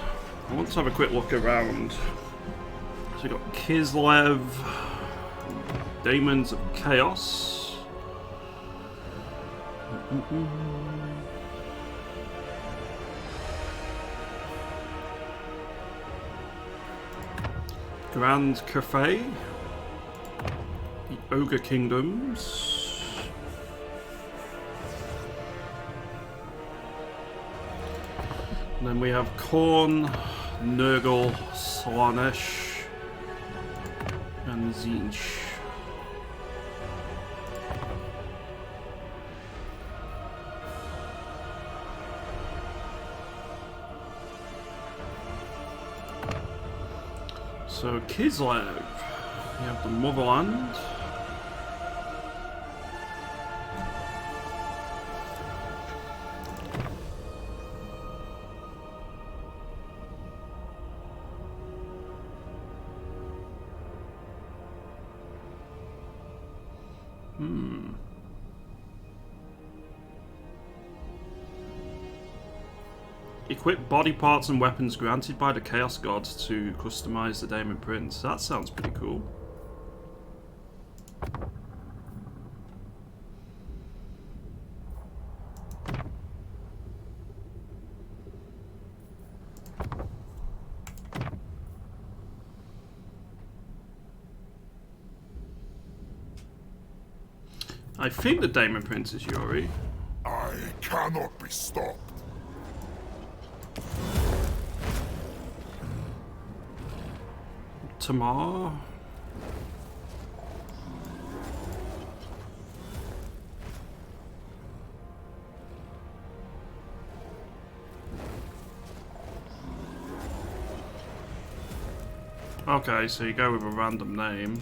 I want to have a quick look around. So we got Kislev, Daemons of Chaos. Grand Cathay, the Ogre Kingdoms. And then we have Korn, Nurgle, Slanesh, and Zinch. So Kislev, we have the Motherland. Equip body parts and weapons granted by the Chaos Gods to customize the Daemon Prince. That sounds pretty cool. I think the Daemon Prince is Yuri. I cannot be stopped. Tamar. Okay, so you go with a random name.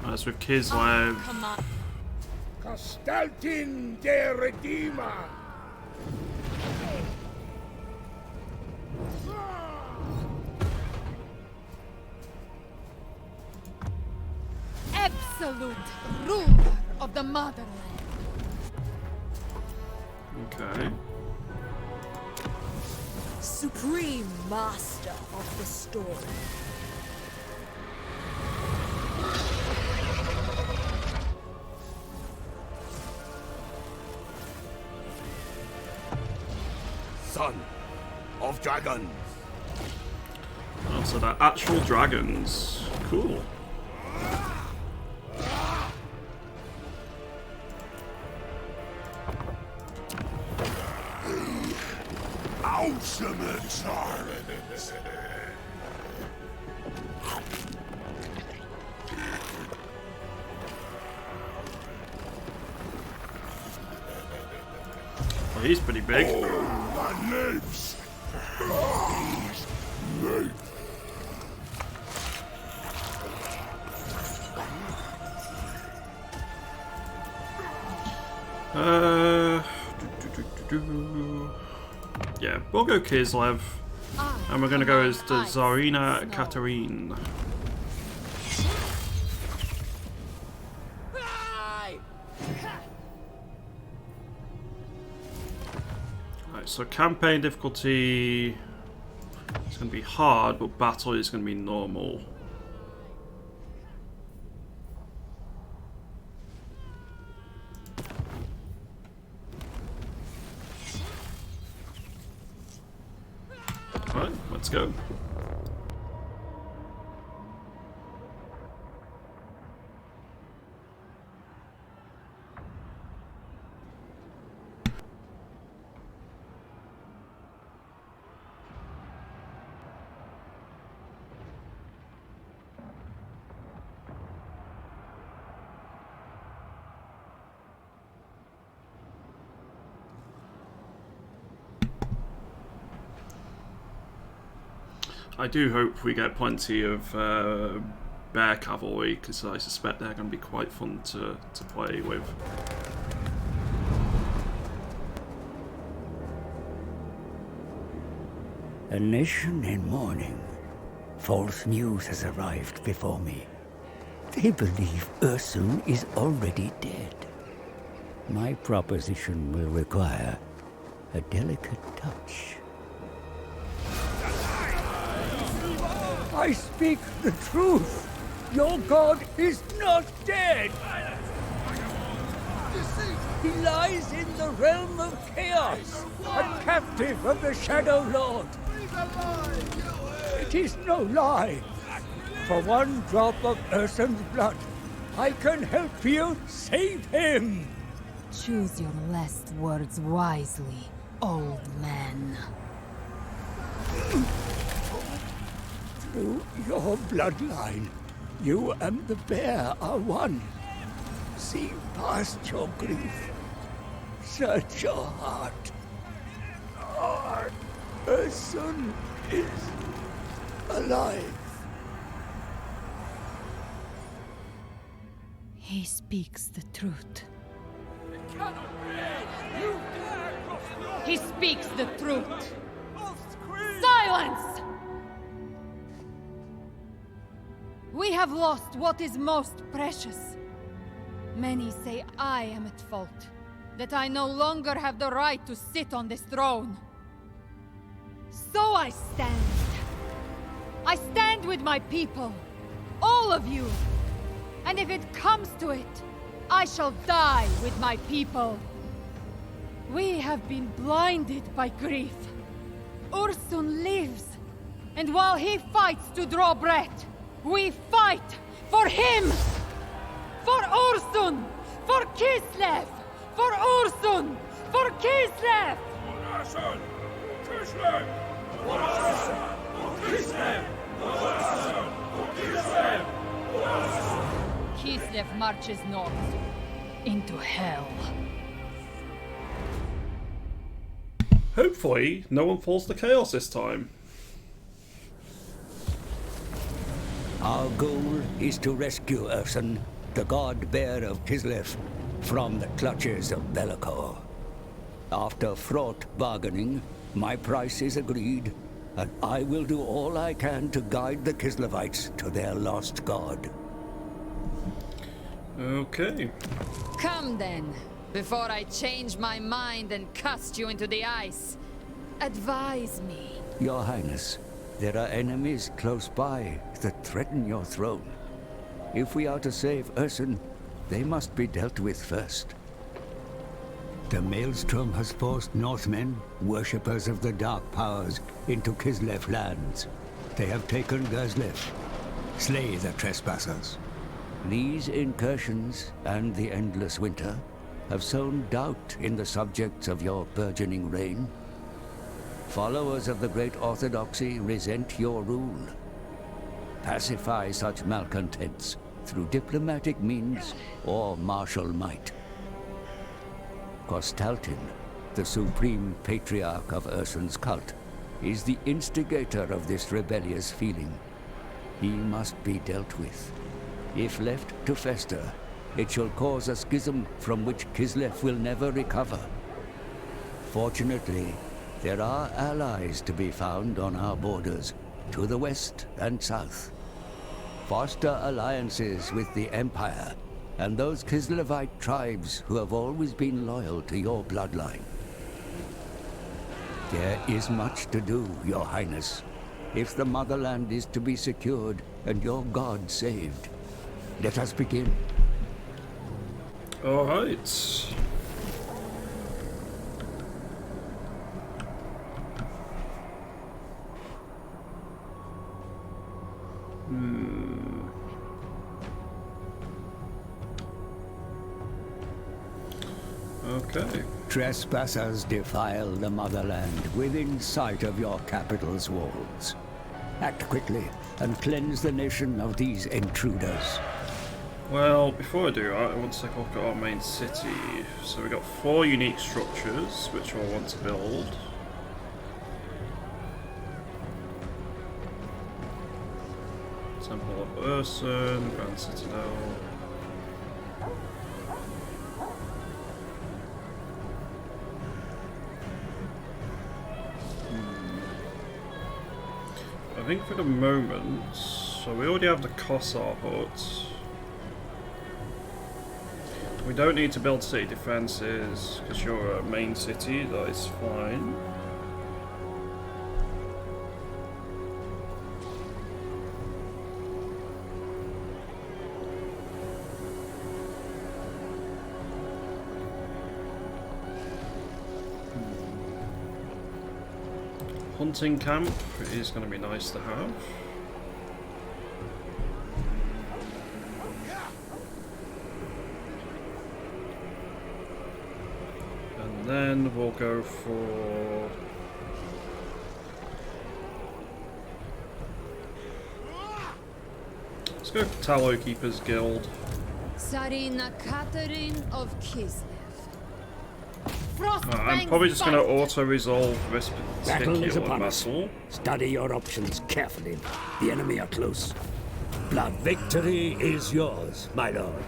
That's with Kislev. Castaltin de Redeemer. Absolute ruler of the motherland. Okay. Supreme master of the storm. Son of dragons. Oh, so they're actual dragons. Cool. ultimate tyrant! Well, he's pretty big. All that lives is me. Yeah, we'll go Kislev. And we're gonna go as the Tsarina Katerine. Right, so campaign difficulty is gonna be hard, but battle is gonna be normal. Alright, let's go. I do hope we get plenty of bear cavalry, because I suspect they're going to be quite fun to play with. A nation in mourning. False news has arrived before me. They believe Ursun is already dead. My proposition will require a delicate touch. I speak the truth. Your god is not dead. He lies in the realm of chaos, a captive of the Shadow Lord. It is no lie. For one drop of Ursun's blood, I can help you save him. Choose your last words wisely, old man. Through your bloodline, you and the bear are one. See past your grief. Search your heart. Our Ursun is alive. He speaks the truth. He speaks the truth. Silence! We have lost what is most precious. Many say I am at fault, that I no longer have the right to sit on this throne. So I stand. I stand with my people, all of you. And if it comes to it, I shall die with my people. We have been blinded by grief. Ursun lives, and while he fights to draw breath, we fight for him! For Ursun! For Kislev! For Ursun! For Kislev! For Ursun! Kislev! For Ursun! For Kislev! For Ursun! For Kislev! For Ursun! Kislev marches north, into hell. Hopefully, no one falls to chaos this time. Our goal is to rescue Ursun, the god-bear of Kislev, from the clutches of Bellicor. After fraught bargaining, my price is agreed, and I will do all I can to guide the Kislevites to their lost god. Okay. Come then, before I change my mind and cast you into the ice. Advise me. Your Highness, there are enemies close by that threaten your throne. If we are to save Ursun, they must be dealt with first. The Maelstrom has forced Northmen, worshippers of the Dark Powers, into Kislev lands. They have taken Kislev. Slay the trespassers. These incursions and the endless winter have sown doubt in the subjects of your burgeoning reign. Followers of the Great Orthodoxy resent your rule. Pacify such malcontents through diplomatic means or martial might. Kostaltin, the supreme patriarch of Ursun's cult, is the instigator of this rebellious feeling. He must be dealt with. If left to fester, it shall cause a schism from which Kislev will never recover. Fortunately, there are allies to be found on our borders, to the west and south. Foster alliances with the Empire and those Kislevite tribes who have always been loyal to your bloodline. There is much to do, Your Highness, if the motherland is to be secured and your god saved. Let us begin. All right. Okay. Trespassers defile the motherland within sight of your capital's walls. Act quickly and cleanse the nation of these intruders. Well, before I do, I want to take a look at our main city. So we've got 4 unique structures, which I want to build. Temple of Ursun, Grand Citadel. I think for the moment, so we already have the Kossar hut. We don't need to build city defences because you're a main city, that is fine. Hunting camp is going to be nice to have. And then we'll go for... let's go for Tallow Keepers Guild. Sarina Catherine of Kislev. I'm probably just going to auto-resolve this Battle is particular upon us. battle. Study your options carefully. The enemy are close. Blood. Victory is yours, my lord.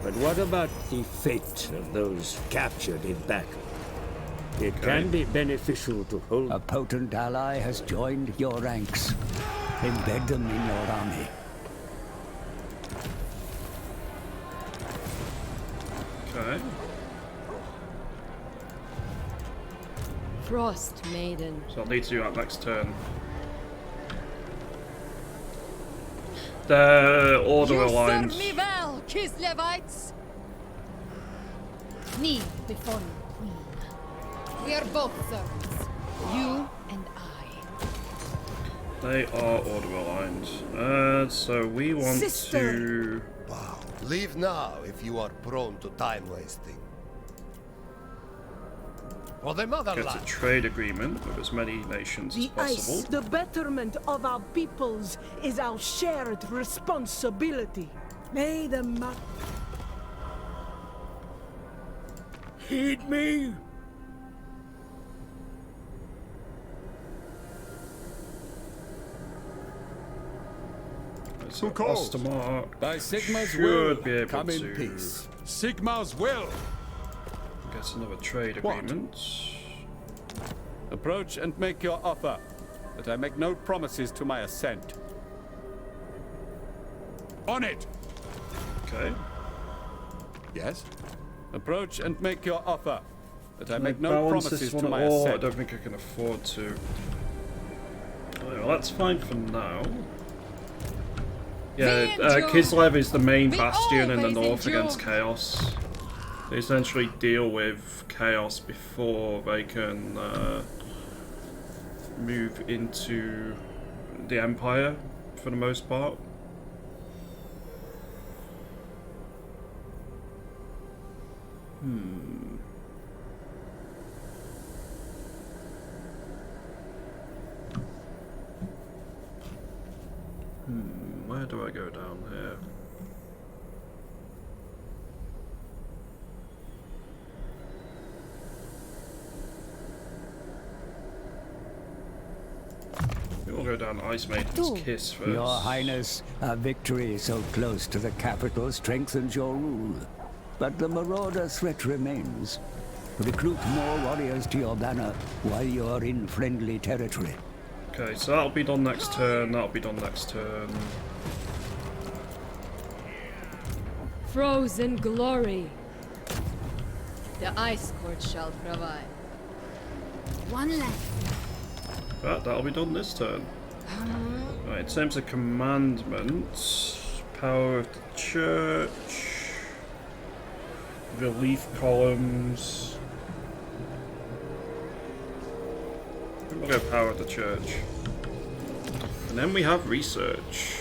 But what about the fate of those captured in battle? It can be beneficial to hold... A potent ally has joined your ranks. Embed them in your army. Okay. Frost Maiden. So I'll need to do that next turn. The order aligned. You serve me well, Kislevites. Kneel before me, Queen. We are both servants. You and I. They are order aligned. So we want to... Wow. Leave now if you are prone to time wasting. For the motherland. Get a trade agreement with as many nations as The possible. ice, the betterment of our peoples is our shared responsibility. May the Heed me! So Ostermark By Sigma's should will, be able come in to peace. Sigma's will! get another trade What? agreement. Approach and make your offer, but I make no promises to my assent. On it! Okay. Yes? Approach and make your offer, but I Can make I no balance promises this to one my at all? I assent. don't think I can afford to. Well, that's fine for now. Yeah, Kislev is the main bastion in the north against Chaos. They essentially deal with Chaos before they can move into the Empire, for the most part. Where do I go down here? We'll go down Ice Maiden's Kiss first. Your Highness, a victory so close to the capital strengthens your rule. But the marauder threat remains. Recruit more warriors to your banner while you're in friendly territory. Okay, so that'll be done next turn, that'll be done next turn. Frozen glory. The Ice Court shall provide. One left. That'll be done this turn. Right, in terms of commandments, power of the church, relief columns. We'll go power of the church. And then we have research.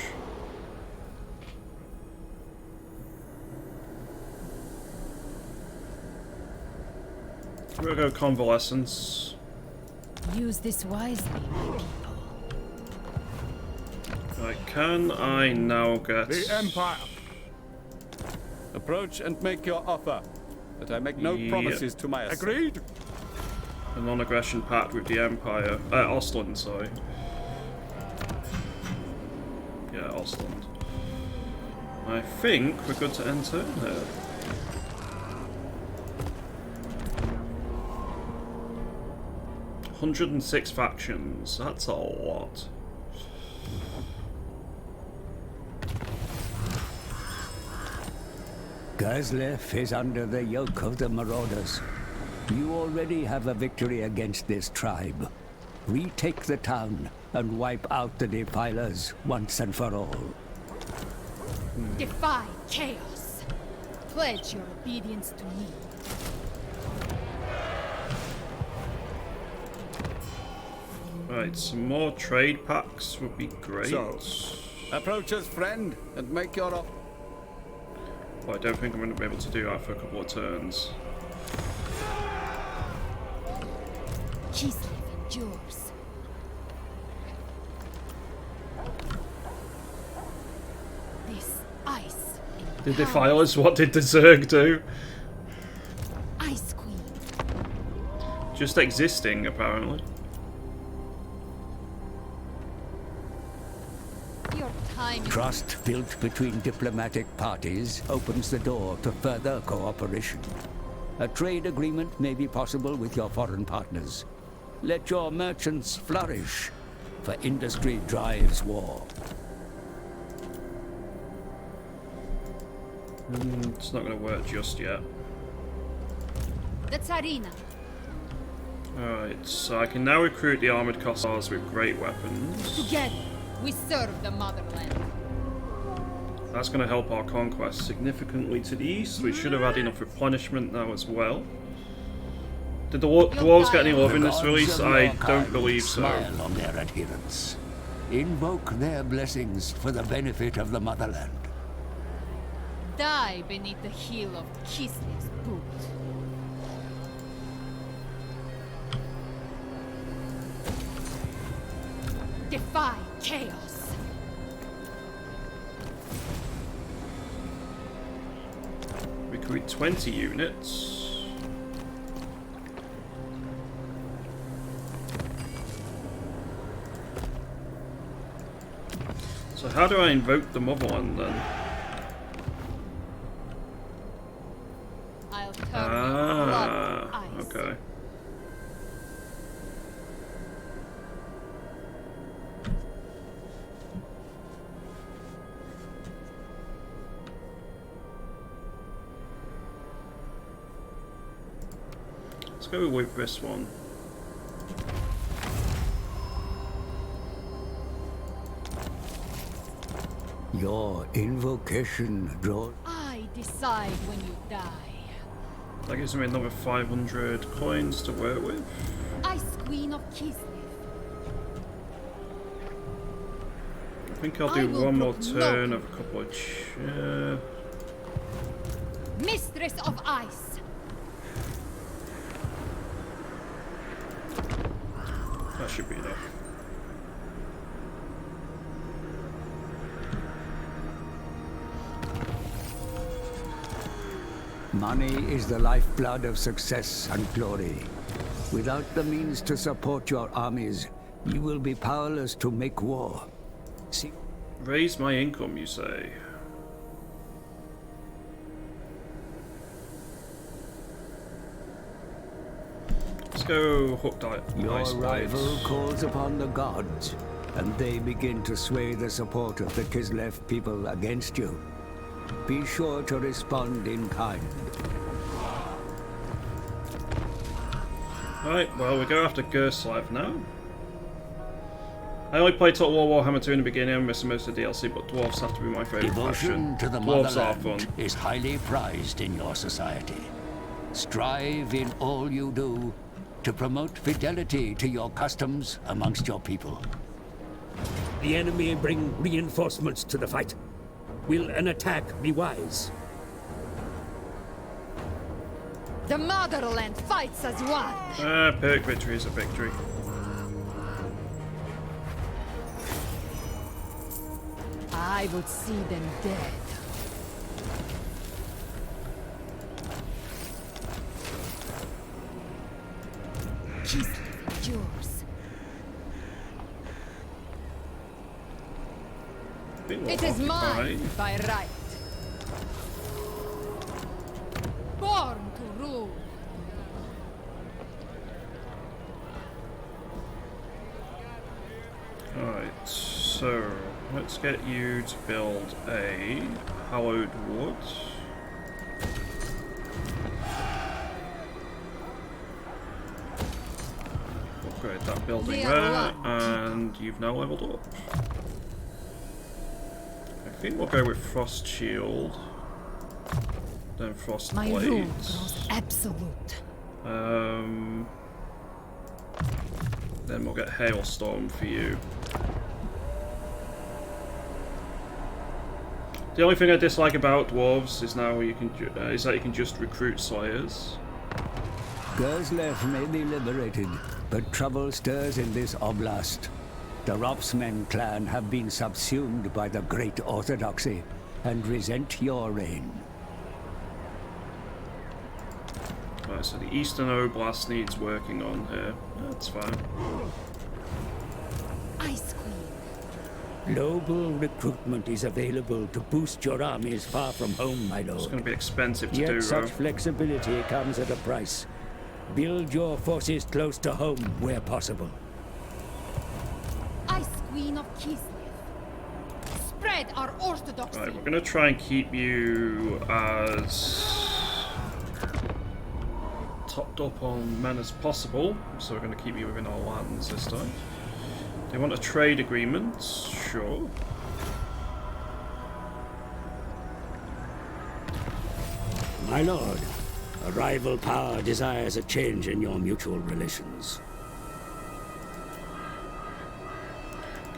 We'll go convalescence. Use this wisely, my people. Right, can I now get... The Empire! Approach and make your offer, but I make no promises to my... Agreed? A non-aggression pact with the Empire. Ostland, sorry. Yeah, Ostland. I think we're good to enter here. "106 factions, that's a lot. Kislev is under the yoke of the marauders. You already have a victory against this tribe. Retake the town and wipe out the defilers once and for all. Defy chaos. Pledge your obedience to me. Right, some more trade packs would be great. So, approach us, friend, and make your offer. Well, I don't think I'm going to be able to do that for a couple of turns. Kislev endures. This ice. The defilers, what did the Zerg do? Ice Queen. Just existing, apparently. Your time. Trust built between diplomatic parties opens the door to further cooperation. A trade agreement may be possible with your foreign partners. Let your merchants flourish, for industry drives war. It's not going to work just yet. The Tsarina. Alright, so I can now recruit the armoured Kossars with great weapons. Together, we serve the motherland. That's going to help our conquest significantly to the east. We should have had enough replenishment now as well. Did the dwarves get any love in this release? I don't believe so. Smile on their adherents. Invoke their blessings for the benefit of the motherland. Die beneath the heel of Kislev's boot. Defy chaos. Recruit 20 units. So how do I invoke the motherland then? I'll turn blood ice. Okay. Let's go with this one. Your invocation draws. I decide when you die. That gives me another 500 coins to work with. Ice Queen of Kislev. I think I'll do one more turn of a couple of... Mistress of Ice. That should be enough. Money is the lifeblood of success and glory. Without the means to support your armies, you will be powerless to make war. See? Raise my income, you say? Let's go hook diet. Your rival calls upon the gods, and they begin to sway the support of the Kislev people against you. Be sure to respond in kind. Right, well, we go after Kislev now. I only played Total War Warhammer 2 in the beginning, I'm missing most of the DLC, but dwarves have to be my favourite faction. Devotion to the Dwarves are motherland fun. is highly prized in your society. Strive in all you do to promote fidelity to your customs amongst your people. The enemy bring reinforcements to the fight. Will an attack be wise? The motherland fights as one. Perk victory is a victory. I would see them dead. Kislev, yours. It is mine by right. Born to rule. Alright, so let's get you to build a hallowed wood. Upgrade that building there, and you've now leveled up. I think we'll go with Frost Shield, then Frost My Blades. rule grows absolute. Then we'll get Hailstorm for you. The only thing I dislike about dwarves is now you can is that you can just recruit slayers. Kislev may be liberated, but trouble stirs in this oblast. The Ropsmen clan have been subsumed by the Great Orthodoxy and resent your reign. Right, so the Eastern Oblast needs working on here. That's fine. Ice Queen. Global recruitment is available to boost your armies far from home, my lord. It's going to be expensive to Yet do, such though. flexibility comes at a price. Build your forces close to home where possible. Ice Queen of Kislev. Spread our orthodoxy. Right, we're going to try and keep you as topped up on men as possible, so we're going to keep you within our lands this time. Do you want a trade agreement? Sure. My lord, a rival power desires a change in your mutual relations.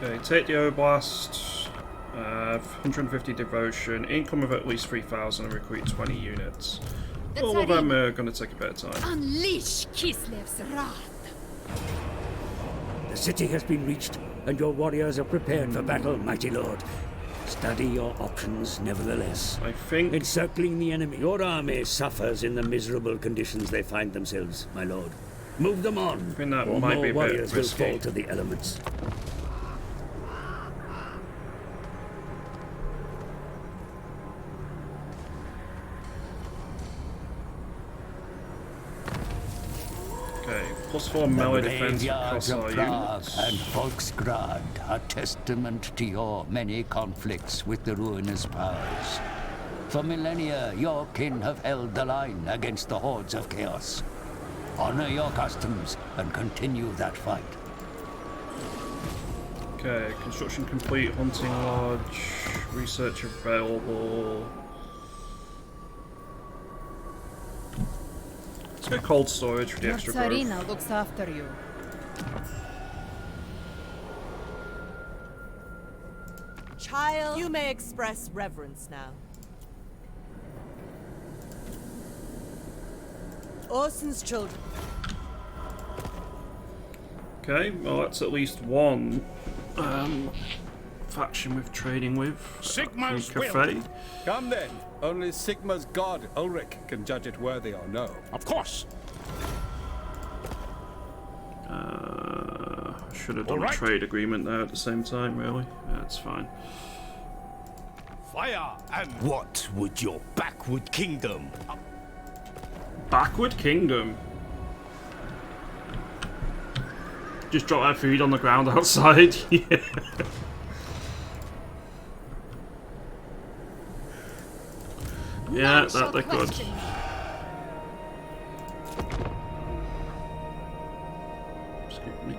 Okay, take the Oblast, 150 devotion, income of at least 3,000 and recruit 20 units. All of them are going to take a bit of time. Unleash Kislev's wrath. The city has been reached, and your warriors are prepared for battle, mighty lord. Study your options, nevertheless. I think encircling the enemy, your army suffers in the miserable conditions they find themselves, my lord. Move them on, I think that or might more be a bit warriors will risky. fall to the elements. Okay, +4 melee defense Graveyards across of our Prague units. and Volksgrad are testament to your many conflicts with the ruinous powers. For millennia, your kin have held the line against the hordes of chaos. Honor your customs and continue that fight. Okay, construction complete, hunting lodge, research available. Let's get cold storage for the Your extra growth. Tsarina looks after you. Child, you may express reverence now. Orson's children. Okay, well that's at least one faction we're trading with. Sigmar's Cafe. Come then, Only Sigma's god, Ulrich, can judge it worthy or no. Of course. Should have done a trade agreement there at the same time, really. Yeah, it's fine. Fire and what would your backward kingdom? Backward kingdom? Just drop that food on the ground outside. Yeah. Yeah, that they're good. Excuse me.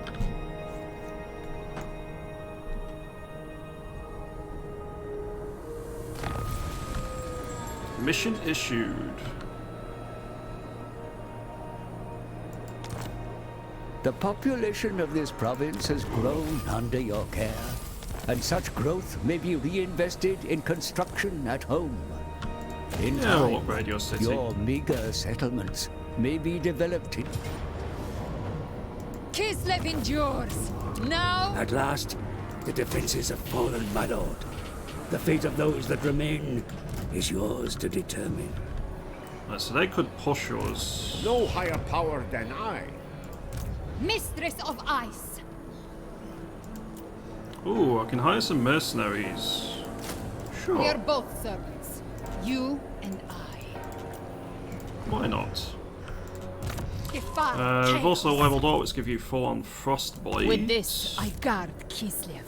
Mission issued. The population of this province has grown under your care, and such growth may be reinvested in construction at home. In time, we'll upgrade your city. Your meager settlements may be developed in... Kislev endures. Now... At last, the defenses have fallen, my lord. The fate of those that remain is yours to determine. Right, so they could push us. No higher power than I. Mistress of Ice. Ooh, I can hire some mercenaries. Sure. We are both servants. You and I. Why not? We've We've also leveled up, let's give you full-on frostbite. With this, I guard Kislev.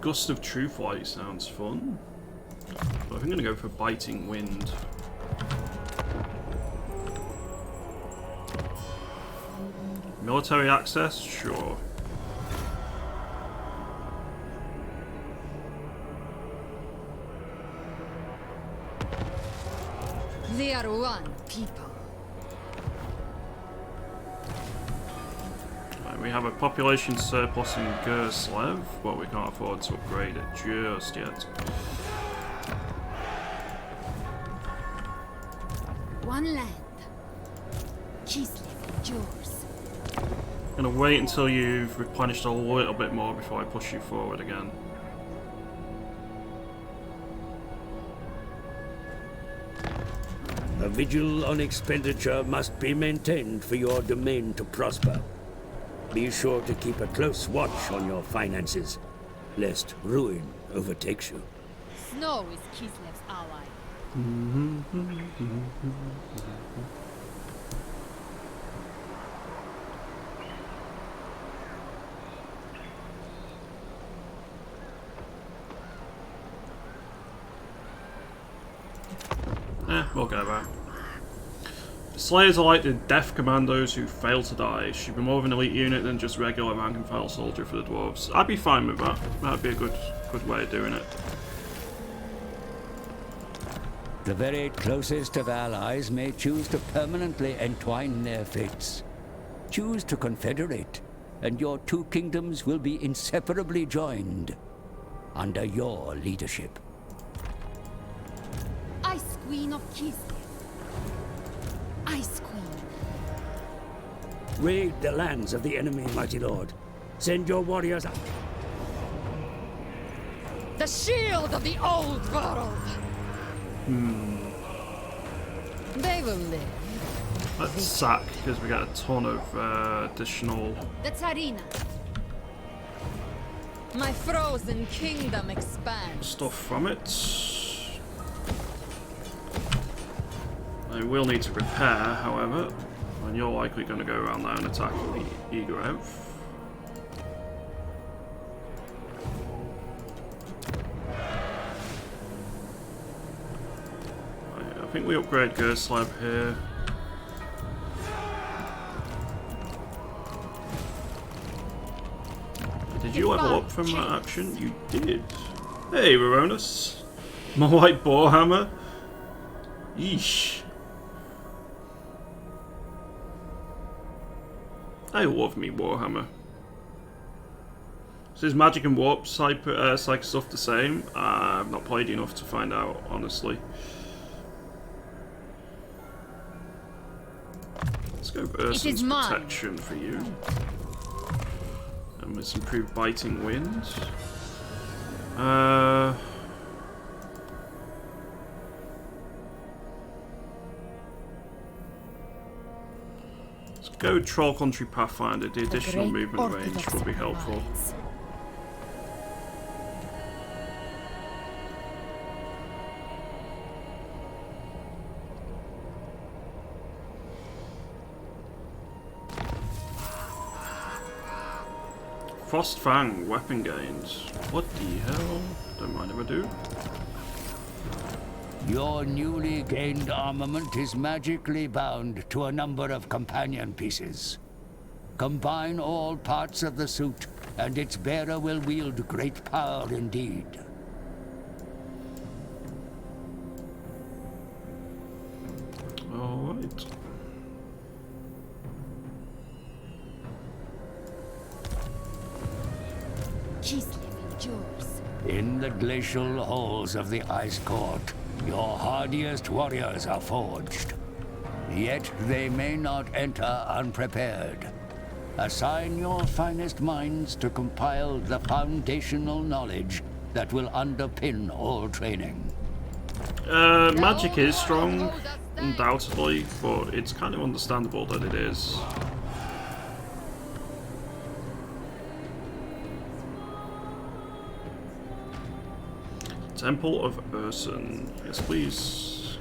Gust of Truth Light sounds fun. But I think I'm going to go for Biting Wind. Military access? Sure. They are one people. Right, we have a population surplus in Kislev, but we can't afford to upgrade it just yet. One land. Kislev endures. I'm going to wait until you've replenished a little bit more before I push you forward again. A vigil on expenditure must be maintained for your domain to prosper. Be sure to keep a close watch on your finances, lest ruin overtakes you. Snow is Kislev's ally. We'll go back. Slayers are like the death commandos who fail to die. Should be more of an elite unit than just regular rank and file soldier for the dwarves. I'd be fine with that. That'd be a good way of doing it. The very closest of allies may choose to permanently entwine their fates. Choose to confederate, and your two kingdoms will be inseparably joined under your leadership. Ice Queen of Kislev. Ice Queen. Raid the lands of the enemy, mighty lord. Send your warriors out. The shield of the old world. They will live. Let's sack because we get a ton of additional. The Tsarina. My frozen kingdom expands. Stuff from it. I will need to repair, however, and you're likely going to go around there and attack the Egorov. I think we upgrade Kislev here. Did you level up from that action? You did. Hey, Veronis. My white Warhammer. Yeesh. I love me Warhammer. So is magic and warp psych stuff the same? I've not played enough to find out, honestly. Let's go Urson's protection for you. And let's improve biting wind. Let's go Troll Country Pathfinder. The additional movement range will be helpful. Frost Fang, weapon gains. What the hell? Don't mind if I do. Your newly gained armament is magically bound to a number of companion pieces. Combine all parts of the suit, and its bearer will wield great power indeed. All right. Kislev endures. In the glacial halls of the Ice Court, your hardiest warriors are forged. Yet they may not enter unprepared. Assign your finest minds to compile the foundational knowledge that will underpin all training. Magic is strong, undoubtedly, but it's kind of understandable that it is. Temple of Urson. Yes, please.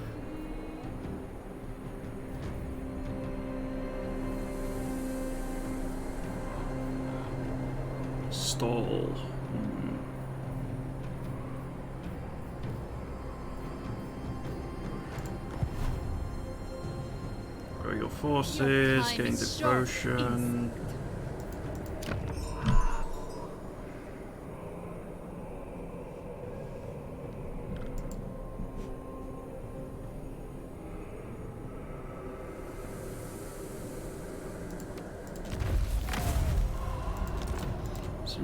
Stall. Grow your forces, gain devotion.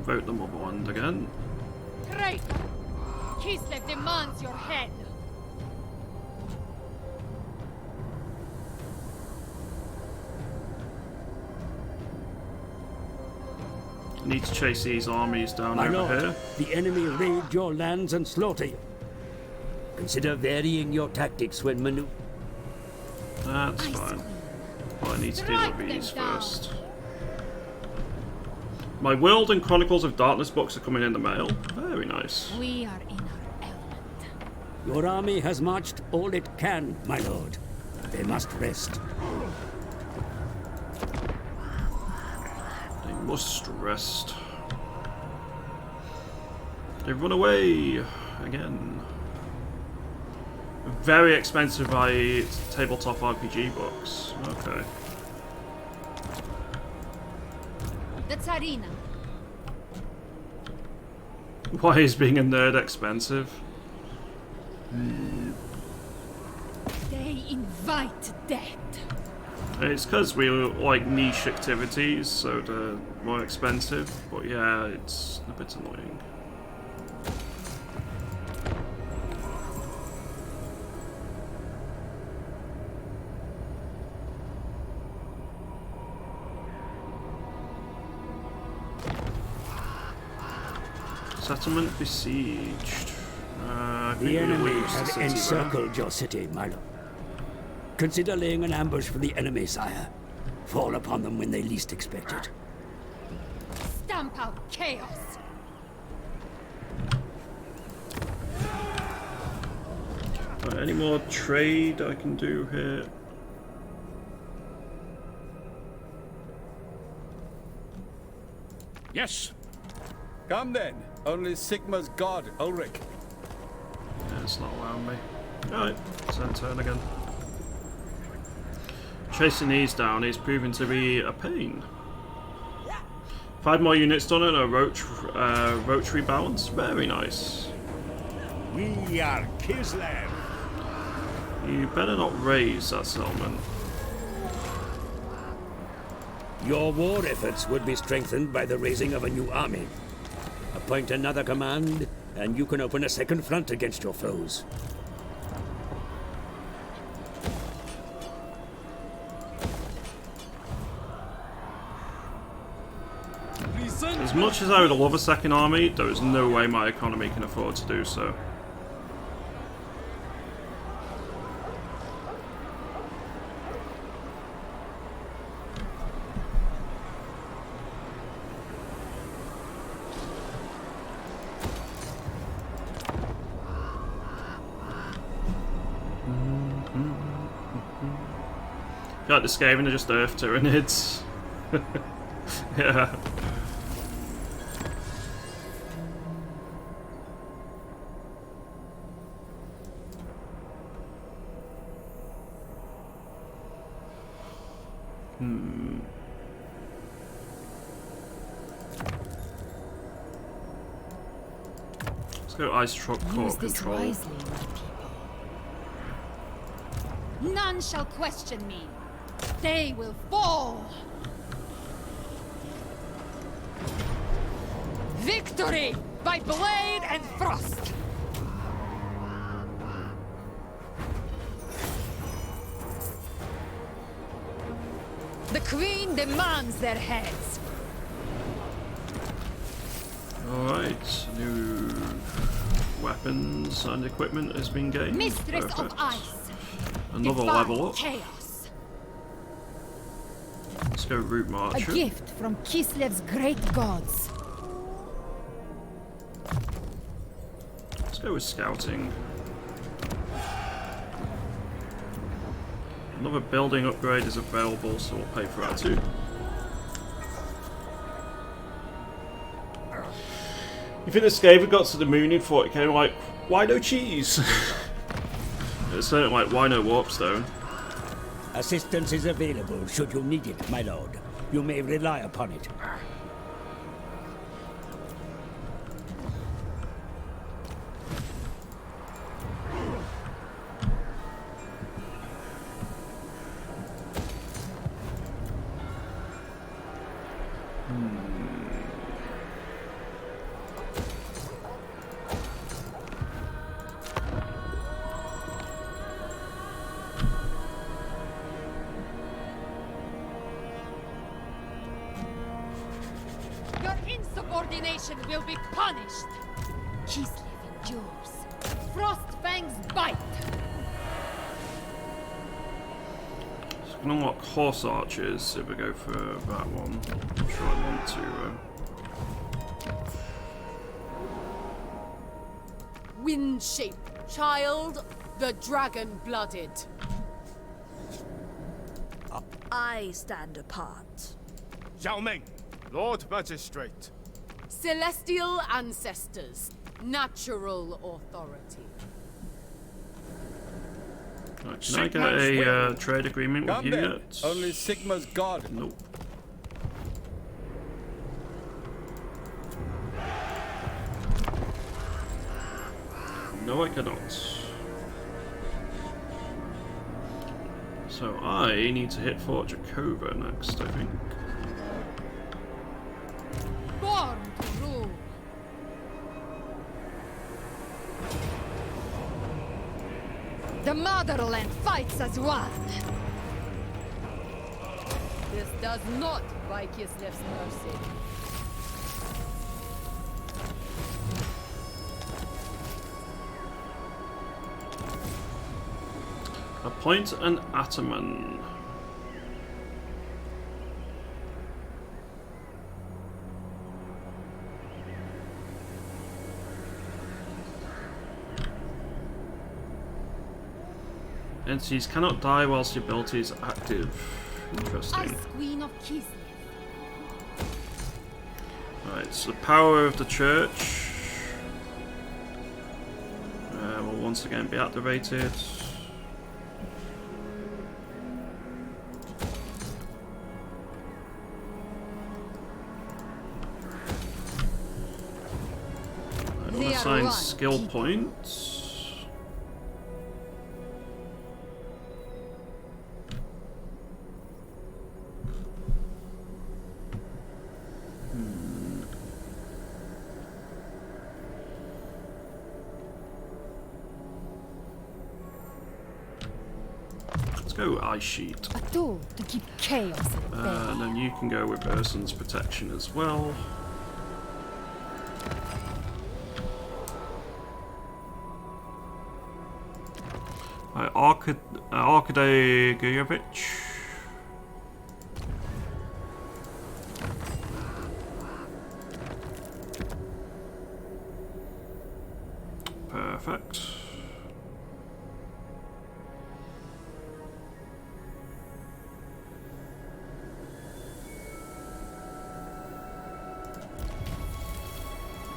Vote the mob wand again. Traitor! Kislev demands your head! I need to chase these armies down My over lord, here. the enemy raid your lands and slaughter you. Consider varying your tactics when maneuvering. That's fine. Well, I need to deal with these first. My World and Chronicles of Darkness books are coming in the mail. Very nice. We are in our element. Your army has marched all it can, my lord. They must rest. They must rest. They run away again. Very expensive by tabletop RPG books. Okay. The Tsarina. Why is being a nerd expensive? They invite death. It's because we like niche activities, so they're more expensive. But yeah, it's a bit annoying. Settlement besieged. The enemy have encircled your city, my lord. Consider laying an ambush for the enemy, sire. Fall upon them when they least expect it. Stamp out chaos. Any more trade I can do here? Yes. Come then. Only Sigma's god, Ulrich. Yeah, it's not allowing me. Alright, it's end turn again. Chasing these down is proving to be a pain. 5 more units done and a rotary balance. Very nice. We are Kislev. You better not raise that settlement. Your war efforts would be strengthened by the raising of a new army. Appoint another command, and you can open a second front against your foes. As much as I would love a second army, there is no way my economy can afford to do so. I feel like the Skaven are just Earth Tyranids. Yeah. Let's go Ice Truck Core Control. Wisely, my people. None shall question me. They will fall. Victory by blade and frost. The Queen demands their heads. Alright, new weapons and equipment has been gained. Mistress Perfect. of Ice. Another Defy level up. chaos. Let's go Route A Marcher. gift from Kislev's great gods. Let's go with Scouting. Another building upgrade is available, so we'll pay for that too. You think the Skaven got to the moon in 40k like, why no cheese? It's certainly like, why no warpstone? Assistance is available should you need it, my lord. You may rely upon it. Your insubordination will be punished. Kislev endures. Frostfang's bite. So we can unlock Horse Archers if we go for that one. I'm sure I want to. Wind-shape, child, the dragon-blooded. I stand apart. Zhao Meng, Lord Magistrate. Celestial ancestors, natural authority. Right, can I get a trade agreement with Come you then. yet? Only Sigma's god. Nope. No, I cannot. So I need to hit Fort Jakova next, I think. Born to rule. The motherland fights as one. This does not buy Kislev's mercy. Appoint an Ataman. Entities cannot die whilst the ability is active. Interesting. Ice Queen of Kislev. Right, so the power of the church will once again be activated. I don't assign skill points. go Ice Sheet. A tool to keep chaos at bay. And then you can go with Urson's Protection as well. Arkady Guyevich. Perfect.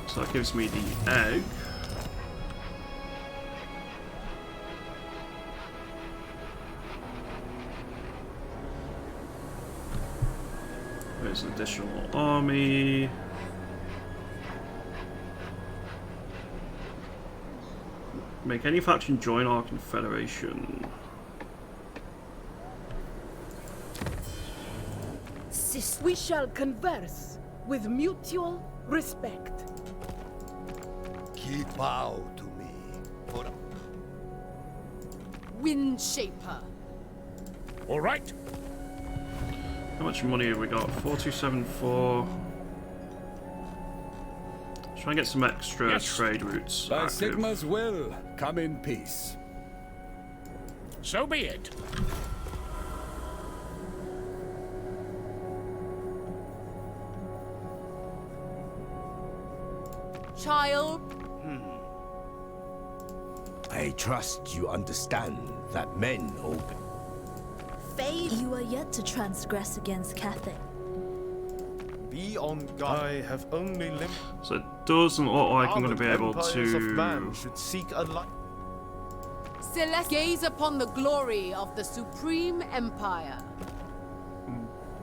So that gives me the egg. There's an additional army. Make any faction join our confederation. We shall converse with mutual respect. Keep bow to me. For Windshaper. All right. How much money have we got? 4274. Try and get some extra trade routes. By active. Sigma's will, come in peace. So be it. Child. I trust you understand that men open. Fade. You are yet to transgress against Cathay. Be on guard. I have only lived. So it doesn't look like I'm going to be able Empires of man to. should seek a light. Celeste, gaze upon the glory of the Supreme Empire.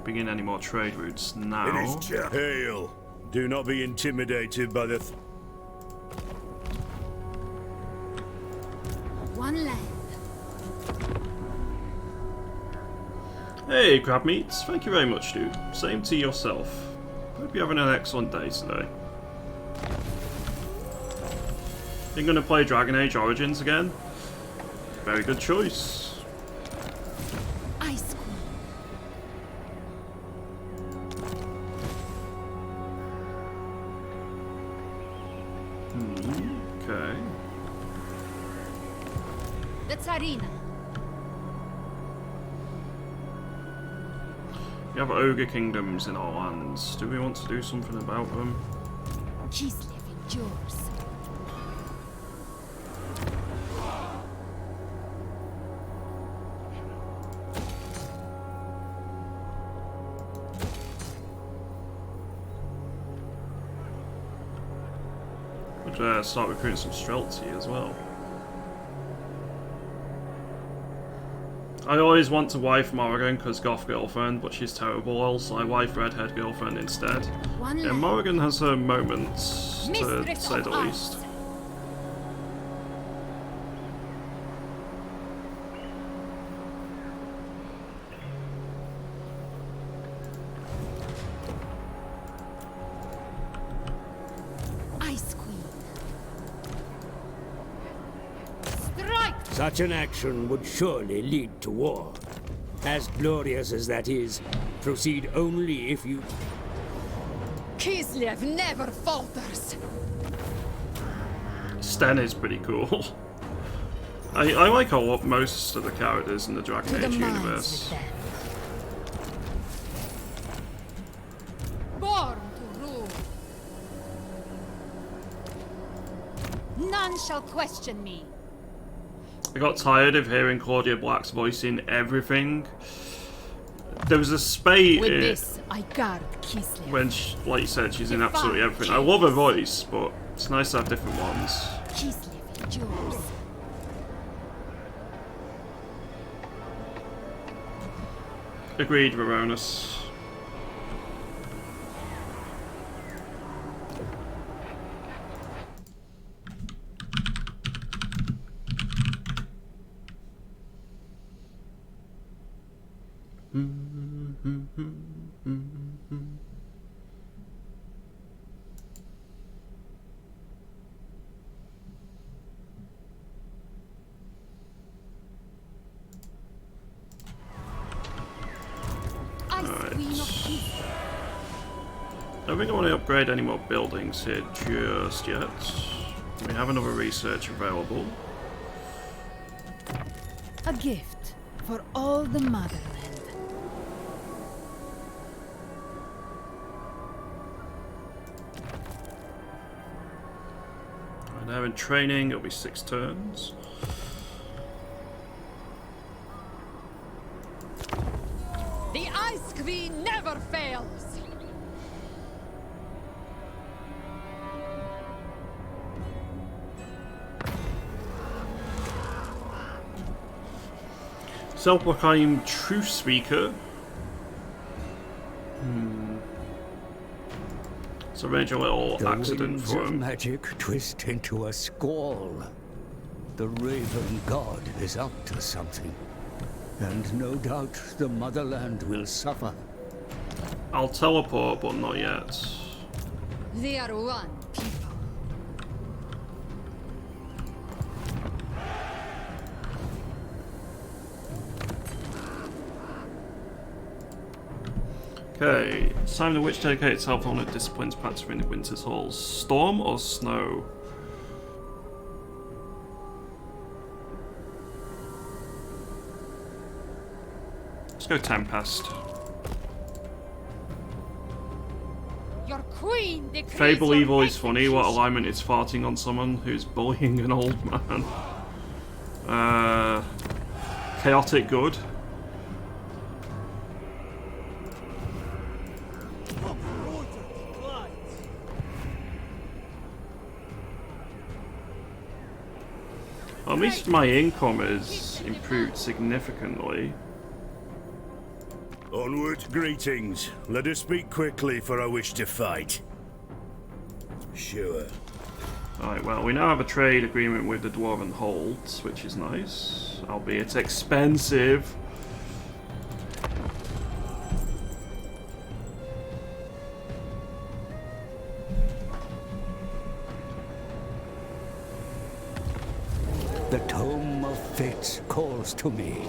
Begin any more trade routes now. Hail. Do not be intimidated by the... One leg. Hey, Crab Meats. Thank you very much, dude. Same to yourself. Hope you're having an excellent day today. You're going to play Dragon Age Origins again? Very good choice. Ice Queen. Okay. The Tsarina. We have ogre kingdoms in our lands. Do we want to do something about them? Kislev endures. Could start recruiting some Streltsy as well. I always want to wife Morrigan because goth girlfriend, but she's terrible, so I wife redhead girlfriend instead. Yeah, Morrigan has her moments, to say the least. Ice Queen. Such an action would surely lead to war. As glorious as that is, proceed only if you... Kislev never falters. Sten is pretty cool. I like a lot most of the characters in the Dragon Age universe. Born to rule. None shall question me. I got tired of hearing Claudia Black's voice in everything. There was a spate With this, I guard Kislev. when, like you said, she's in absolutely everything. I love her voice, but it's nice to have different ones. Kislev endures. Agreed, Veronis. Alright. Queen of Kislev. I don't think I want to upgrade any more buildings here just yet. We have another research available. A gift for all the motherland. And now in training, it'll be 6 turns. The Ice Queen never fails! Self-proclaimed truth speaker. So arrange a little accident winds for of him. magic twist into a squall. The Raven God is up to something. And no doubt the motherland will suffer. I'll teleport, but not yet. They are one people. Okay, Simon the Witch dedicates itself on it disciplines practicing in Winter's Halls. Storm or snow? Let's go Tempest. Your queen decrees Fable your Evil is funny. What execution. alignment is farting on someone who's bullying an old man? Chaotic good. At least my income is improved significantly. Onward, greetings. Let us speak quickly, for I wish to fight. Sure. Alright, well, we now have a trade agreement with the Dwarven Holds, which is nice, albeit expensive. The Tome of Fates calls to me,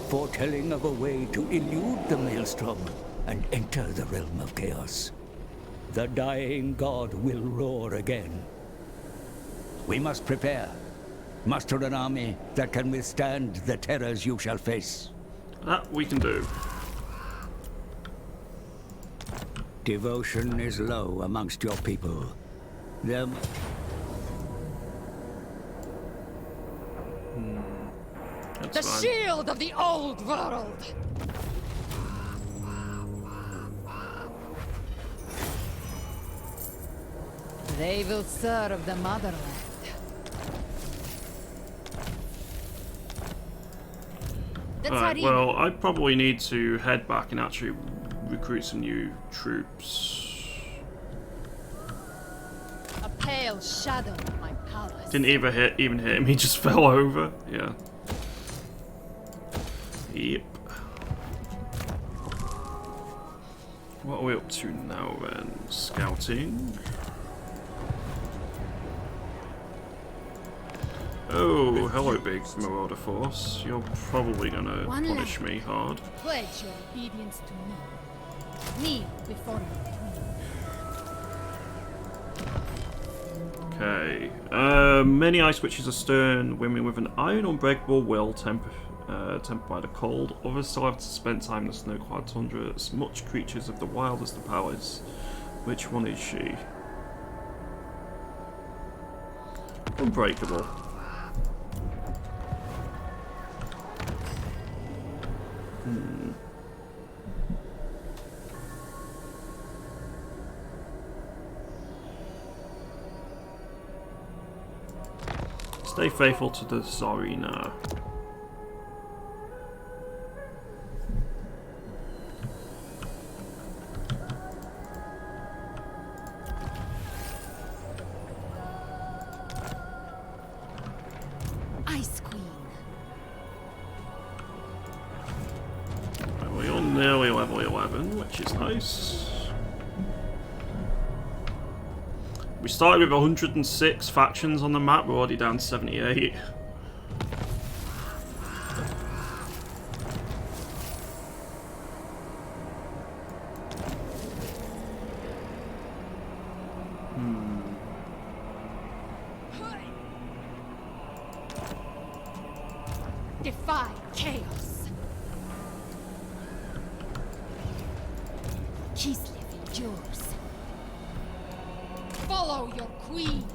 foretelling of a way to elude the Maelstrom and enter the realm of chaos. The dying god will roar again. We must prepare. Muster an army that can withstand the terrors you shall face. That we can do. Devotion is low amongst your people. Them. The shield of the old world! They will serve the motherland. Alright, well, I probably need to head back and actually recruit some new troops. A pale shadow of my palace. Didn't even hit him, he just fell over. Yeah. Yep. What are we up to now then? Scouting. Oh, hello, big Marauder Force. You're probably gonna punish me hard. Pledge your obedience to me. Kneel before your queen. Okay. Many ice witches are stern women with an iron unbreakable will, tempered by the cold. Others still have to spend time in the snow-clad tundra. As much creatures of the wild as the powers. Which one is she? Unbreakable. Stay faithful to the Tsarina. Ice Queen. Well, you're nearly level 11, which is nice. We started with 106 factions on the map, we're already down to 78. Kislev endures. Follow your queen.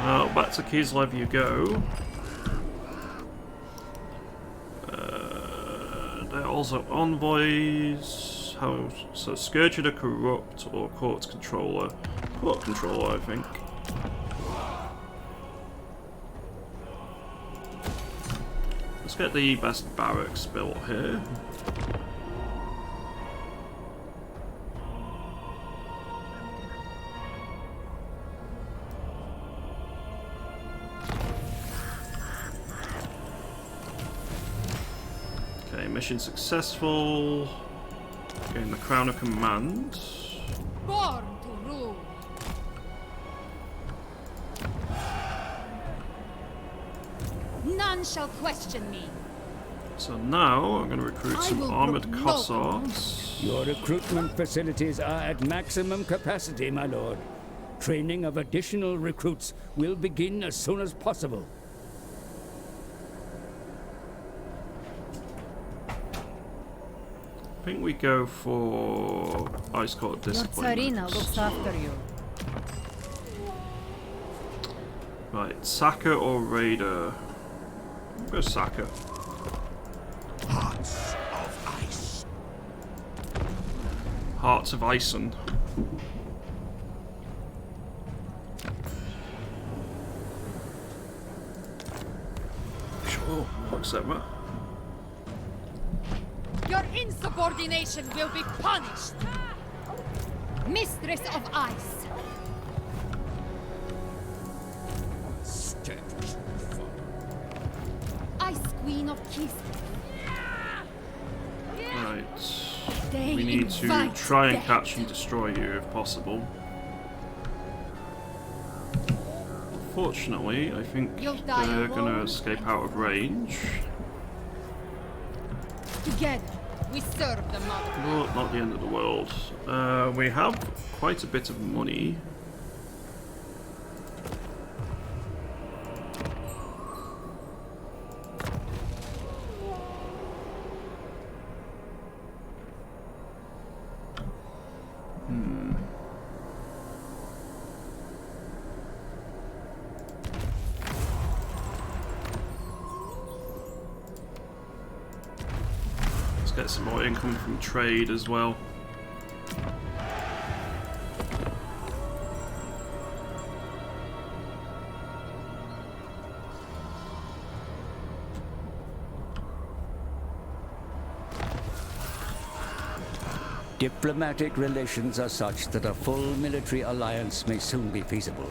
Well, back to Kislev you go. They're also envoys. How so? Scourge the Corrupt or Court Controller? Court Controller, I think. Let's get the best barracks built here. Okay, mission successful. Gain the Crown of Command. Born to rule. None shall question me. So now I'm going to recruit some armored Kossars. Your recruitment facilities are at maximum capacity, my lord. Training of additional recruits will begin as soon as possible. I think we go for Ice Court Discipline. Your Tsarina looks after you. Right, Saka or Raider? We'll go Saka. Hearts of ice. Hearts of Ison. Sure, accept that. Your insubordination will be punished. Mistress of Ice. Step too far. Ice Queen of Kislev. Right. We need to try and catch and destroy you if possible. Unfortunately, I think they're gonna escape out of range. Together, we serve the mother. But not the end of the world. We have quite a bit of money. Get some more income from trade as well. Diplomatic relations are such that a full military alliance may soon be feasible.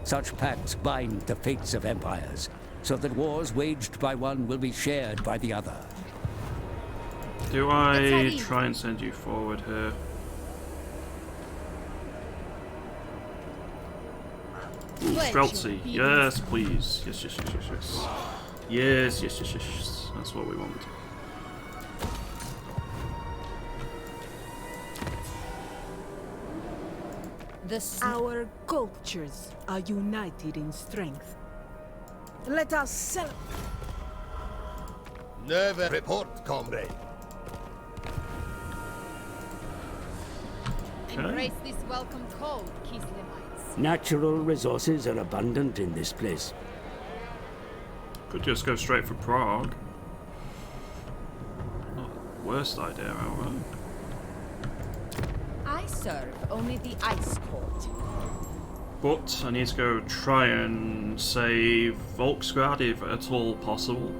Such pacts bind the fates of empires, so that wars waged by one will be shared by the other. Do I try and send you forward here? Ooh, Streltsy. Yes, please. Yes, yes, yes, yes, yes. Yes, yes, yes, yes. That's what we want. Our cultures are united in strength. Let us celebrate. Never report, comrade. Embrace this welcome cold, Kislevites. Natural resources are abundant in this place. Could just go straight for Prague. Not the worst idea, however. I serve only the Ice Court. But I need to go try and save Volksgrad if at all possible.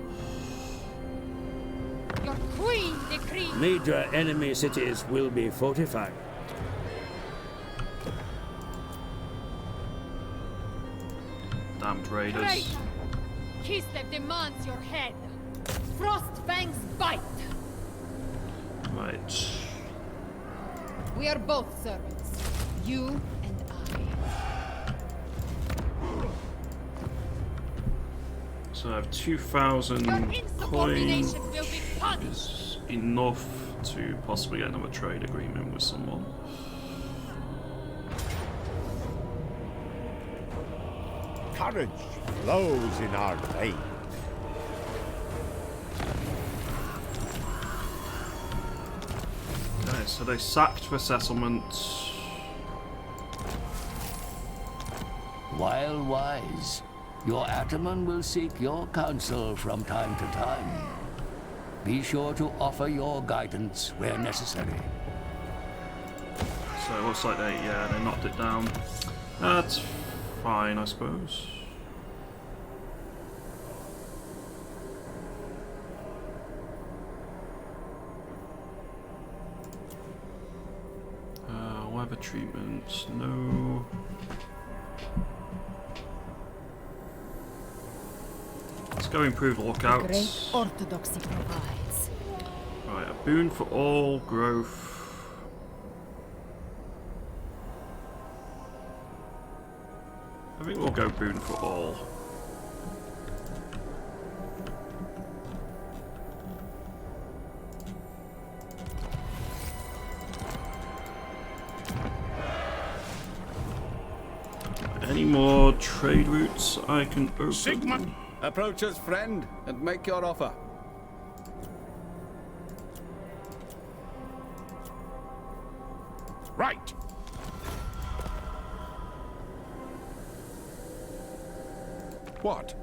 Your queen decrees. Major enemy cities will be fortified. Damned raiders. Traitor! Kislev demands your head. Frostfang's bite. Right. We are both servants. You and I. So I have 2,000 coins. Will be punished. Is enough to possibly get another trade agreement with someone. Courage flows in our veins. so they sacked the settlement. While wise, your Ataman will seek your counsel from time to time. Be sure to offer your guidance where necessary. So it looks like they knocked it down. That's fine, I suppose. Weather treatment, no. Let's go improve lookouts. Great orthodoxy provides. Right, a boon for all growth. I think we'll go boon for all. Any more trade routes I can open? Sigmund, approach us, friend, and make your offer. Right. What?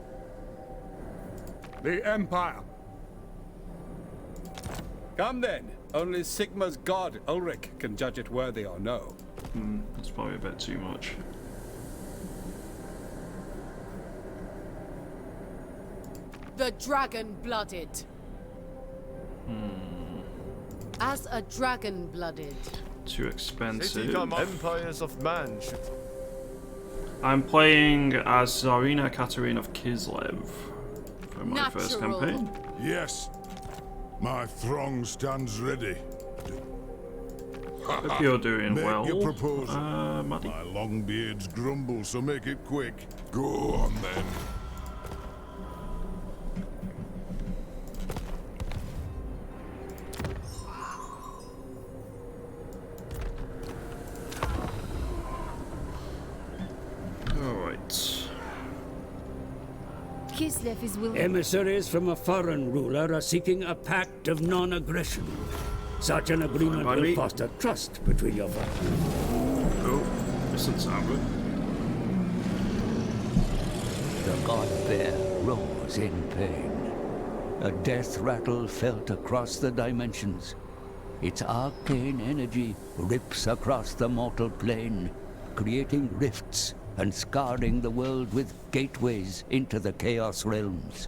The Empire. Come then. Only Sigma's god, Ulrich, can judge it worthy or no. That's probably a bit too much. The dragon-blooded. As a dragon-blooded. Too expensive. Empires of man should... I'm playing as Tsarina Katerina of Kislev for my first campaign. Yes. My throng stands ready. Hope you're doing Make well. your proposal. Maddie. My long beards grumble, so make it quick. Go on then. Kislev is willing. Emissaries from a foreign ruler are seeking a pact of non-aggression. Such an agreement will foster trust between your families. Oh, this doesn't sound good. The god bear roars in pain. A death rattle felt across the dimensions. Its arcane energy rips across the mortal plane, creating rifts and scarring the world with gateways into the Chaos Realms.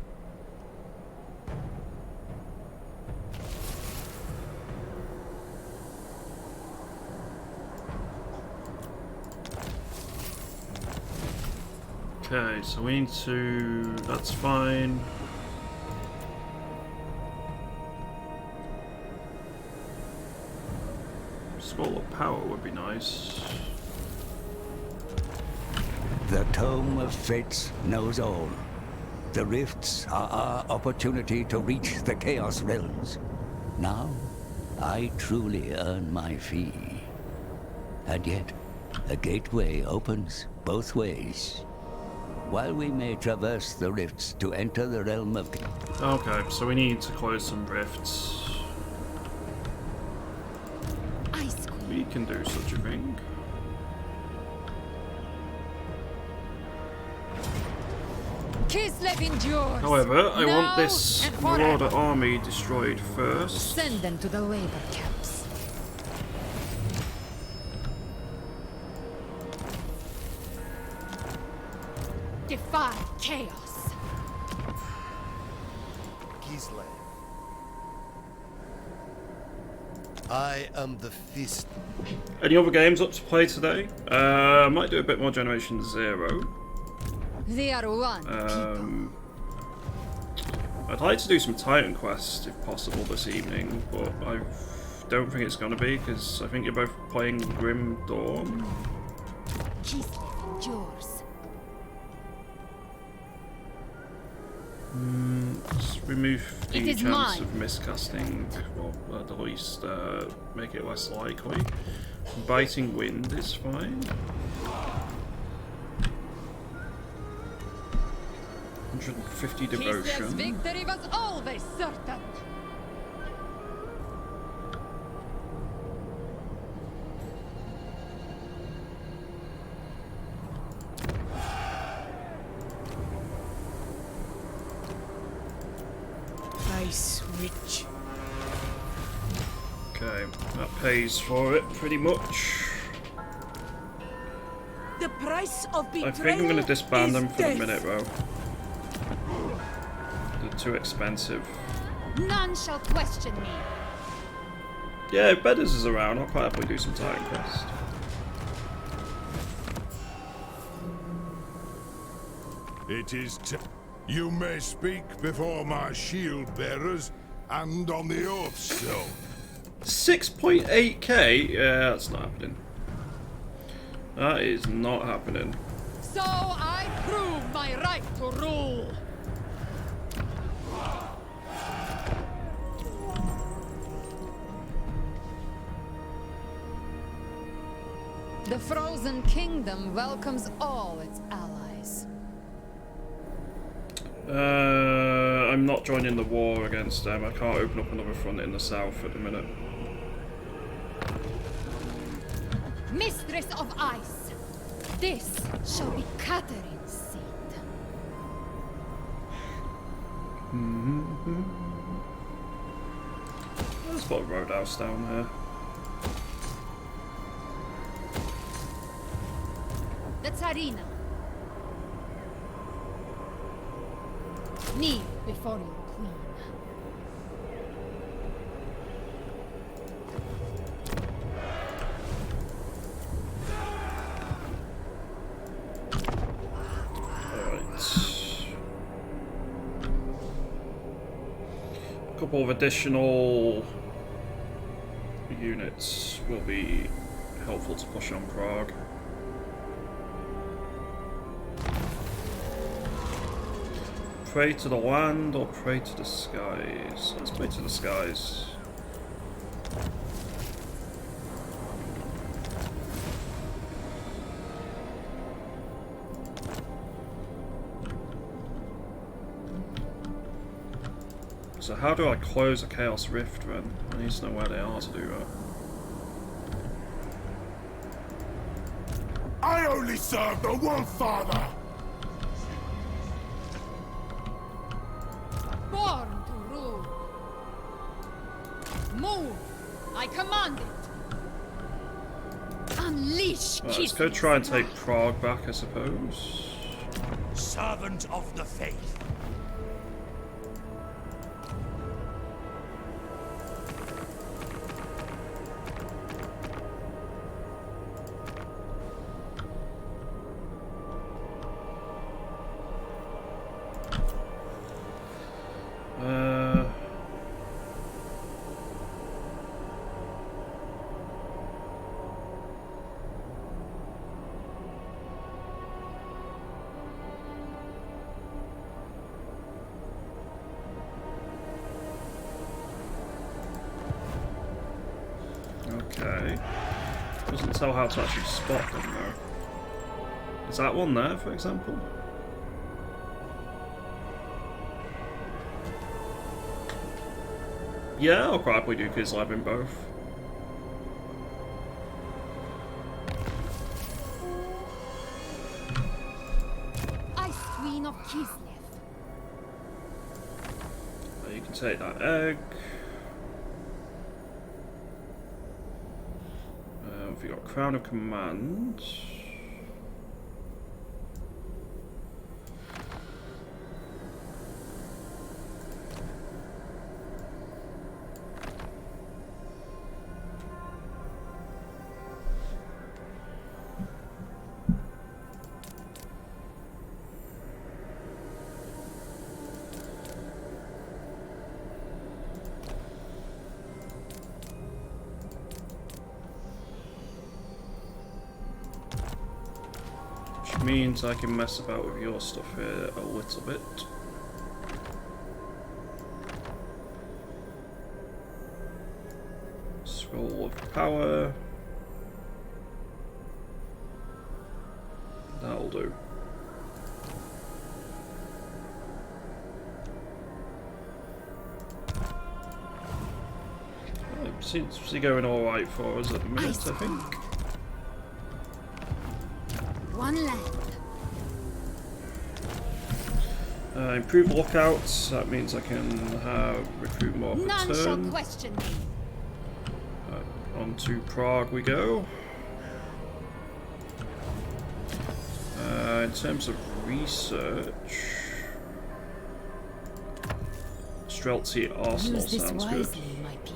Okay, so we need to... that's fine. Scroll of Power would be nice. The Tome of Fates knows all. The rifts are our opportunity to reach the Chaos Realms. Now, I truly earn my fee. And yet, a gateway opens both ways. While we may traverse the rifts to enter the realm of... Okay, so we need to close some rifts. We can do such a thing. Kislev endures. However, I want Now this and forever. Marauder army destroyed first. Send them to the labor camps. Defy chaos. Kislev. I am the fist. Any other games up to play today? I might do a bit more Generation Zero. They are one people. I'd like to do some Titan Quest if possible this evening, but I don't think it's going to be because I think you're both playing Grim Dawn. Kislev endures. Let's remove the It is chance mine. of miscasting, or at least make it less likely. Biting Wind is fine. 150 Kislev's Devotion. victory was always certain. rich. Okay, that pays for it pretty much. The price of betrayal I think I'm going to disband them for death. the minute, though. They're too expensive. None shall question me. Yeah, if Bedders is around, I'll quite happily do some Titan Quest. It is you may speak before my shield bearers and on the oath stone. 6.8k? Yeah, that's not happening. That is not happening. So I prove my right to rule. The Frozen Kingdom welcomes all its allies. I'm not joining the war against them. I can't open up another front in the south at the minute. Mistress of Ice, this shall be Catherine's seat. There's got a roadhouse down there. The Tsarina. Kneel before your queen. A couple of additional units will be helpful to push on Prague. Pray to the land or pray to the skies? Let's pray to the skies. So how do I close a Chaos Rift then? I need to know where they are to do that. I only serve the Wolf Father! Born to rule. Move! I command it! Unleash Right, let's go try and take Prague back, I suppose. Servant of the faith. Okay. Doesn't tell how to actually spot them though. Is that one there, for example? Yeah, I'll quite happily do Kislev in both. Ice Queen of Kislev. You can take that egg. We've got Crown of Command. Means I can mess about with your stuff here a little bit. Scroll of Power. That'll do. Seems to be going alright for us at the minute, I think. One land. Improve lookouts. That means I can recruit more per None shall turn. question me. On to Prague we go. In terms of research, Streltsy Arsenal Use this sounds good. wisely, my people.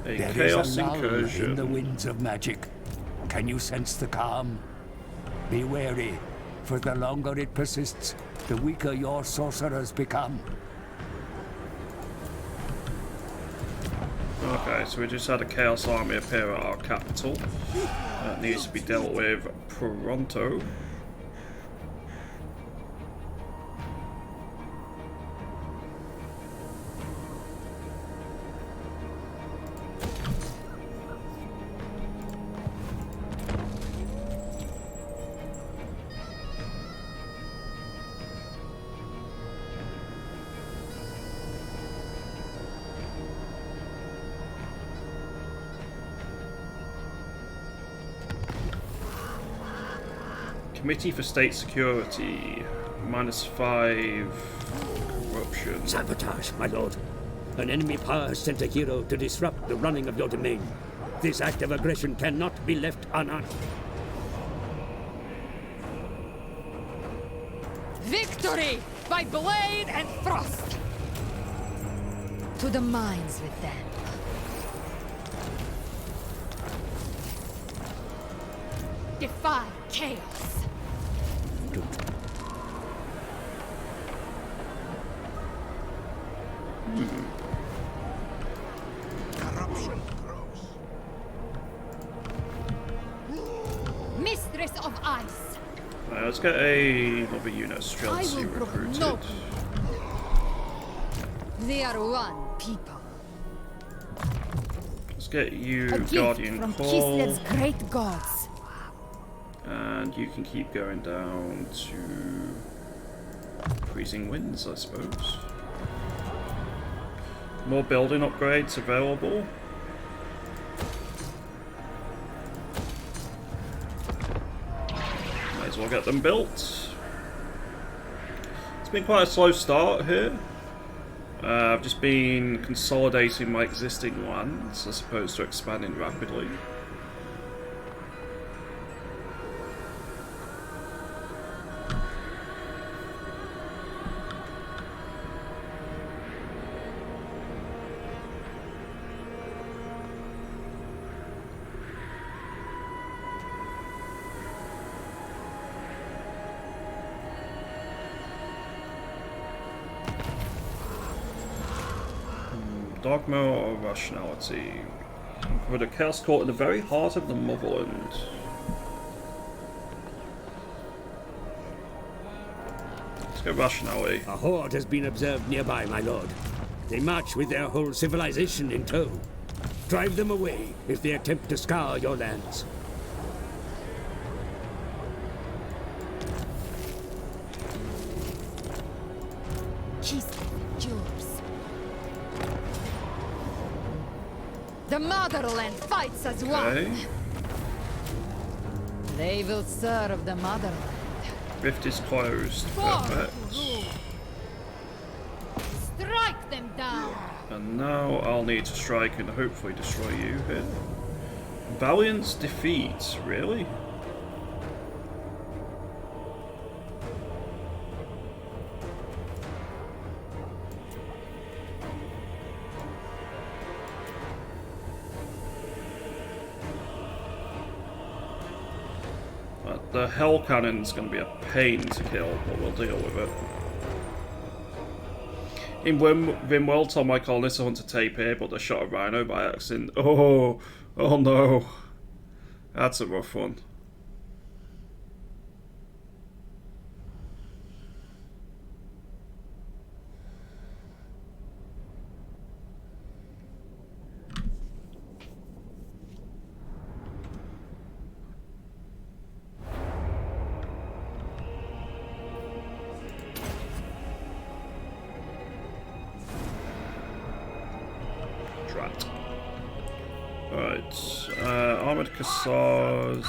A There chaos is a lull incursion. in the winds of magic. Can you sense the calm? Be wary, for the longer it persists, the weaker your sorcerers become. Okay, so we just had a chaos army appear at our capital. That needs to be dealt with pronto. Committee for State Security, -5 corruption. Sabotage, my lord. An enemy power has sent a hero to disrupt the running of your domain. This act of aggression cannot be left unanswered. Victory by blade and frost! To the mines with them. Defy chaos. Corruption grows. Mistress of Ice. Let's get another unit of I Streltsy will brook recruited. no. They are one people. Let's get you A gift Guardian from Call. Kislev's great gods. And you can keep going down to Freezing Winds, I suppose. More building upgrades available. Might as well get them built. It's been quite a slow start here. I've just been consolidating my existing lands as opposed to expanding rapidly. Dogma or rationality? With a chaos court in the very heart of the motherland. Let's go rationality. A horde has been observed nearby, my lord. They march with their whole civilization in tow. Drive them away if they attempt to scour your lands. Yours. The motherland fights as one. They will serve the motherland. Rift is closed. Perfect. Strike them down. And now I'll need to strike and hopefully destroy you here. Valiant's defeat, really? The Hell Cannon's going to be a pain to kill, but we'll deal with it. In Rimworld, told my colonists I want to tape here, but they shot a rhino by accident. Oh no. That's a rough one. Strat. Right, armored Cassars.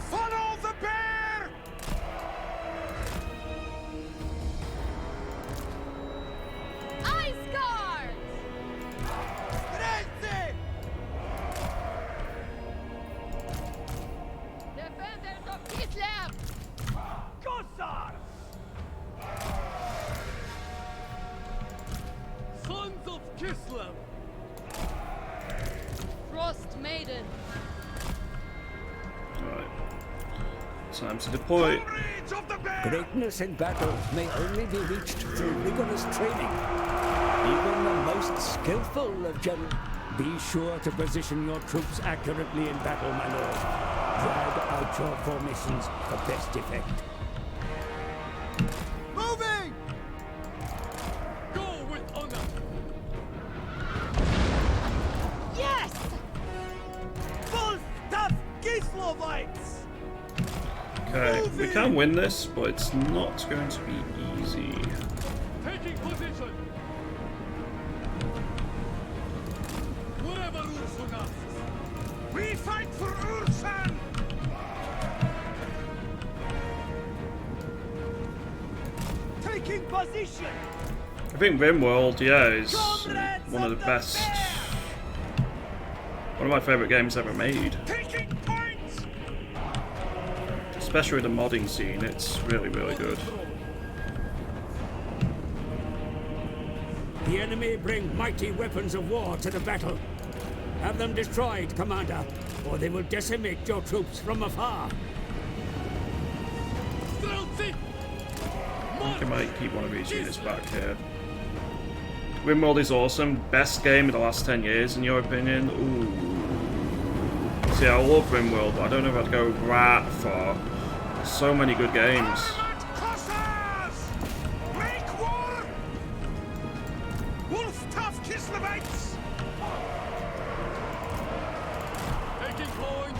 Follow the bear! Ice guards! Grazie! Defenders of Kislev! Kossars! Sons of Kislev! Frost Maiden! Right. Time to deploy. Greatness in battle may only be reached through rigorous training. Even the most skillful of generals. Be sure to position your troops accurately in battle, my lord. Drag out your formations for best effect. Moving! Go with honor! Yes! Full stuff Kislevites! Okay, we can win this, but it's not going to be easy. Taking position! Whatever Ursun asks! We fight for Ursun! Taking position! I think RimWorld, yeah, is one of the best, one of my favourite games ever made. Taking points! Especially with the modding scene, it's really, really good. The enemy bring mighty weapons of war to the battle. Have them destroyed, Commander, or they will decimate your troops from afar. I think I might keep one of these units back here. RimWorld is awesome. Best game of the last 10 years, in your opinion? Ooh. See, I love RimWorld, but I don't know if I'd go that far. There's so many good games. Make war! Wolf tough Kislevites! Taking point!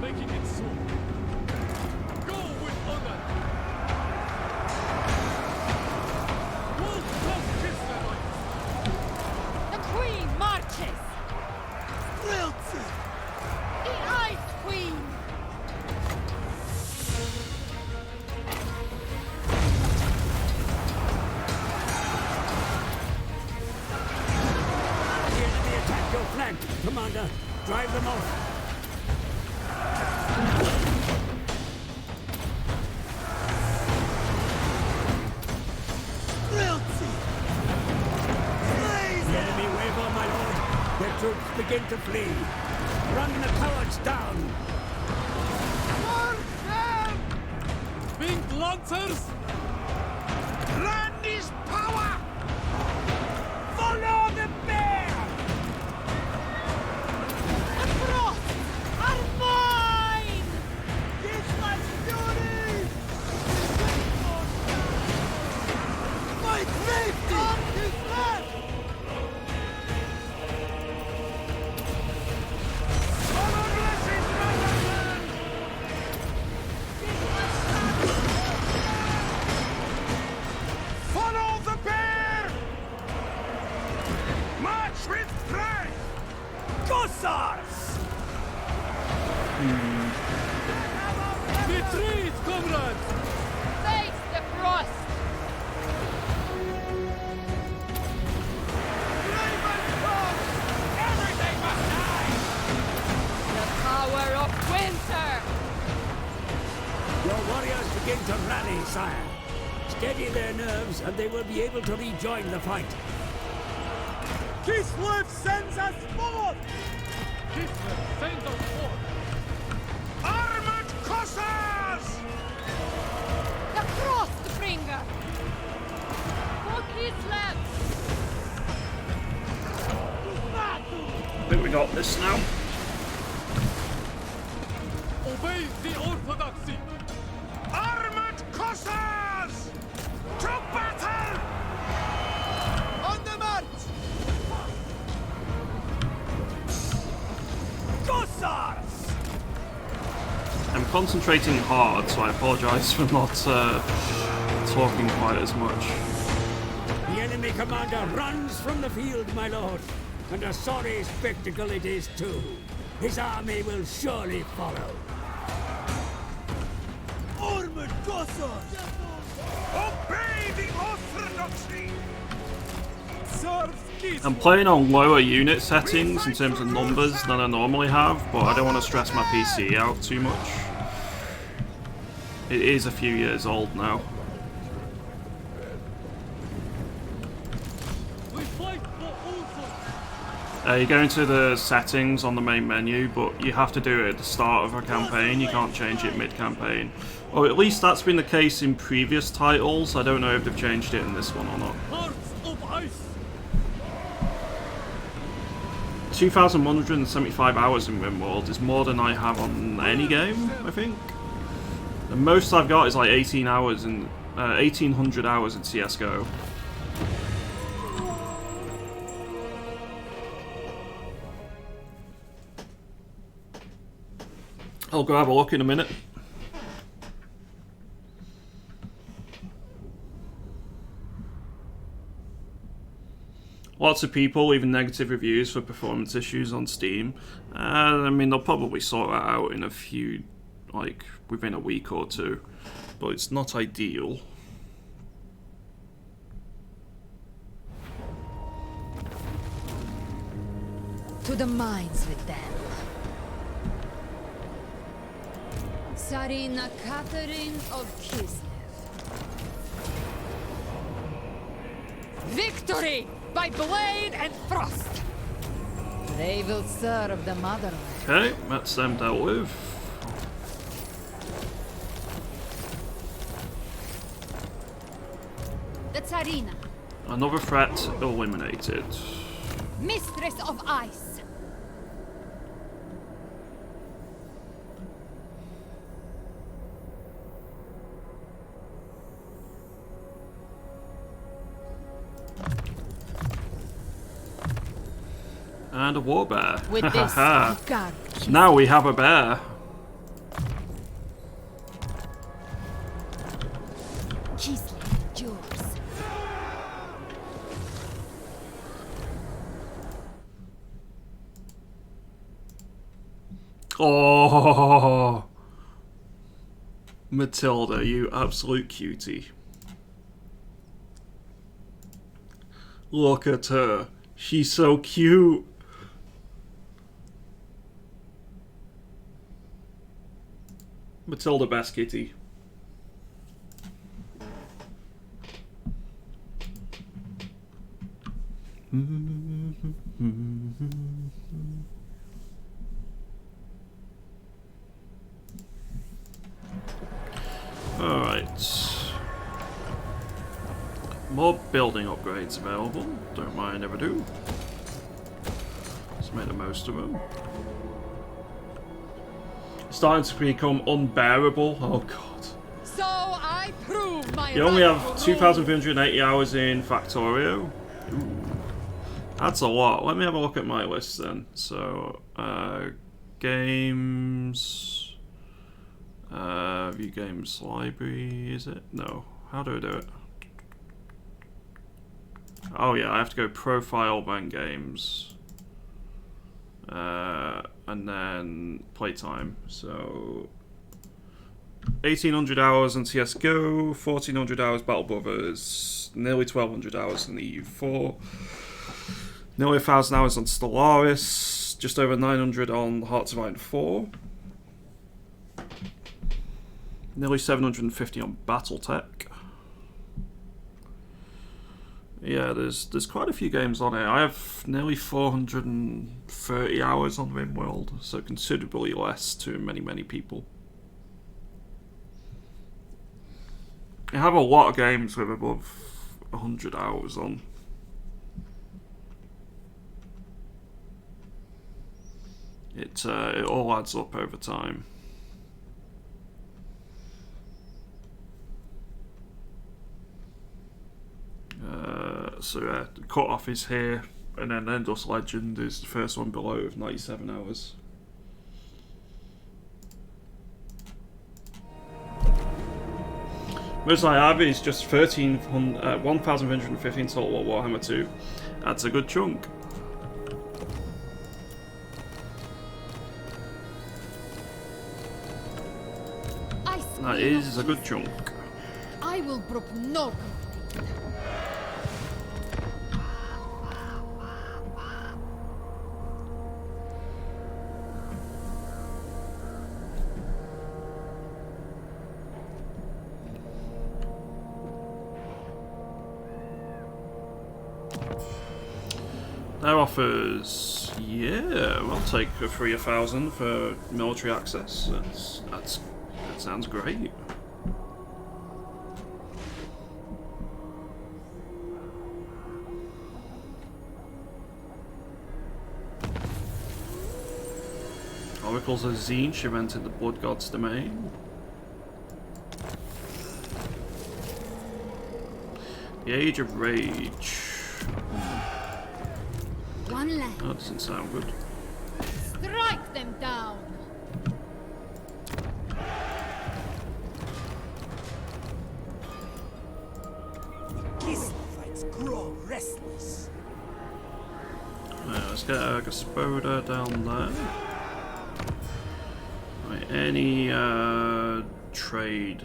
Making it soon! Go with honor! Wolf tough Kislevites! The Queen marches! Realty! The Ice Queen! The enemy attack your flank, Commander. Drive them off. Realty! The enemy waver, my lord. Their troops begin to flee. Run the cowards down. March them! Winged Lancers! Land is power! Follow the bear! The Frost are mine! Kislev duty! My safety! On Kislev! Follow blessings, brotherland! Follow the bear! March with pride! Kossars! Retreat, comrades! Face the Frost! Everything must die! The power of winter! Your warriors begin to rally, sire. Steady their nerves, and they will be able to rejoin the fight. Kislev sends us forth! Kislev sends us forth! Armored Kossars! The Frostbringer! For Kislev! I think we got this now. Obey the orthodoxy! Armored Kossars! To battle! On the march! Kossars! I'm concentrating hard, so I apologise for not talking quite as much. The enemy commander runs from the field, my lord, and a sorry spectacle it is too. His army will surely follow. Armored Gossars! Obey the orthodoxy! I'm playing on lower unit settings in terms of numbers than I normally have, but I don't want to stress my PC out too much. It is a few years old now. You go into the settings on the main menu, but you have to do it at the start of a campaign. You can't change it mid-campaign. Or at least that's been the case in previous titles. I don't know if they've changed it in this one or not. 2,175 hours in RimWorld is more than I have on any game, I think. The most I've got is like 18 hours in 1,800 hours in CS:GO. I'll go have a look in a minute. Lots of people leaving negative reviews for performance issues on Steam. I mean, they'll probably sort that out in a few, like, within a week or two. But it's not ideal. To the mines with them. Tsarina Catherine of Kislev. Victory by blade and frost! They will serve the motherland. Okay, that's them dealt with. The Tsarina. Another threat eliminated. Mistress of Ice. And a war bear. With this, God. Now we have a bear. Kislev, yours. Oh, Matilda, you absolute cutie. Look at her. She's so cute. Matilda, best kitty. Alright. More building upgrades available. Don't mind, never do. Let's make the most of them. Starting to become unbearable. Oh god. So I prove my You only have 2,380 hours in Factorio. Ooh. That's a lot. Let me have a look at my list then. So, games. View games library, is it? No. How do I do it? Oh yeah, I have to go profile, then games. And then playtime. So 1,800 hours on CS:GO, 1,400 hours Battle Brothers, nearly 1,200 hours in the EU4, nearly 1,000 hours on Stellaris, just over 900 on Hearts of Iron 4, nearly 750 on BattleTech. Yeah, there's quite a few games on it. I have nearly 430 hours on RimWorld, so considerably less to many people. I have a lot of games with above 100 hours on. It all adds up over time. So yeah, the cut-off is here, and then Endless Legend is the first one below with 97 hours. Most I have is just 1,115 Total War Warhammer 2. That's a good chunk. That is a good chunk. I will brook no complaint. Their offers, yeah, we'll take a free 1,000 for military access. That sounds great. Oracles of Tzeentch have entered the Blood God's domain. The Age of Rage. One left. That doesn't sound good. Strike them down. Kislevites grow restless. Let's get a Gospoda down there. Right, any trade?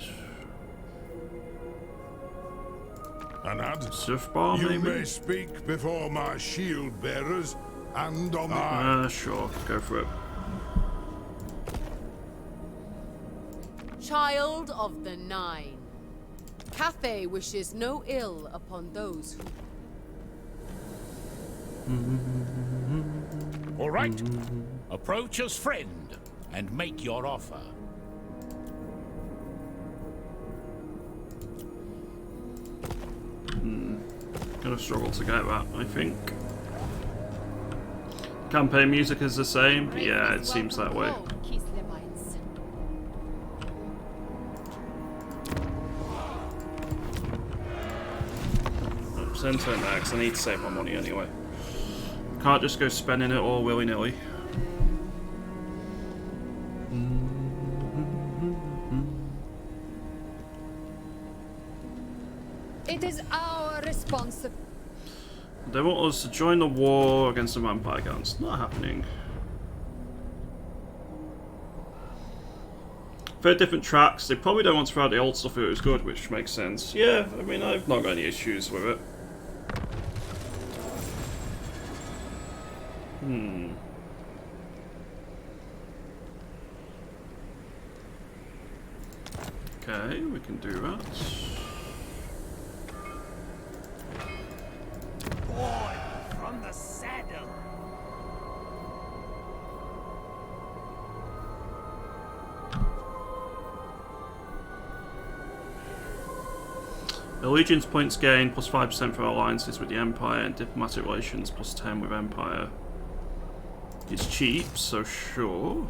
Anad, Surfbar, you maybe? may speak before my shield bearers and on the Sure, go for it. Child of the Nine. Cathay wishes no ill upon those who... All right. Approach as friend and make your offer. Gonna struggle to get that, I think. Campaign music is the same? Yeah, it seems that way. Send turn next. I need to save my money anyway. Can't just go spending it all willy-nilly. It is our responsibility. They want us to join the war against the vampire guns. Not happening. For different tracks, they probably don't want to throw out the old stuff if it was good, which makes sense. Yeah, I mean, I've not got any issues with it. Okay, we can do that. Born from the saddle. Allegiance points gained plus 5% for alliances with the Empire, and diplomatic relations plus 10 with Empire. It's cheap, so sure.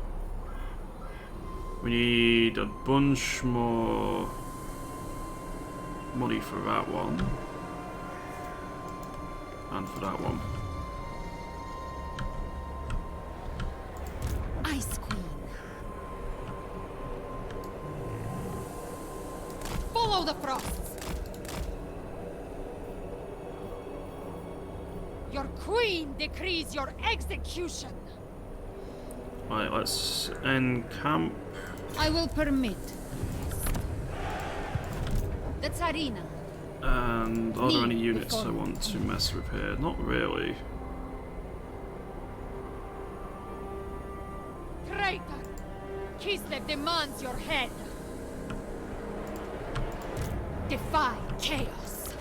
We need a bunch more money for that one. And for that one. Ice Queen. Follow the frosts. Your queen decrees your execution. Right, let's encamp. I will permit. The Tsarina. And are there any units I want to mess with here? Not really. Traitor! Kislev demands your head. Defy chaos.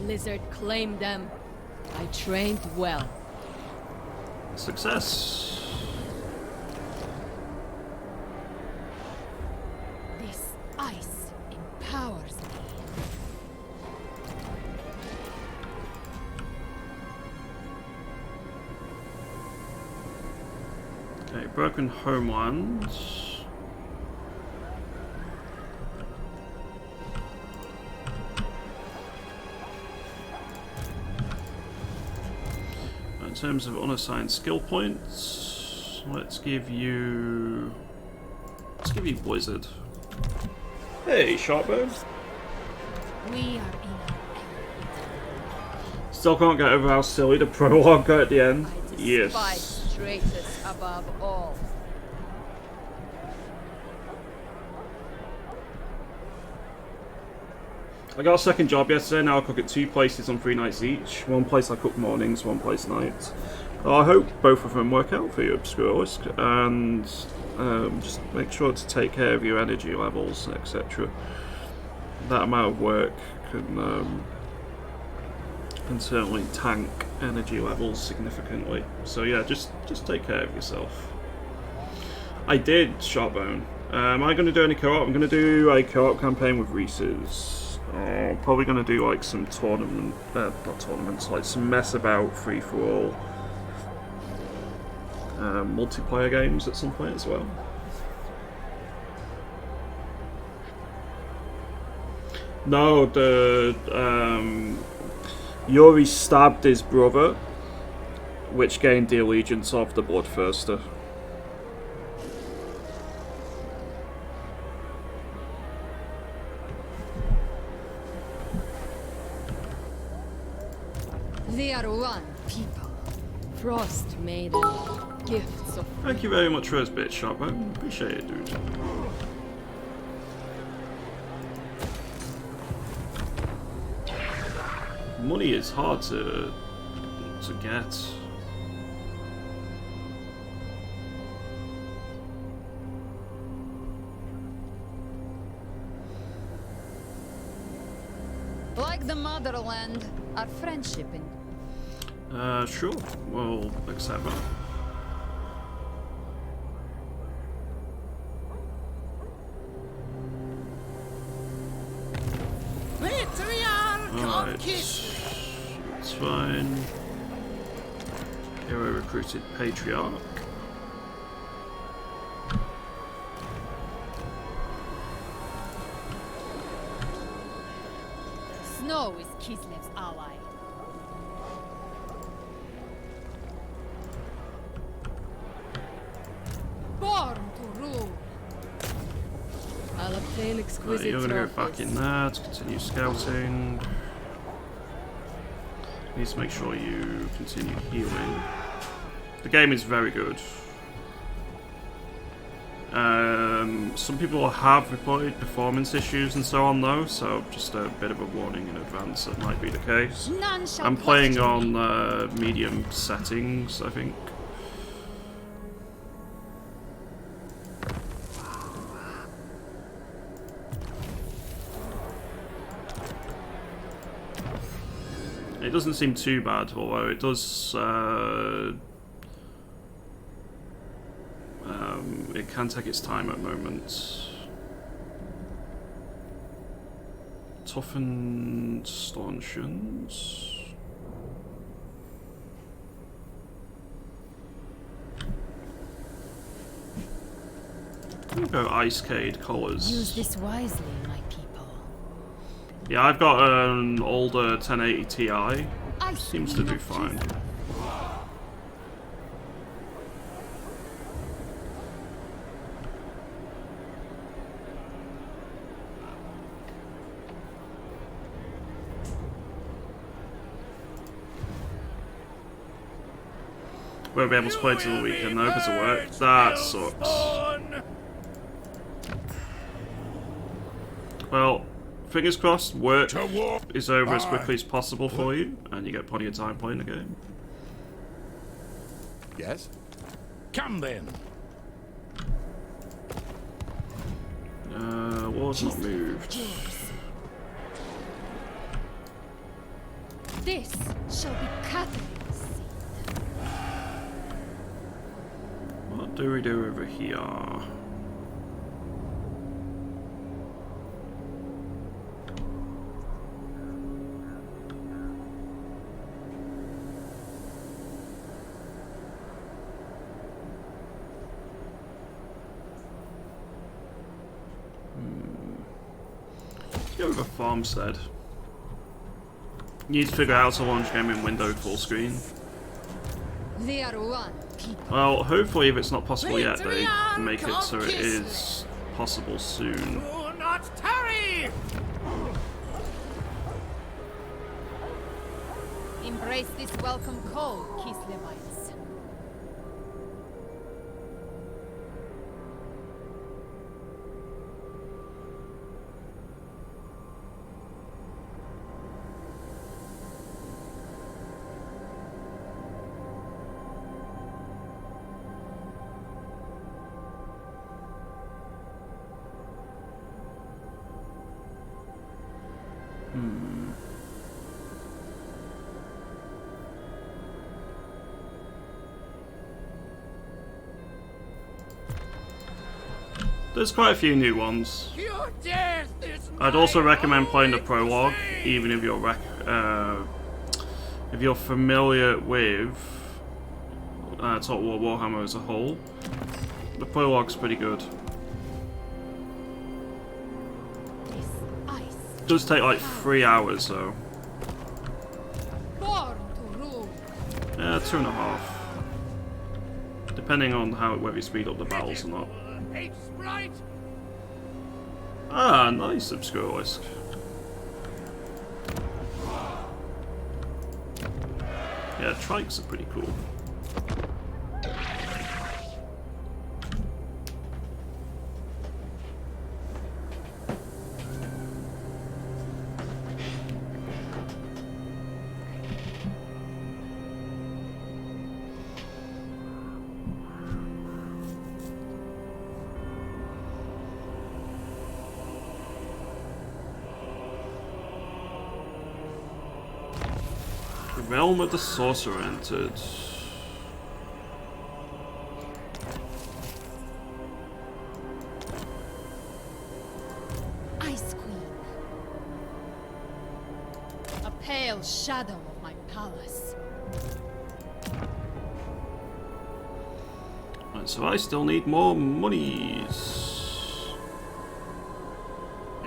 Lizard claimed them. I trained well. Success. This ice empowers me. Okay, broken homeland. In terms of unassigned skill points, let's give you give you Blizzard. Hey, Sharpbone. We are in. Still can't get over how silly the prologue got at the end. Yes. Despise traitors above all. I got a second job yesterday. Now I cook at 2 places on 3 nights each. One place I cook mornings, one place nights. I hope both of them work out for you, Obscurelisk, and just make sure to take care of your energy levels, etc. That amount of work can certainly tank energy levels significantly. So yeah, just take care of yourself. I did, Sharpbone. Am I going to do any co-op? I'm going to do a co-op campaign with Reese's. Probably going to do like some tournament, not tournaments, like some mess about free-for-all multiplayer games at some point as well. No, the Yuri stabbed his brother, which gained the allegiance of the Bloodthirster. They are one people. Frost maiden. Gifts of. Thank you very much for those bits, Sharpbone. Appreciate it, dude. Money is hard to get. Like the motherland, our friendship in. Sure. We'll accept that. Alright. It's fine. Hero recruited Patriarch. Snow is Kislev's ally. Born to rule. I'll obtain exquisite You're gonna go trophies. back in there to continue scouting. Need to make sure you continue healing. The game is very good. Some people have reported performance issues and so on though, so just a bit of a warning in advance that might be the case. I'm playing on medium settings, I think. It doesn't seem too bad, although it does. It can take its time at moments. Toughened stanchions. I'm gonna go Icecade colours. Use this wisely, my people. Yeah, I've got an older 1080 Ti. Seems to do fine. Won't be able to play till the weekend though because of work. That sucks. Well, fingers crossed, work is over as quickly as possible for you, and you get plenty of time playing the game. Yes? Come then. War's not moved. This shall be Catherine's. What do we do over here? Let's go with a farmstead. You need to figure out how to launch game in window full screen. They are one people. Well, hopefully if it's not possible yet, they make it so it is possible soon. Do not tarry! Embrace this welcome call, Kislevites. There's quite a few new ones. Your death is I'd also recommend playing the prologue, even if you're familiar with Total War Warhammer as a whole. The prologue's pretty good. It does take like 3 hours though. Born to rule. 2.5. Depending on whether you speed up the battles or not. Ah, nice Obscurelisk. Yeah, trikes are pretty cool. The realm of the sorcerer entered. Ice Queen. A pale shadow of my palace. Right, so I still need more monies.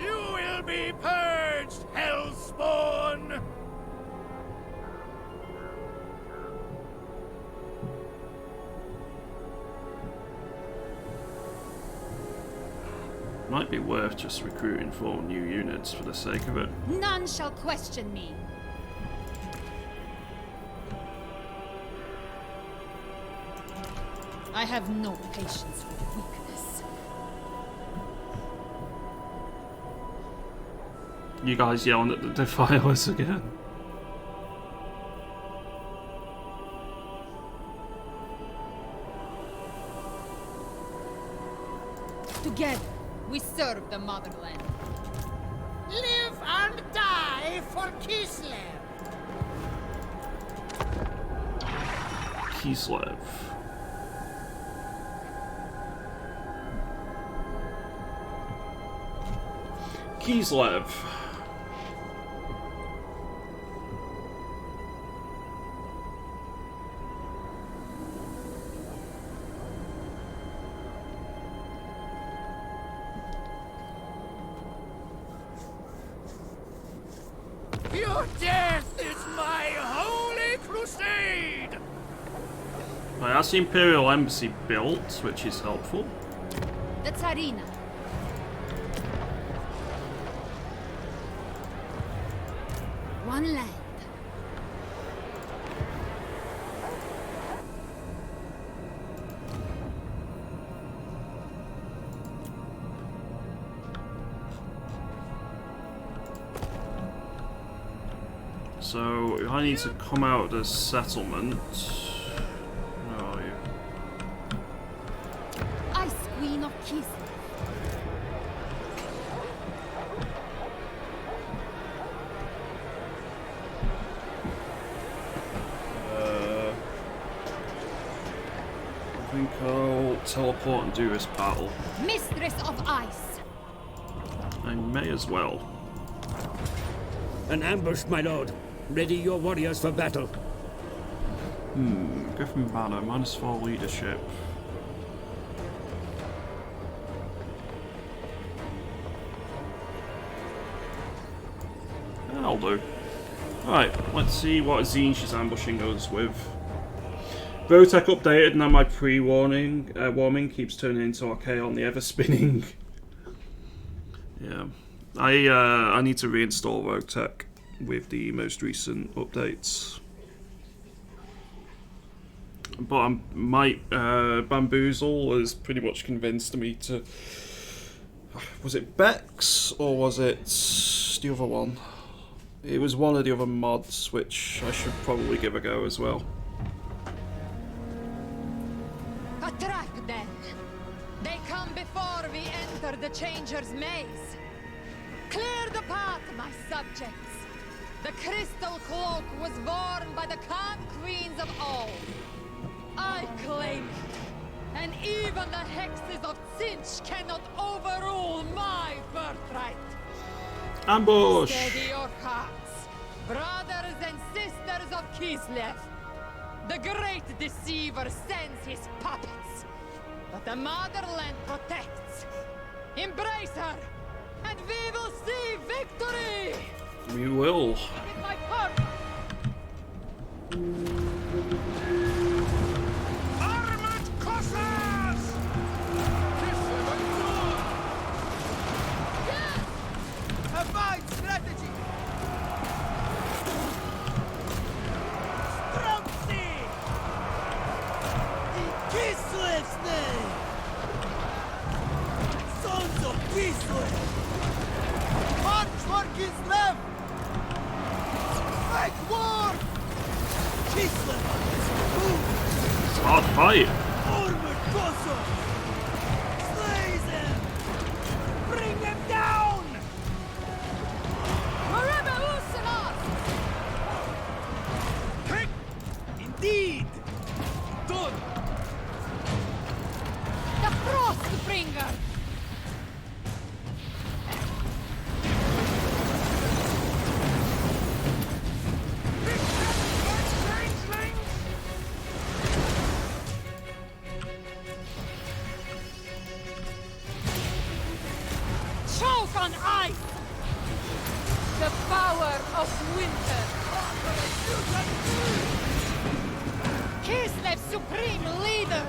You will be purged, Hellspawn! Might be worth just recruiting 4 new units for the sake of it. None shall question me. I have no patience with weakness. You guys yelling at the Defilers again. Together, we serve the motherland. Live and die for Kislev! Kislev. Kislev. Your death is my holy crusade! Right, that's the Imperial Embassy built, which is helpful. The Tsarina. One land. So, if I need to come out of the settlement... Where are you? Ice Queen of Kislev. I think I'll teleport and do this battle. Mistress of Ice. I may as well. An ambush, my lord. Ready your warriors for battle. Griffin Banner, -4 leadership. That'll do. Alright, let's see what Zine she's ambushing us with. Votech updated, now my pre-warning warming keeps turning into Archaon the ever-spinning Yeah. I need to reinstall Rogue Tech with the most recent updates. But my Bamboozle has pretty much convinced me to... Was it Bex or was it the other one? It was one of the other mods, which I should probably give a go as well. Attract them! They come before we enter the Changer's maze. Clear the path, my subjects. The crystal cloak was worn by the Khan Queens of all. I claim it. And even the hexes of Tzinch cannot overrule my birthright. Ambush! Steady your hearts, brothers and sisters of Kislev. The great deceiver sends his puppets, but the motherland protects. Embrace her, and we will see victory! We will. It is my purpose. Armored Cossacks! Yes! Avoid strategy! Strongsi! In Kislev's name! Sons of Kislev! March for Kislev! Make war! Kislev is moved! It's a hard fight. Armored Cossacks! Slay them! Bring them down! Wherever Usanos! Hey! Indeed! Done! The Frostbringer! Choke on ice! The power of winter! Kislev's supreme leader!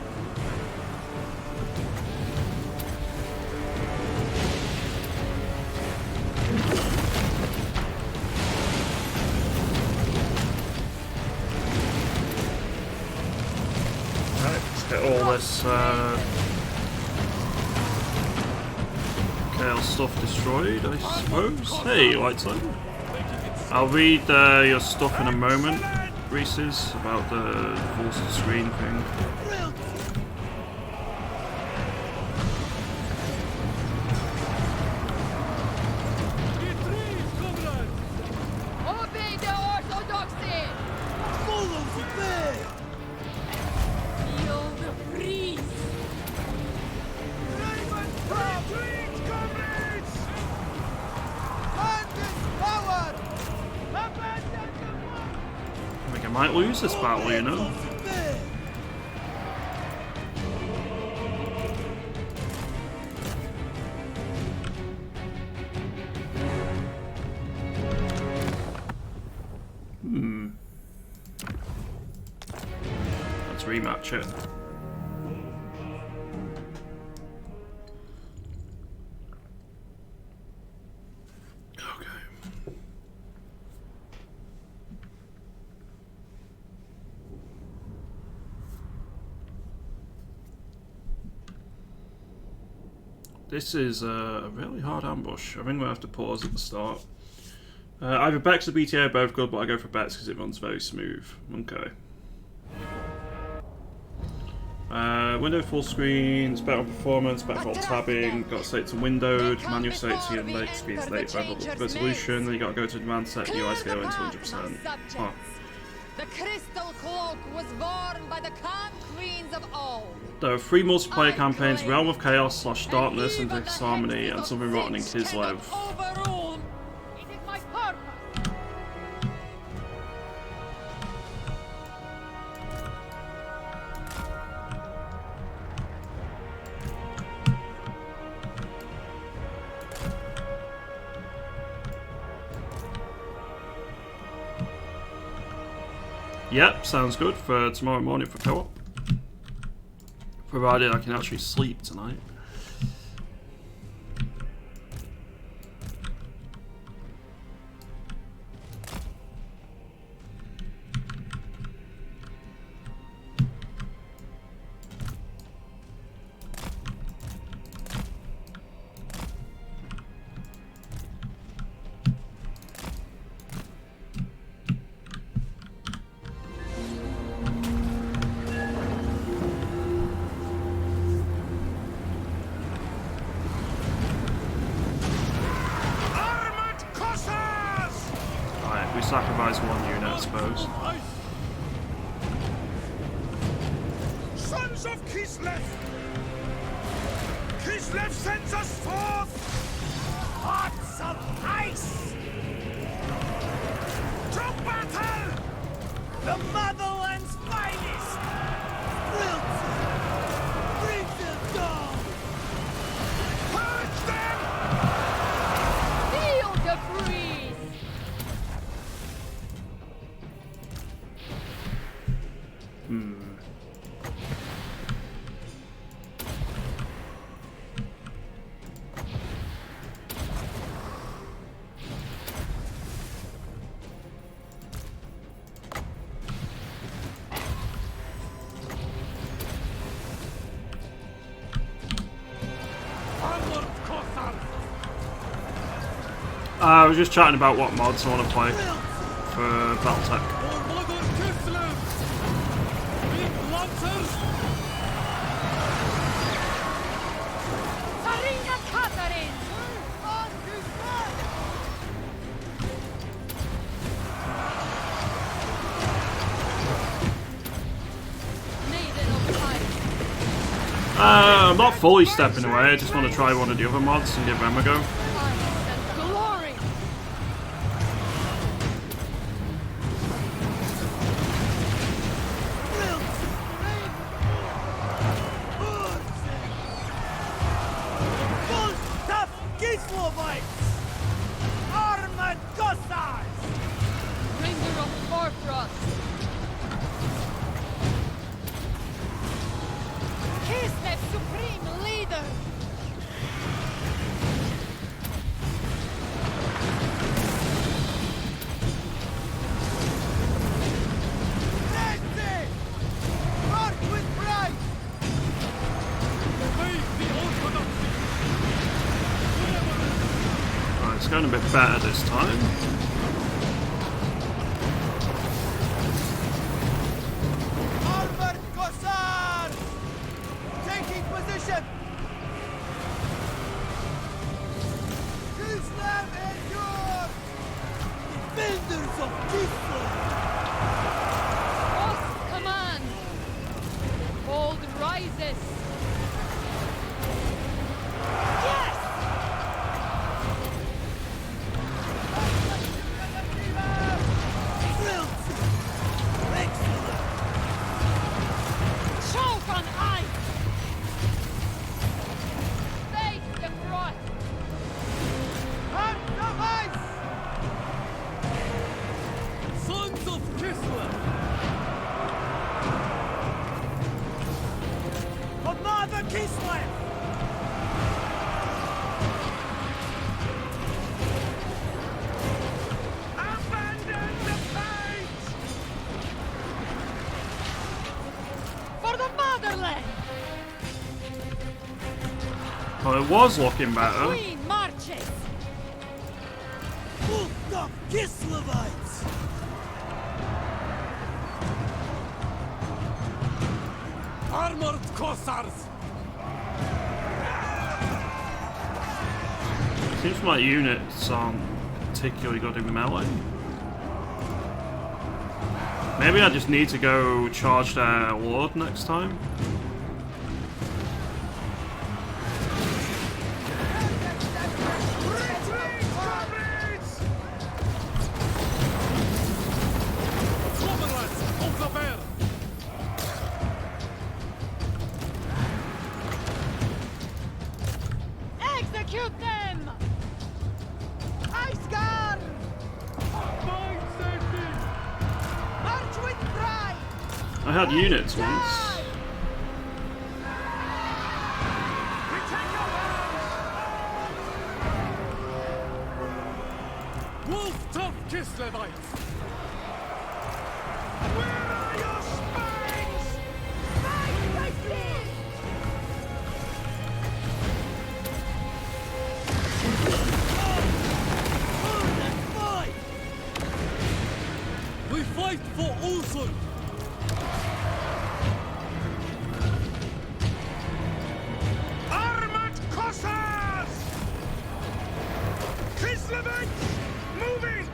Right, let's get all this chaos stuff destroyed, I suppose. Hey, lights on. I'll read your stuff in a moment, Reese's, about the full screen thing. Obey the orthodoxy! Follow the bear! Feel the breeze! Retreat, comrades! Hand is power! Abandon the war! I think I might lose this battle, you know. Let's rematch it. This is a really hard ambush. I think we'll have to pause at the start. Either Bex or BTA are both good, but I go for Bex because it runs very smooth. Okay. Window full screen, better on performance, better on tabbing, got to set it to windowed, manual setting and late speeds, late resolution, then you got to go to advanced set UI scale into 100%. Huh. The crystal cloak was worn by the Khan Queens of all. There are 3 multiplayer campaigns, Realm of Chaos / Darkness and Disharmony, and Something Rotten in Kislev. Overrule. It is my purpose. Yep, sounds good for tomorrow morning for co-op. Provided I can actually sleep tonight. sacrifice one unit, I suppose. Sons of Kislev! Kislev sends us forth! Hearts of ice! To battle! The motherland's finest! Wilson! Bring them down! Purge them! Feel the breeze! I was just chatting about what mods I want to play for Battletech. I'm not fully stepping away, I just want to try one of the other mods and give them a go. Kislev, supreme leader! Right, it's going a bit better this time. Well, it was looking better. Queen marches! Ulta Kislevites! Armored Cossars! Seems my units aren't particularly good in melee. Maybe I just need to go charge their lord next time. Execute them! Ice Guard! March with pride! I had units once. Wolf tough Kislevites! Where are your spines? Fight, my friend! We fight for Ulsun! Armored Cossars! Kislevites! Moving!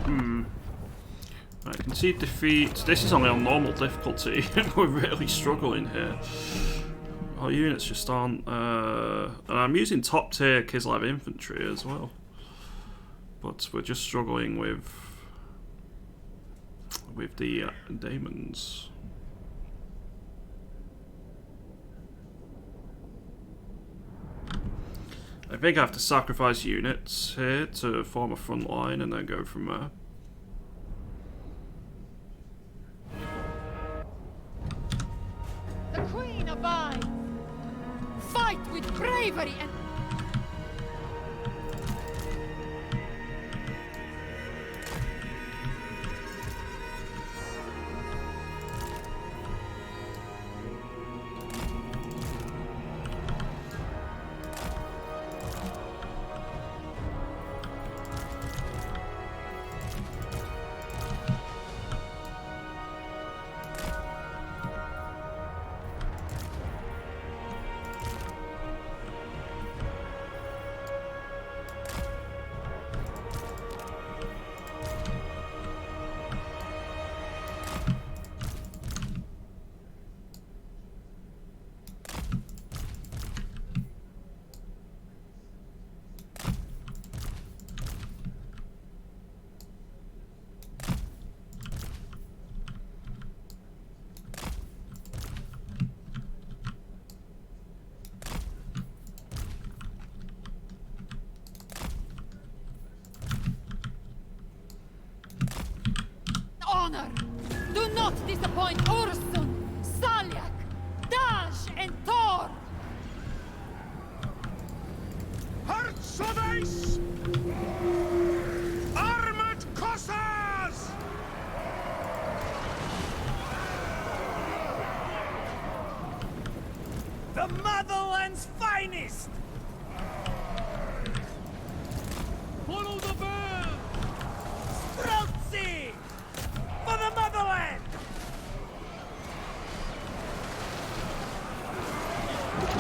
Right, concede defeat. This is only on normal difficulty. We're really struggling here. Our units just aren't... and I'm using top tier Kislev infantry as well. But we're just struggling with the daemons. I think I have to sacrifice units here to form a front line and then go from there. The Queen abides! Fight with bravery and... Honor! Do not disappoint Ursun, Salyak, Dash, and Thor! Hearts of Ace! Armored Cossars! The motherland's finest! Follow the bear! Streltsy! For the motherland!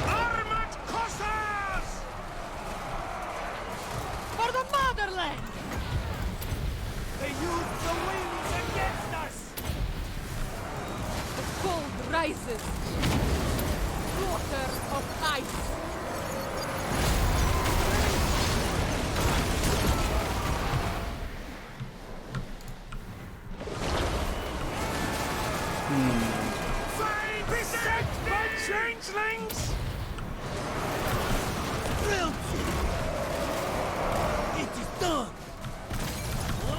Armored Cossars! For the motherland! They used the winds against us! The cold rises. Water of ice. Beset by changelings! It is done!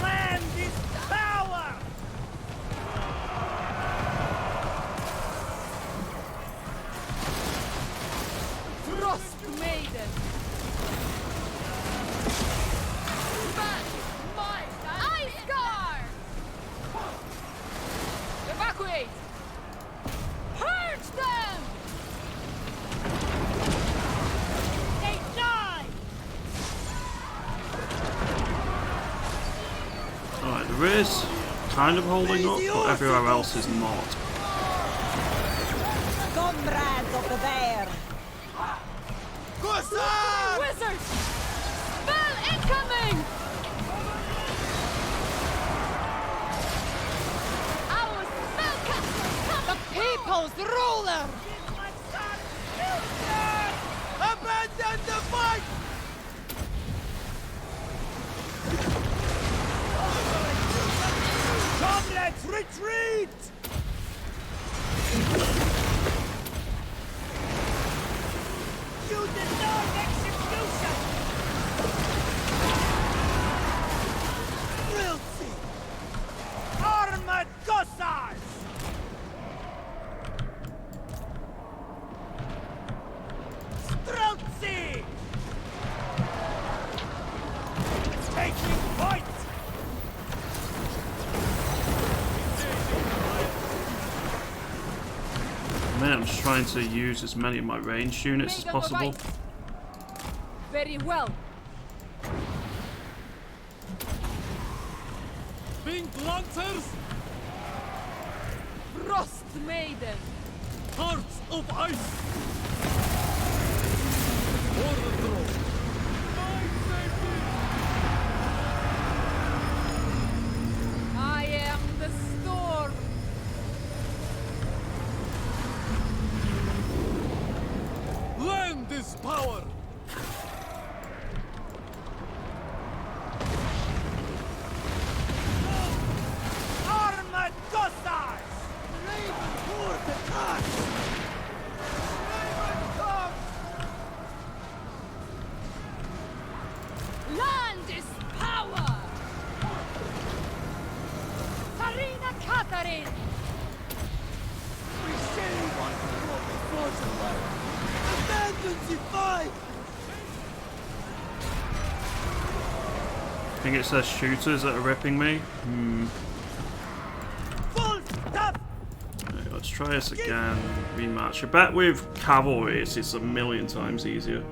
Land is power! Frost Maiden. Ice Guard! Evacuate! Purge them! They die! Alright, the rear's kind of holding up, but everywhere else is not. Comrades of the bear! Cossar! Wizards! Spell incoming! Our spellcaster! The people's ruler! Abandon the fight! Comrades, retreat! You deserve execution! Filthy! Armored Cossars! Streltsy! Taking point! Man, I'm just trying to use as many of my ranged units as possible. Very well. Pink Lancers! Frost Maiden! Hearts of Ice! Warhammer! Katarin! We shame on the broken fortune life! Abandon the fight! I think it says shooters that are ripping me. Full stop! Okay, let's try this again. Rematch. I bet with cavalry it's a million times easier.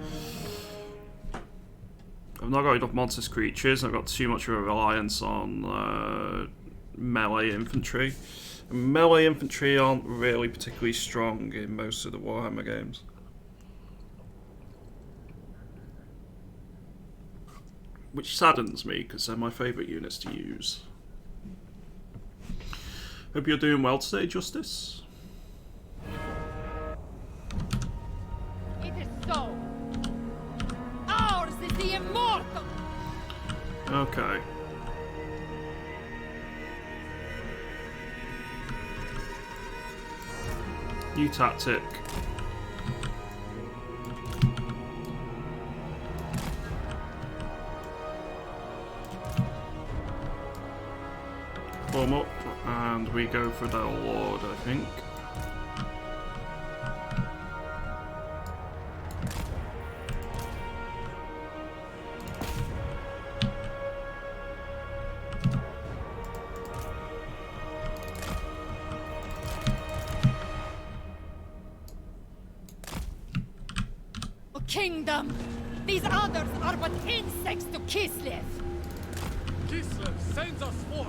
I've not got enough monstrous creatures. I've got too much of a reliance on melee infantry. And melee infantry aren't really particularly strong in most of the Warhammer games. Which saddens me, because they're my favourite units to use. Hope you're doing well today, Justice. It is so. Ours is the immortal. Okay. New tactic. Form up, and we go for the Lord, I think. Kingdom! These others are but insects to Kislev! Kislev sends us forth!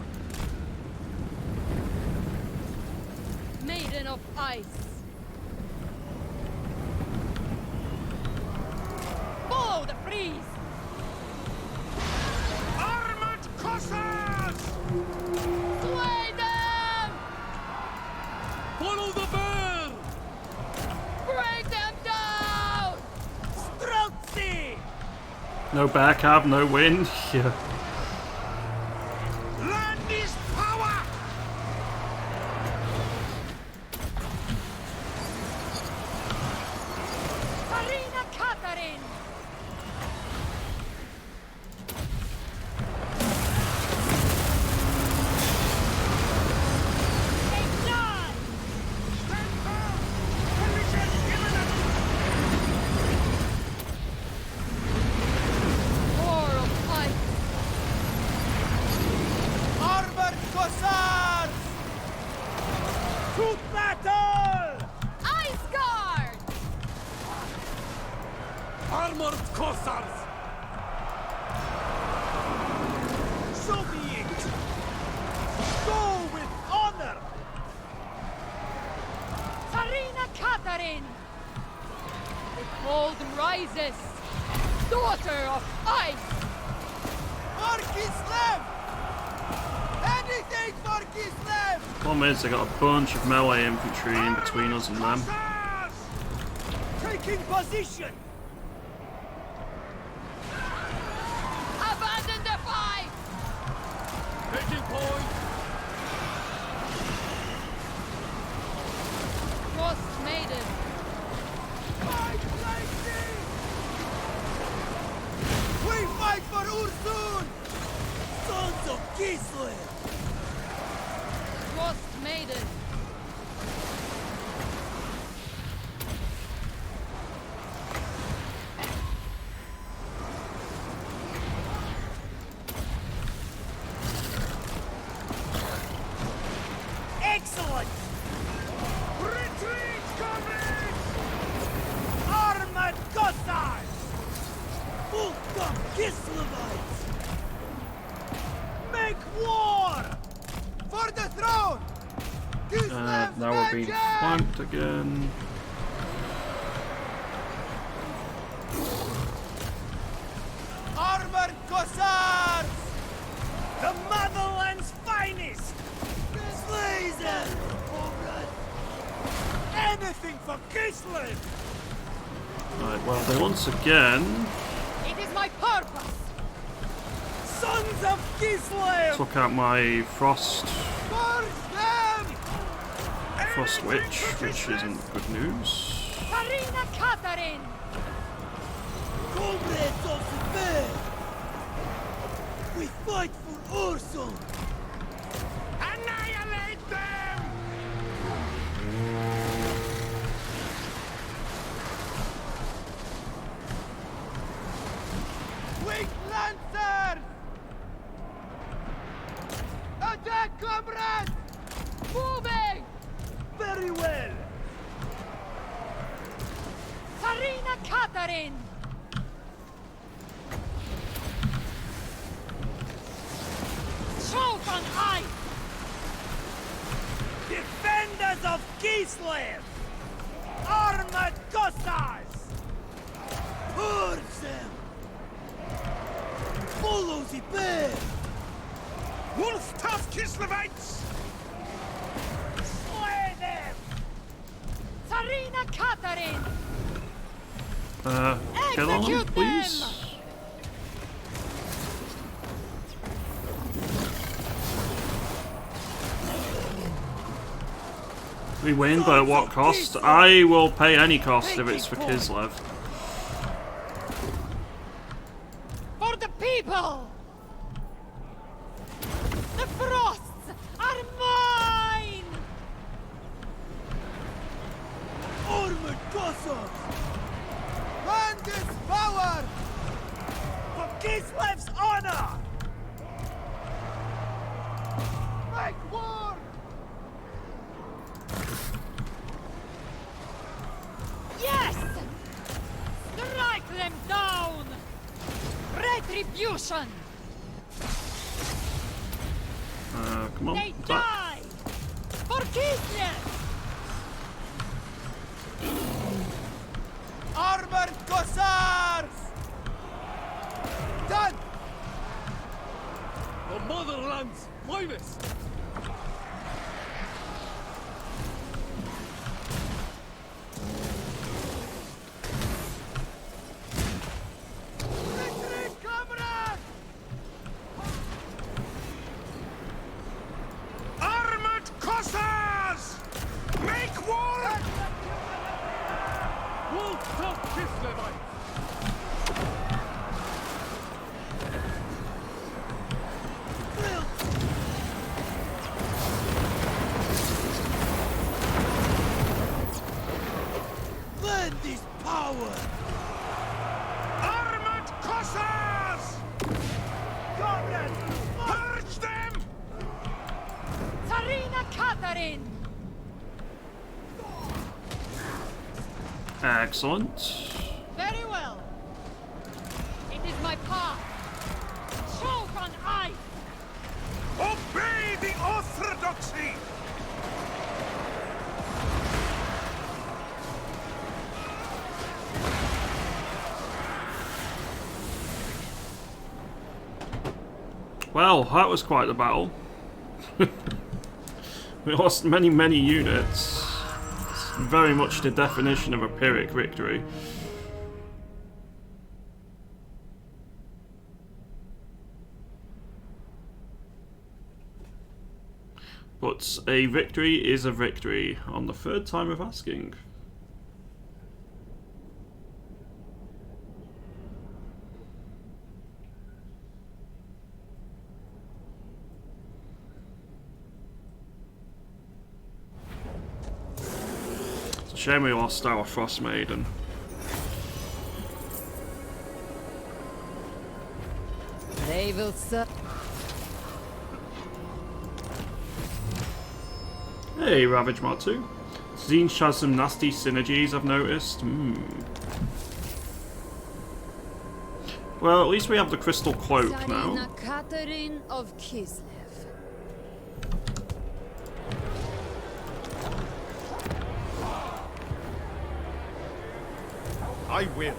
Maiden of Ice! Follow the freeze! Armored Cossacks! Slay them! Follow the bear! Break them down! Streltsy! No back cab, no win. Yeah. Land is power! Arena Katarin! Armored Cossacks! To battle! Ice Guard! Armored Cossacks! So be it! Go with honor! Arena Katarin! The cold rises! Daughter of Ice! For Kislev! Anything for Kislev! Problem is, they got a bunch of melee infantry in between us and them. Taking position! Abandon the fight! Taking point! Frost Maiden! Fight like this! We fight for Ursun! Sons of Kislev! Frost Maiden! Excellent! Retreat, comrades! Armored Cossacks! Fulcrum Kislevites! Make war! For the throne! Now we're being flanked again. Armored Cossacks! The motherland's finest! Slay them! Anything for Kislev! Right, well, they once again It is my purpose! Sons of Kislev! took out my Frost Witch, which isn't good news. Arena Katarin! Comrades of the bear! We fight for Ursul! Annihilate them! Katarin! Choke on ice! Defenders of Kislev! Armored Cossars! Purge them! Follow the bear! Wolf tough Kislevites! Slay them! Tsarina Katarin! Kill on them, Execute please. them! We win, but at what cost? I will pay any cost if it's for Kislev. For the people! The frosts are mine! Armored Cossars! Hand this power! For Kislev's honor! Make war! Yes! Strike them down! Retribution! Come on. They attack. die! For Kislev! Armored Cossars! Done! The motherland's finest! Victory, comrade! Armored Cossars! Make war! Wolf of Kislevites! Lend this power! Armored Cossars! Comrades! Purge them! Tsarina Katarin! Excellent. Very well. It is my path. Choke on ice! Obey the orthodoxy! Well, that was quite the battle. We lost many, many units. It's very much the definition of a Pyrrhic victory. But a victory is a victory on the third time of asking. It's a shame we lost our Frost Maiden. They will serve. Hey, Ravage Mod 2. Zinch has some nasty synergies, I've noticed. Well, at least we have the Crystal Cloak now. Tsarina Katarin of Kislev. I will.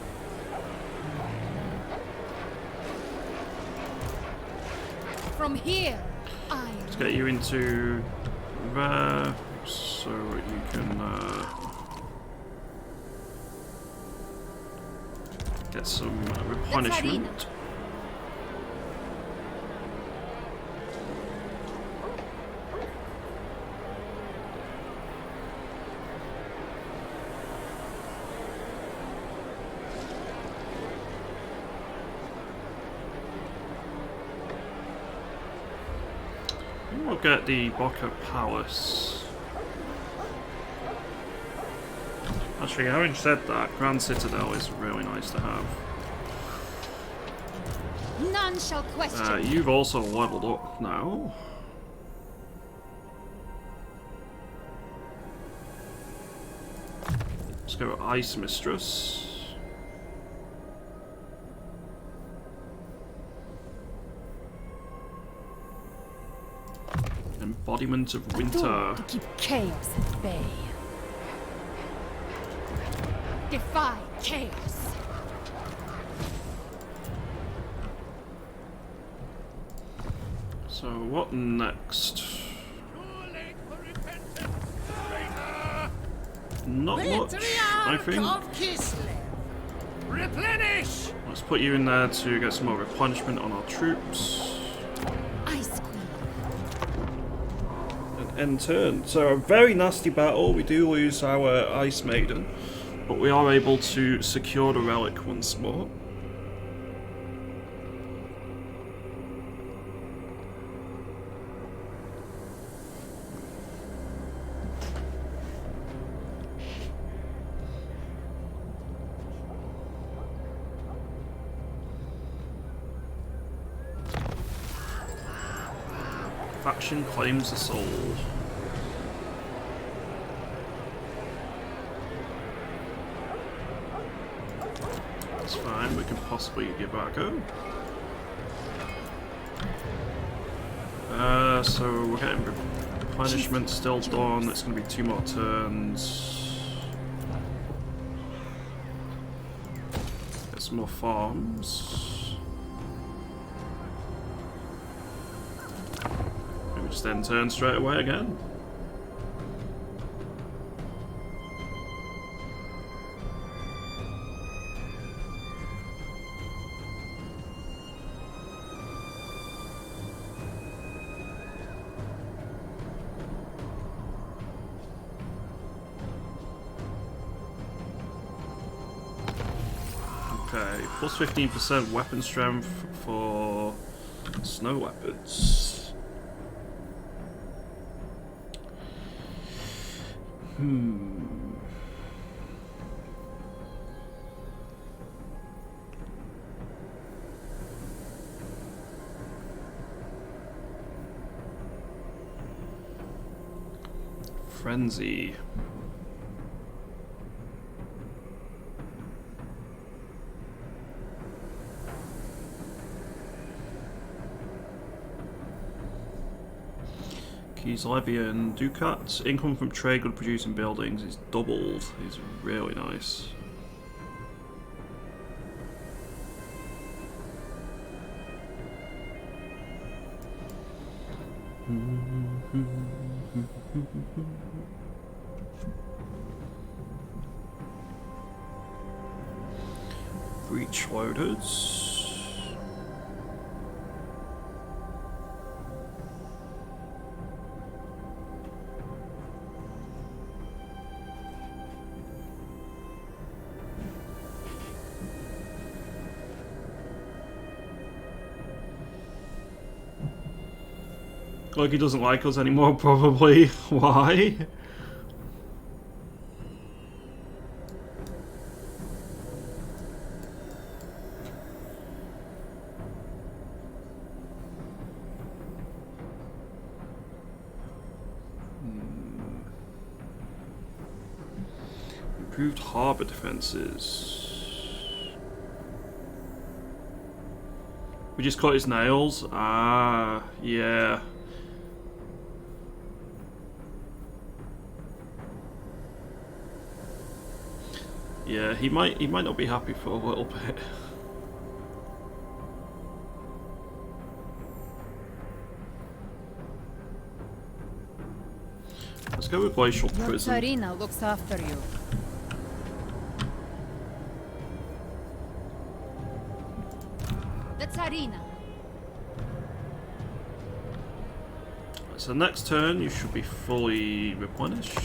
From here, I Let's get you into there so you can get some replenishment. We'll get the Boca Palace. Actually, having said that, Grand Citadel is really nice to have. none shall question. You've also leveled up now. Let's go Ice Mistress. Embodiment of A winter. tool to keep chaos at bay. Defy chaos. So what next? Not much, I think. Of Kislev. Replenish! Let's put you in there to get some more replenishment on our troops. Ice Queen. And end turn. So a very nasty battle. We do lose our Ice Maiden, but we are able to secure the relic once more. Faction claims the soul. That's fine, we can possibly give that a go. So we're getting replenishment still done, it's going to be 2 more turns. Get some more farms. Just then turn straight away again. Okay, plus 15% weapon strength for snow leopards. Frenzy. Kislevian ducats. Income from trade good producing buildings is doubled. Is really nice. Breach loaders. Like he doesn't like us anymore, probably. Why? Improved harbour defences. We just cut his nails? Ah, yeah. Yeah, he might not be happy for a little bit. Let's go with Glacial Your Prison. Tsarina looks after you. The Tsarina. So next turn you should be fully replenished.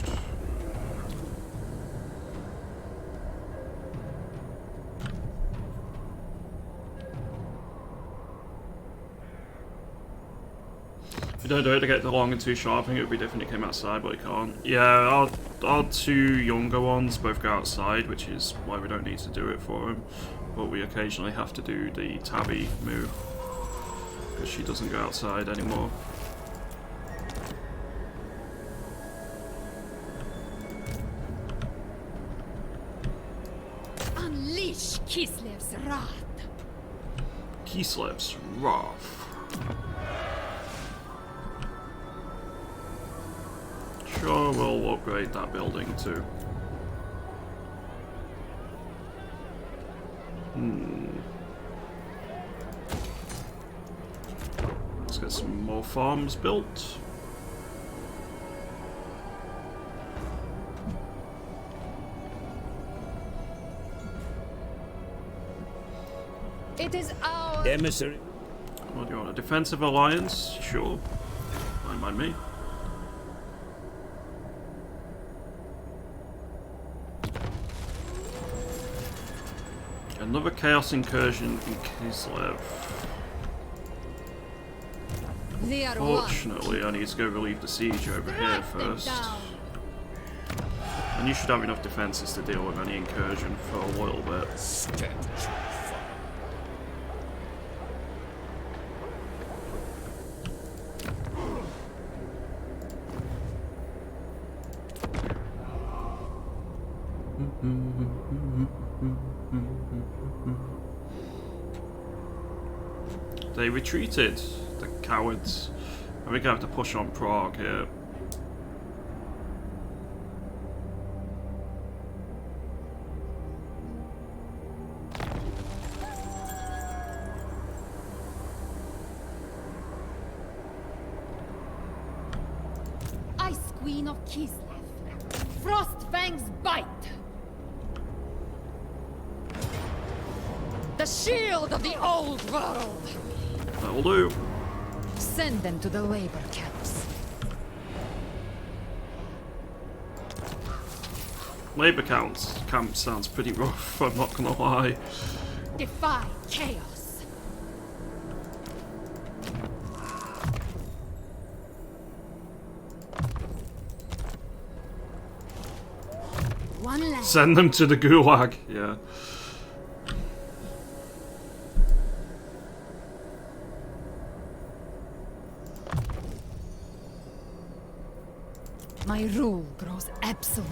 If you don't do it to get long and too sharp, I think it would be different if it came outside, but it can't. Yeah, our 2 younger ones both go outside, which is why we don't need to do it for them. But we occasionally have to do the Tabby move, because she doesn't go outside anymore. Unleash Kislev's wrath. Kislev's wrath. sure we'll upgrade that building too. Let's get some more farms built. It is our emissary. What do you want? A defensive alliance? Sure. Don't mind me. Another chaos incursion in Kislev. Fortunately, I need to go relieve the siege over here first. And you should have enough defences to deal with any incursion for a little bit. They retreated, the cowards. I think I have to push on Prague here. Ice Queen of Kislev. Frostfang's bite. The shield of the old world. That'll do. Send them to the labor camps. Labour camp sounds pretty rough, I'm not gonna lie. Defy chaos. One last. Send them to the gulag, yeah. My rule grows absolute.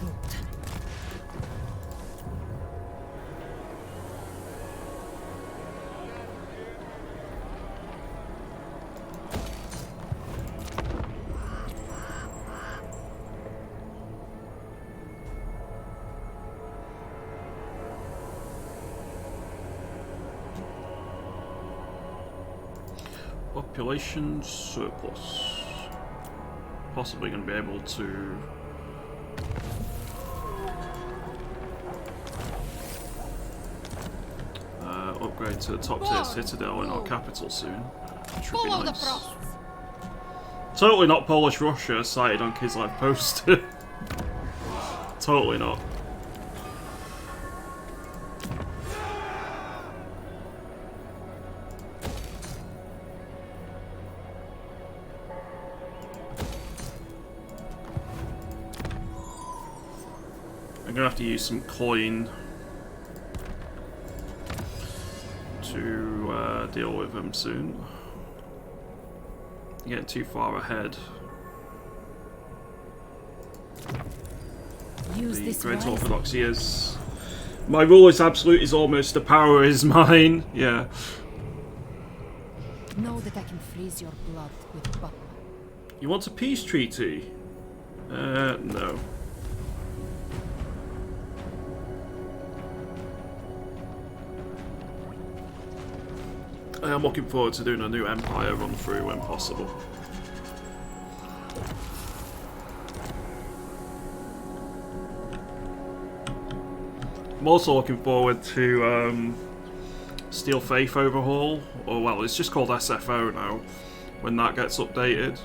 Population surplus. Possibly going to be able to upgrade to the top tier citadel in our capital soon, which would be nice. Totally not Polish Russia sighted on Kislev Post. Totally not. I'm gonna have to use some coin to deal with them soon. I'm getting too far ahead. Use the this Great wisely. Orthodoxy is... My rule is absolute is almost the power is mine. Yeah. Know that I can freeze your blood with bubble. You want a peace treaty? No. I am looking forward to doing a new Empire run through when possible. I'm also looking forward to Steel Faith Overhaul, or well, it's just called SFO now, when that gets updated.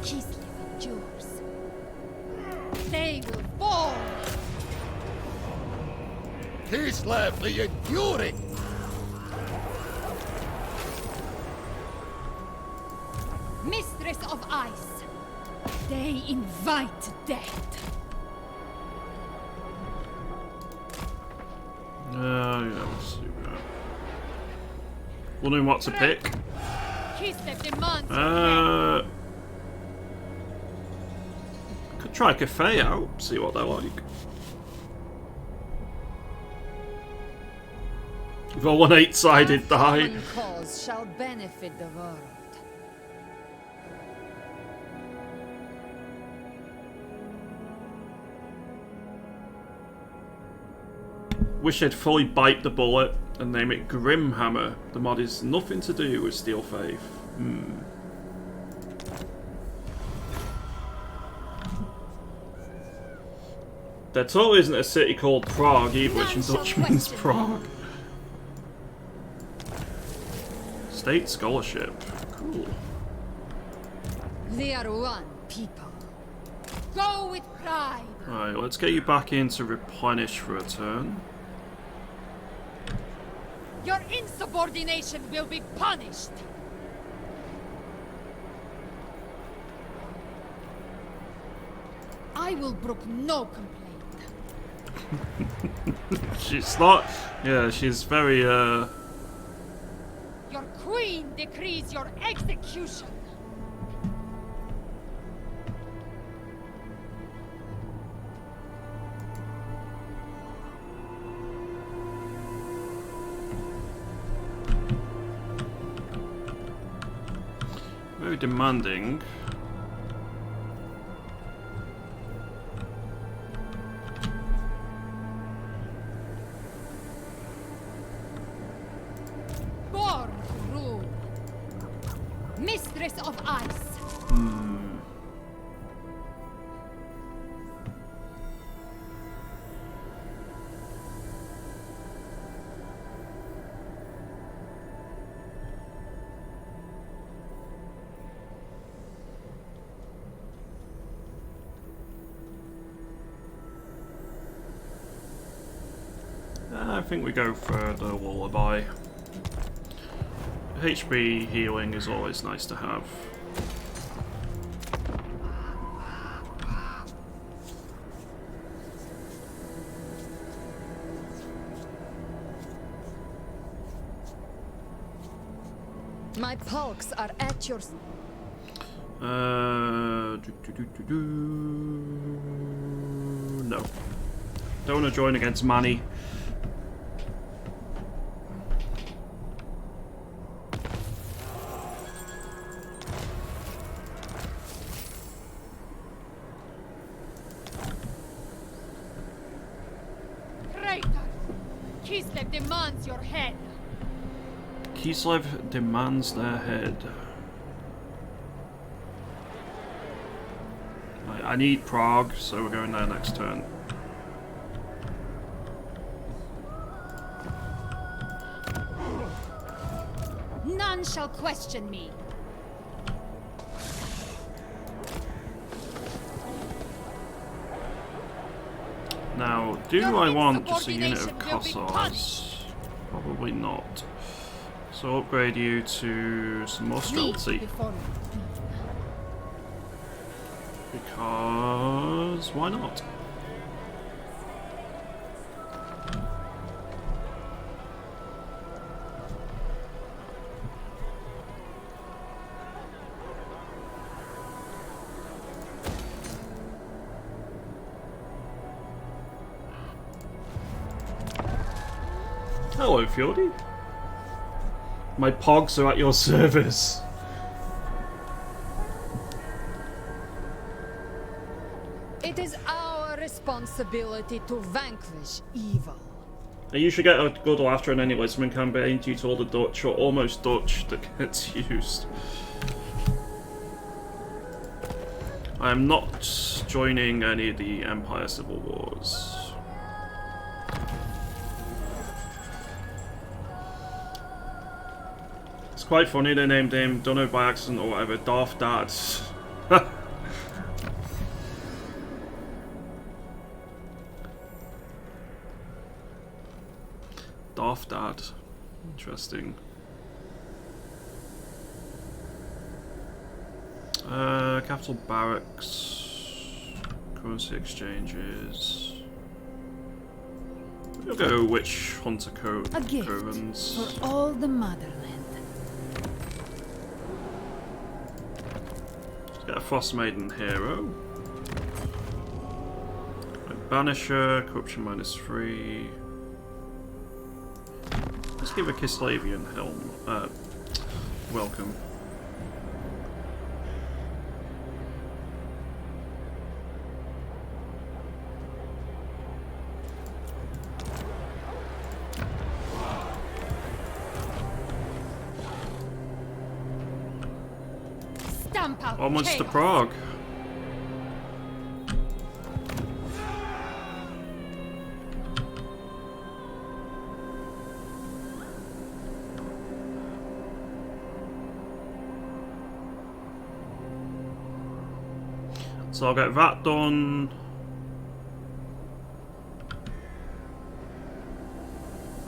Kislev endures. They will fall. Kislev the Enduring! Mistress of Ice. They invite death. Yeah, let's see that. Wondering what to pick. Kislev demands could try Cafe out, see what they're like. Roll an 8-sided die. One cause shall benefit the world. Wish they'd fully bite the bullet and name it Grimhammer. The mod is nothing to do with Steel Faith. There totally isn't a city called Prague either, which in Dutch means Prague. State scholarship. Cool. They are one people. Go with pride. Right, let's get you back in to replenish for a turn. Your insubordination will be punished. I will brook no complaint. She's not. Yeah, she's very. Your queen decrees your execution. Very demanding. Born to rule. Mistress of ice. I think we go for the lullaby. HP healing is always nice to have. My pulks are at your... No. Don't want to join against Manny. Traitor! Kislev demands your head. Kislev demands their head. I need Prague, so we're going there next turn. None shall question me. Now, do I want just a unit of Kossars? Probably not. So upgrade you to some more stealthy. Because why not? Hello, Fjordy. My pogs are at your service. It is our responsibility to vanquish evil. You should get a good after an Enlisman campaign due to all the Dutch or almost Dutch that gets used. I am not joining any of the Empire Civil Wars. It's quite funny they named him, don't know by accident or whatever, Darth Dad. Darth Dad. Interesting. Capital Barracks. Currency exchanges. We'll go Witch Hunter A gift Covens. for all the motherland. Let's get a Frost Maiden Hero. A Banisher, Corruption -3. Let's give a Kislevian helm. Welcome. Stamp out Onwards to chaos. Prague. So I'll get that done.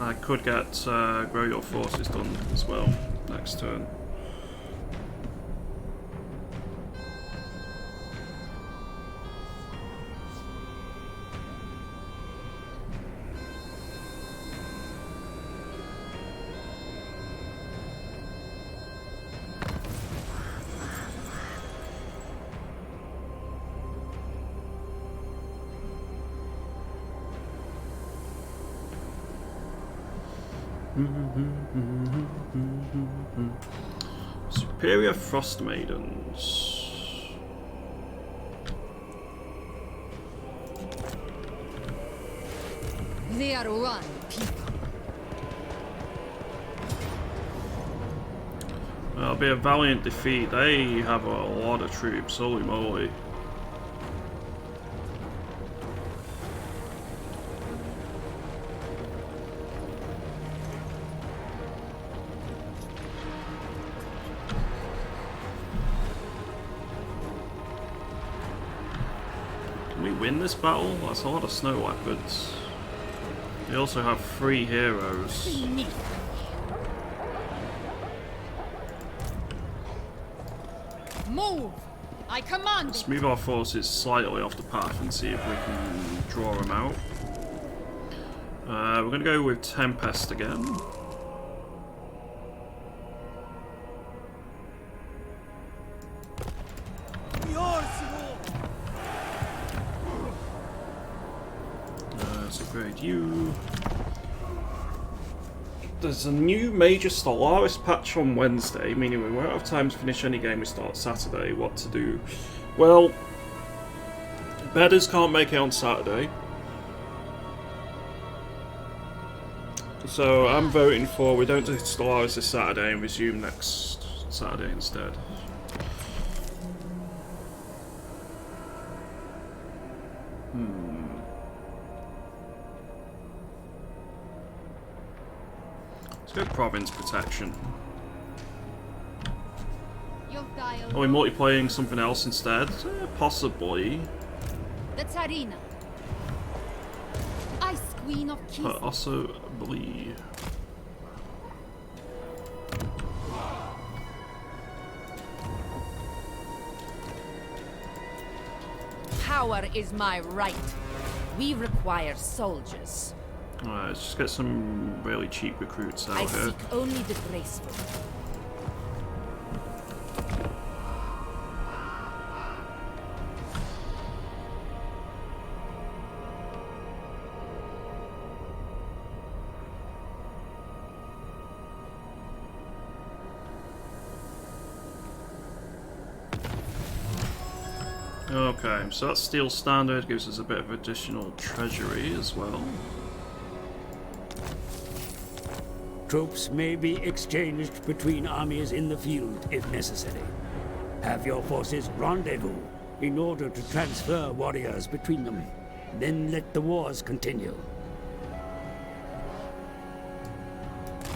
I could get Grow Your Forces done as well next turn. Superior Frost Maidens. They are one people. It'll be a valiant defeat. They have a lot of troops, holy moly. Win this battle? That's a lot of snow leopards. They also have 3 heroes. Move! I command. Let's move our forces slightly off the path and see if we can draw them out. We're going to go with Tempest again. Upgrade you. There's a new major Stellaris patch on Wednesday, meaning we won't have time to finish any game we start Saturday. What to do? Well, Bedders can't make it on Saturday. So I'm voting for we don't do Stellaris this Saturday and resume next Saturday instead. Let's go Province Protection. Are we multiplaying something else instead? Possibly. The Tsarina. Ice Queen of Kislev. But also believe. Power is my right. We require soldiers. Alright, let's just get some really cheap recruits out I here. seek only the graceful. Okay, so that's Steel Standard, gives us a bit of additional treasury as well. Troops may be exchanged between armies in the field if necessary. Have your forces rendezvous in order to transfer warriors between them. Then let the wars continue.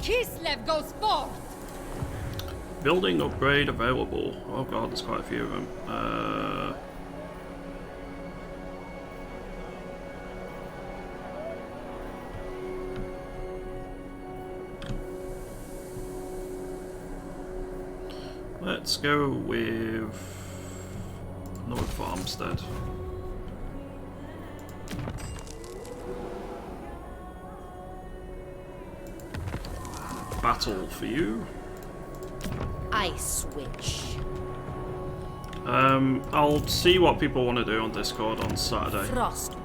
Kislev goes forth! Building upgrade available. Oh god, there's quite a few of them. Let's go with another farmstead. Battle for you. I switch. I'll see what people want to do on Discord on Saturday. Frost.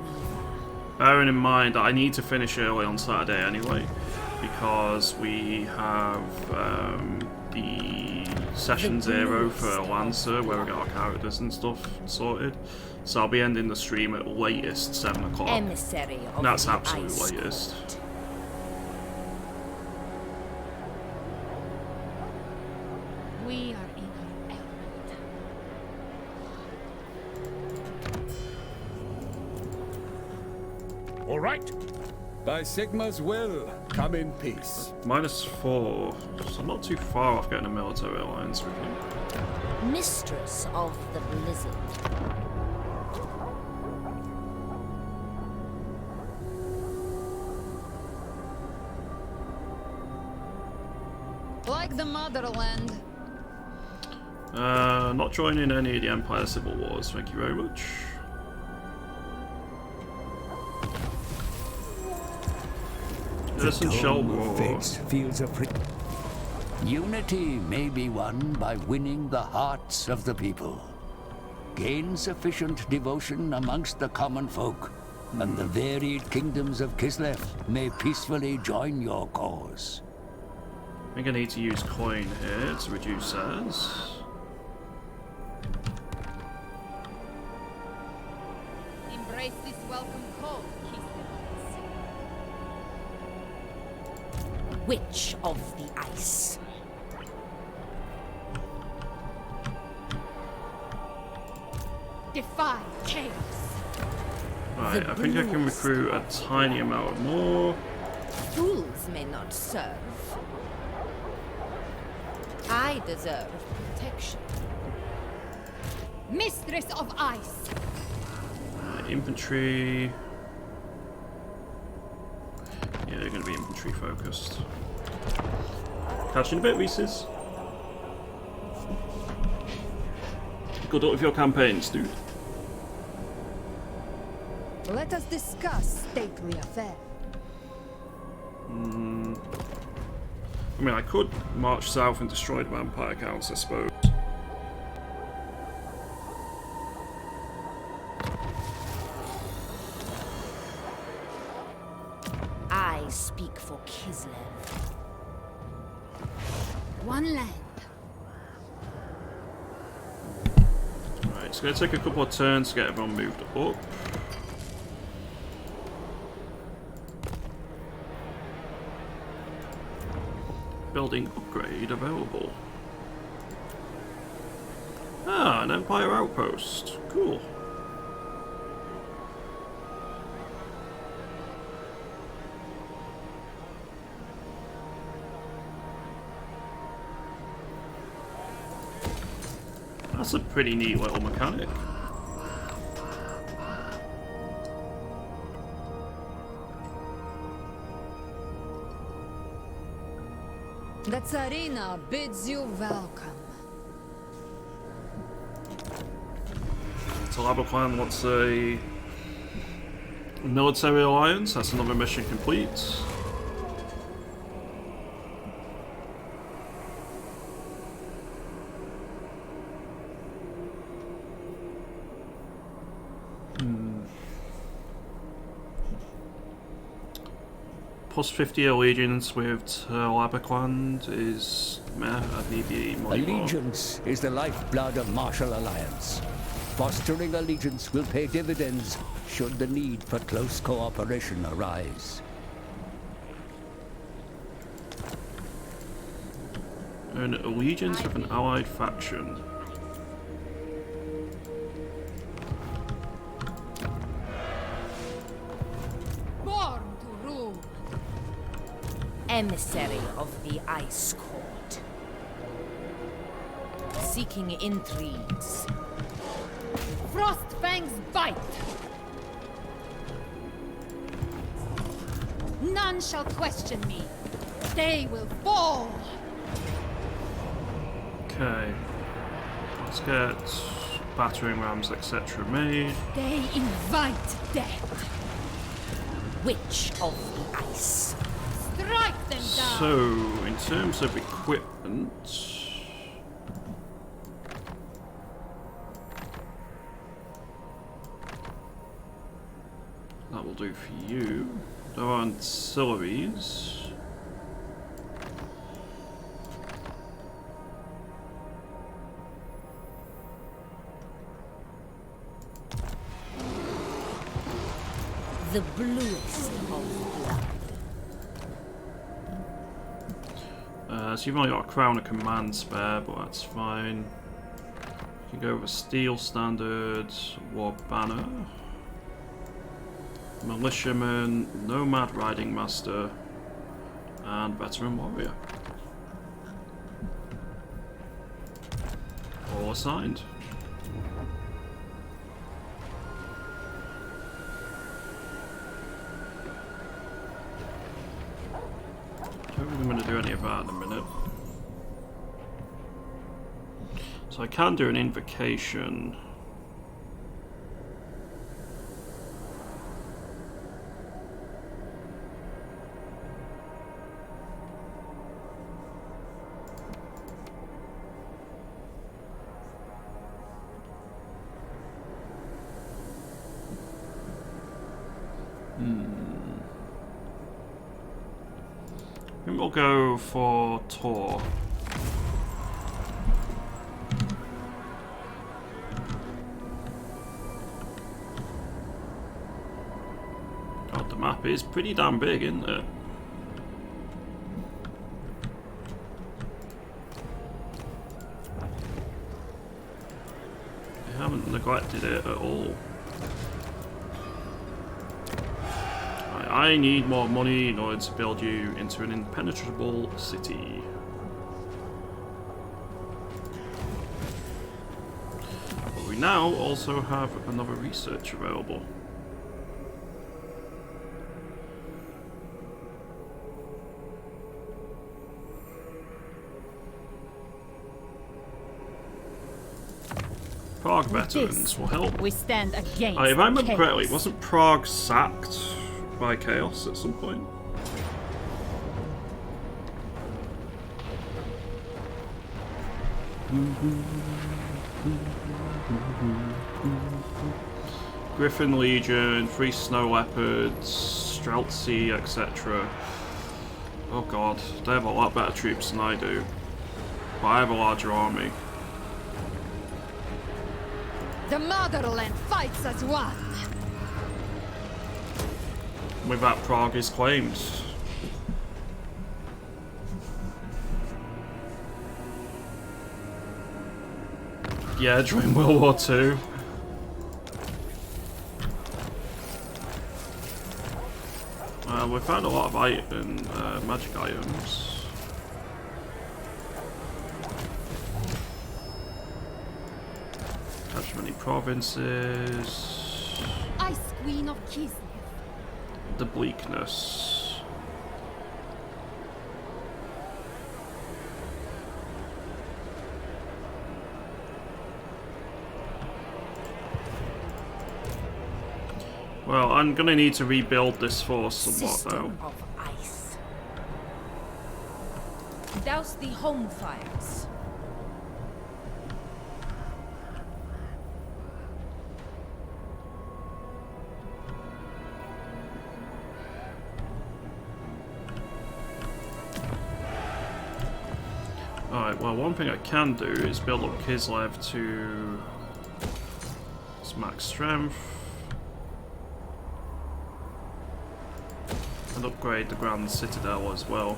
Bearing in mind that I need to finish early on Saturday anyway, because we have the Session 0 for Lancer, where we get our characters and stuff sorted. So I'll be ending the stream at latest 7 o'clock. Emissary of That's the absolute Ice latest. Court. We are in our element. right? By Sigma's will, come in peace. -4, so I'm not too far off getting a military alliance with you. Mistress of the Blizzard. Like the motherland. Not joining any of the Empire Civil Wars, thank you very much. Unity may be won by winning the hearts of the people. Gain sufficient devotion amongst the common folk, and the varied kingdoms of Kislev may peacefully join your cause. I think I need to use coin here to reduce ours. Embrace this welcome call, Kislev. Witch of the Ice. Defy chaos. Right, I think I can recruit a tiny amount more. Fools may not serve. I deserve protection. Mistress of Ice. Infantry. Yeah, they're going to be infantry focused. Catching a bit, Reese's. Good luck with your campaigns, dude. Let us discuss stately affairs. I mean, I could march south and destroy the vampire counts, I suppose. I speak for Kislev. One land. Right, it's going to take a couple of turns to get everyone moved up. Building upgrade available. Ah, an Empire outpost. Cool. That's a pretty neat little mechanic. The Tsarina bids you welcome. Talabaklan wants a military alliance. That's another mission complete. Plus 50 allegiance with Talabakland is meh. I need the money more. Allegiance is the lifeblood of martial alliance. Fostering allegiance will pay dividends should the need for close cooperation arise. An allegiance with an allied faction. Born to rule. Emissary of the Ice Court. Seeking intrigues. Frostfang's bite. None shall question me. They will fall. Okay. Let's get battering rams, etc. made. They invite death. Witch of the Ice. Strike them down. So, in terms of equipment, that will do for you. There are ancillaries. The bluest of blood. So you've only got a crown of command spare, but that's fine. You can go with a steel standard war banner. Militiaman, Nomad Riding Master, and Veteran Warrior. All assigned. I don't think I'm going to do any of that in a minute. So I can do an invocation. I think we'll go for Tor. God, the map is pretty damn big, isn't it? They haven't neglected it at all. I need more money in order to build you into an impenetrable city. But we now also have another research available. Prague veterans will help. We stand against If I remember chaos. correctly, wasn't Prague sacked by chaos at some point? Griffin Legion, 3 Snow Leopards, Streltsy, etc. Oh god, they have a lot better troops than I do. But I have a larger army. The motherland fights as one. With that, Prague is claimed. Yeah, during World War II. We've found a lot of magic items. Capture many provinces. Ice Queen of Kislev. The bleakness. Well, I'm gonna need to rebuild this force somewhat System though. of ice. Douse the home fires. Alright, well, one thing I can do is build up Kislev to its max strength. And upgrade the Grand Citadel as well.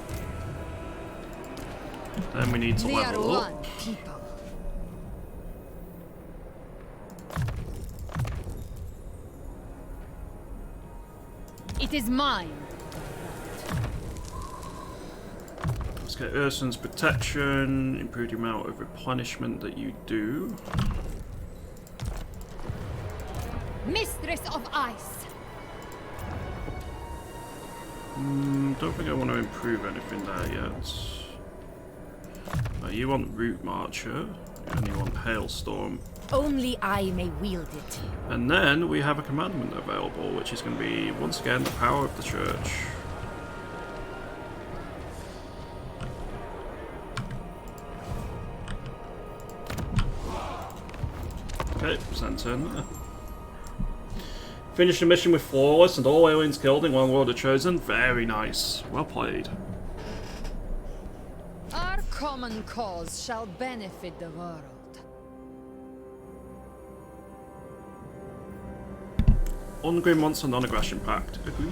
Then we need to We are level up. one people. It is mine. Let's get Urson's protection, improve the amount of replenishment that you do. Mistress of Ice. Don't think I want to improve anything there yet. You want Route Marcher, and you want Hailstorm. Only I may wield it. And then we have a commandment available, which is going to be, once again, the power of the church. Okay, sent in there. Finish the mission with flawless and all aliens killed in one world are chosen. Very nice. Well played. Our common cause shall benefit the world. Ungrim wants a non-aggression pact. Agreed.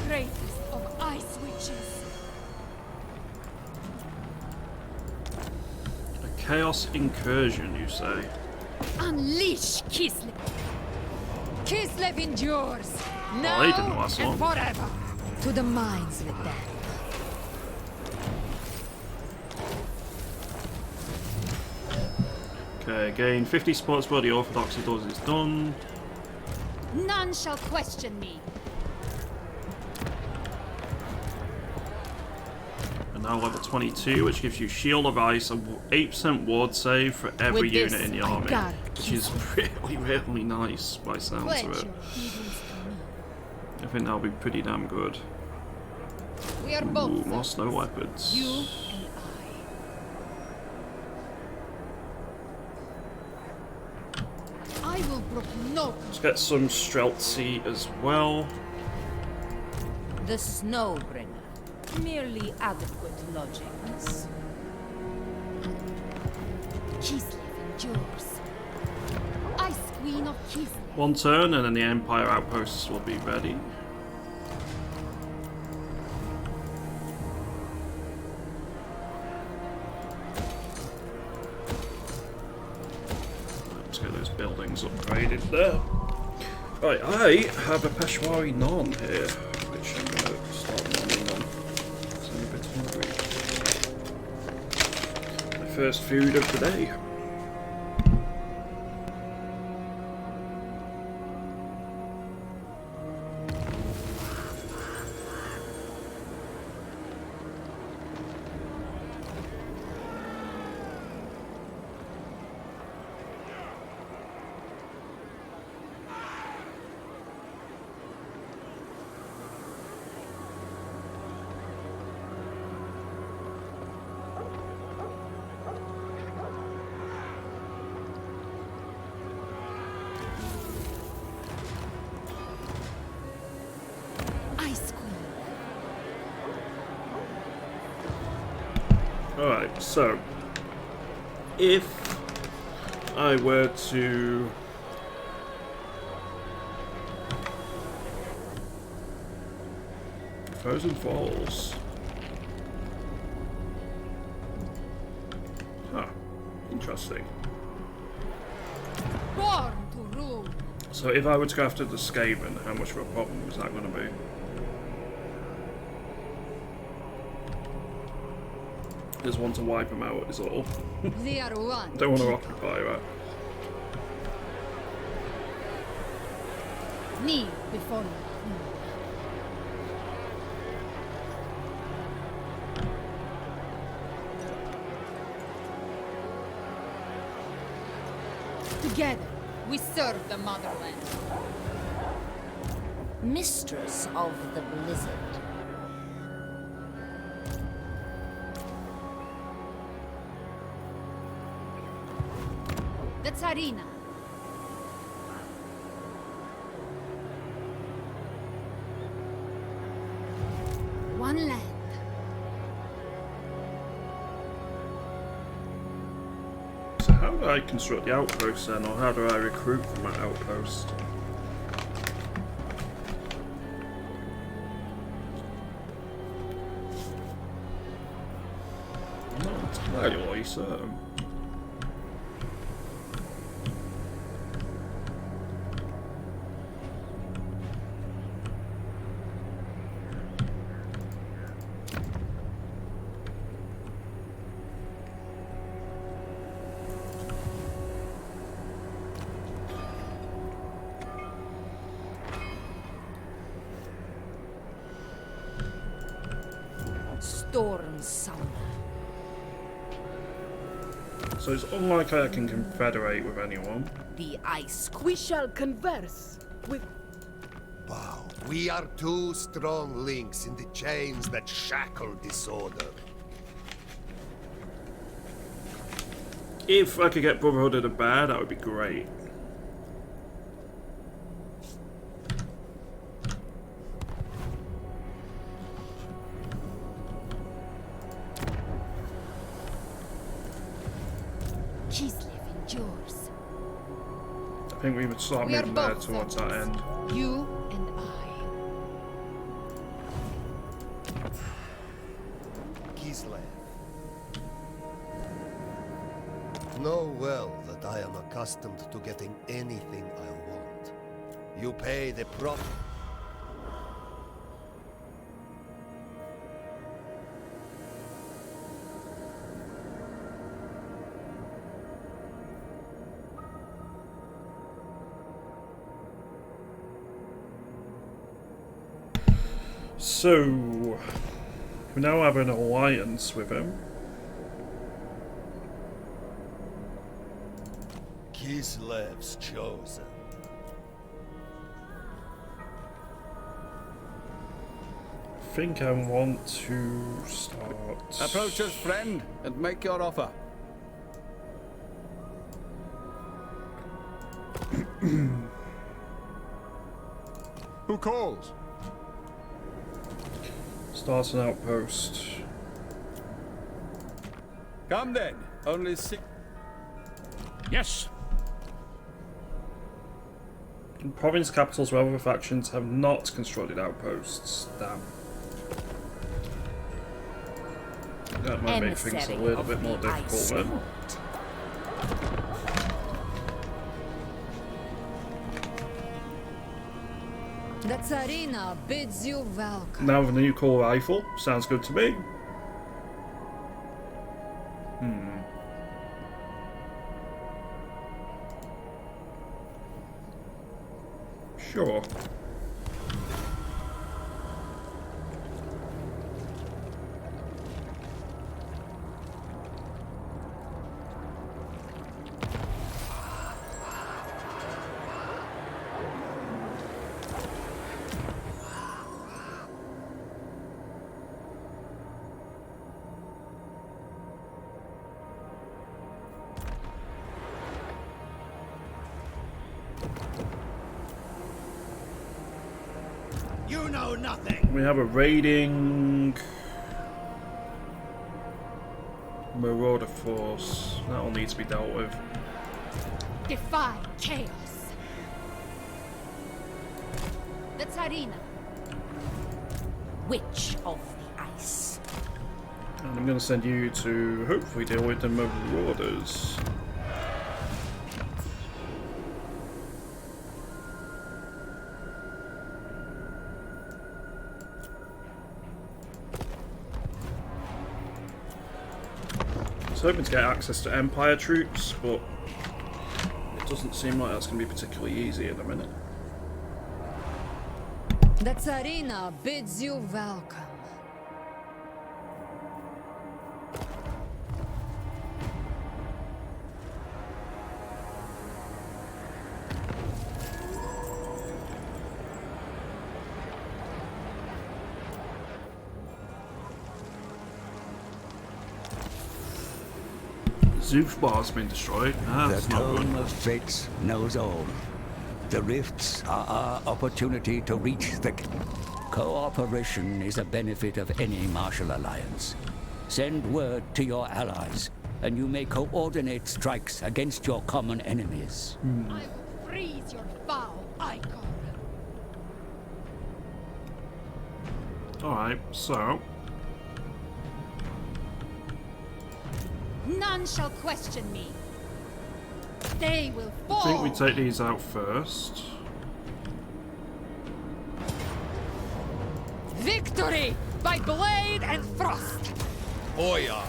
Greatest of ice witches. Chaos Incursion, you say? Unleash Kislev. Kislev endures. Now I didn't last and long. forever. To the mines with them. Okay, again, 50 spots where the Orthodoxy does is done. None shall question me. And now level 22, which gives you Shield of Ice, a 8% ward save for every With unit this, in the I army. got Which is really, really nice by sounds Pledge of it. your obedience to me. I think that'll be pretty damn good. We are Ooh, both more snow leopards. you and I will brook no. Let's get some Streltsy as well. The Snowbringer. Merely adequate lodgings. Kislev endures. Ice Queen of Kislev. One turn and then the Empire outposts will be ready. Let's get those buildings upgraded there. Right, I have a Peshwari non here, which I'm going to start nonning on. So I'm a bit hungry. My first food of the day. Ice Queen. Alright, so if I were to Frozen Falls. Huh, interesting. Born to rule. So if I were to go after the Skaven, how much of a problem is that going to be? Just want to wipe them out is all. They are one. Don't want to occupy that. Kneel before you. Together, we serve the motherland. Mistress of the Blizzard. The Tsarina. One land. So how do I construct the outpost then, or how do I recruit from that outpost? I'm not entirely certain. Storm Summer. So it's unlikely I can confederate with anyone. The Ice Queen. We shall converse with... Wow, we are two strong links in the chains that shackle disorder. If I could get Brotherhood of the Bear, that would be great. Kislev endures. I think we would start We are moving there both towards that end. You and I. Kislev. Know well that I am accustomed to getting anything I want. You pay the prop. So, we now have an alliance with him. Kislev's chosen. I think I want to start. Approach us, friend, and make your offer. Who calls? Start an outpost. Come then. Only 6. Yes. In province capitals where other factions have not constructed outposts. Damn. That might make things a little bit more difficult then. The Tsarina bids you welcome. Now with a new cool rifle. Sounds good to me. Sure. You know nothing. We have a raiding marauder force. That will need to be dealt with. Defy chaos. The Tsarina. Witch of the Ice. And I'm going to send you to hopefully deal with the marauders. I was hoping to get access to Empire troops, but it doesn't seem like that's going to be particularly easy at the minute. The Tsarina bids you welcome. Zeus bar's been destroyed. The Tome of Fates knows all. The rifts are our opportunity to reach the... Cooperation is a benefit of any martial alliance. Send word to your allies, and you may coordinate strikes against your common enemies. I will freeze your foul icon. Alright, so... None shall question me. They will fall. I think we take these out first. Victory by blade and thrust. Oh yeah.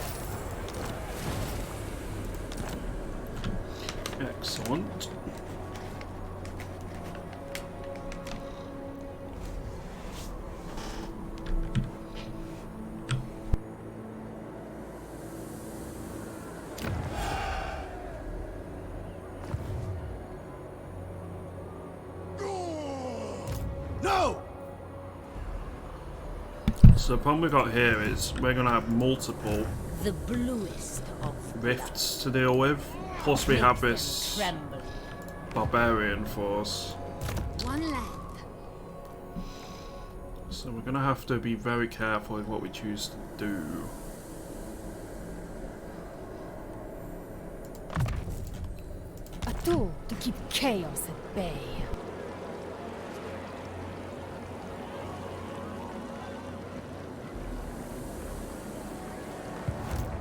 Excellent. No! So the problem we got here is we're going to have multiple The bluest of rifts to deal with. Plus we have Makes this them tremble. barbarian force. One land. So we're going to have to be very careful with what we choose to do. A tool to keep chaos at bay.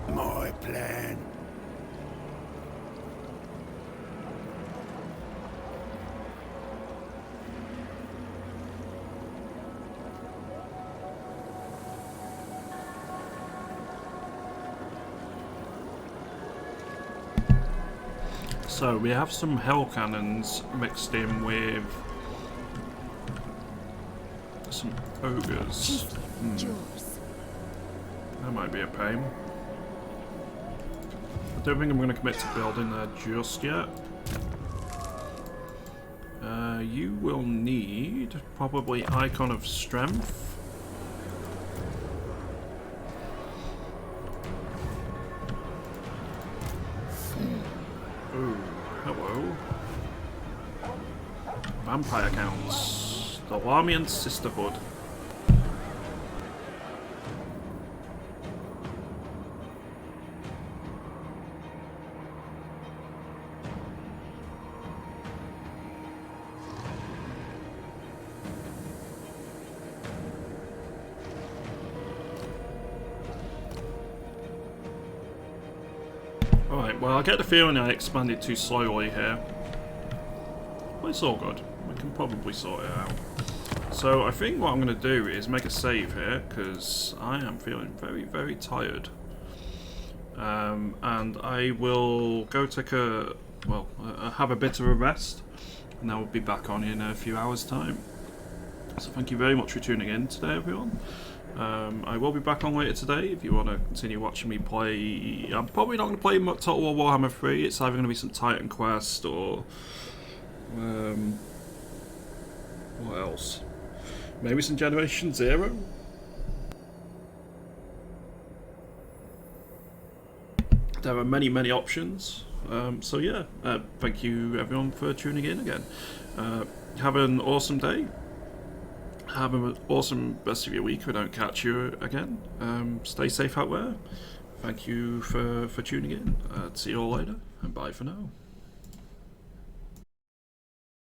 My plan. So we have some hell cannons mixed in with some ogres. That might be a pain. I don't think I'm going to commit to building there just yet. You will need probably Icon of Strength. Oh, hello. Vampire counts. The Larmian Sisterhood. Alright, well I get the feeling I expanded too slowly here. But it's all good. We can probably sort it out. So I think what I'm going to do is make a save here, because I am feeling very, very tired. And I will go take have a bit of a rest, and I will be back on in a few hours' time. So thank you very much for tuning in today, everyone. I will be back on later today if you want to continue watching me play. I'm probably not going to play Total War Warhammer 3. It's either going to be some Titan Quest or what else? Maybe some Generation Zero? There are many, many options. So yeah, thank you everyone for tuning in again. Have an awesome day. Have an awesome rest of your week if I don't catch you again. Stay safe out there. Thank you for tuning in. See you all later, and bye for now.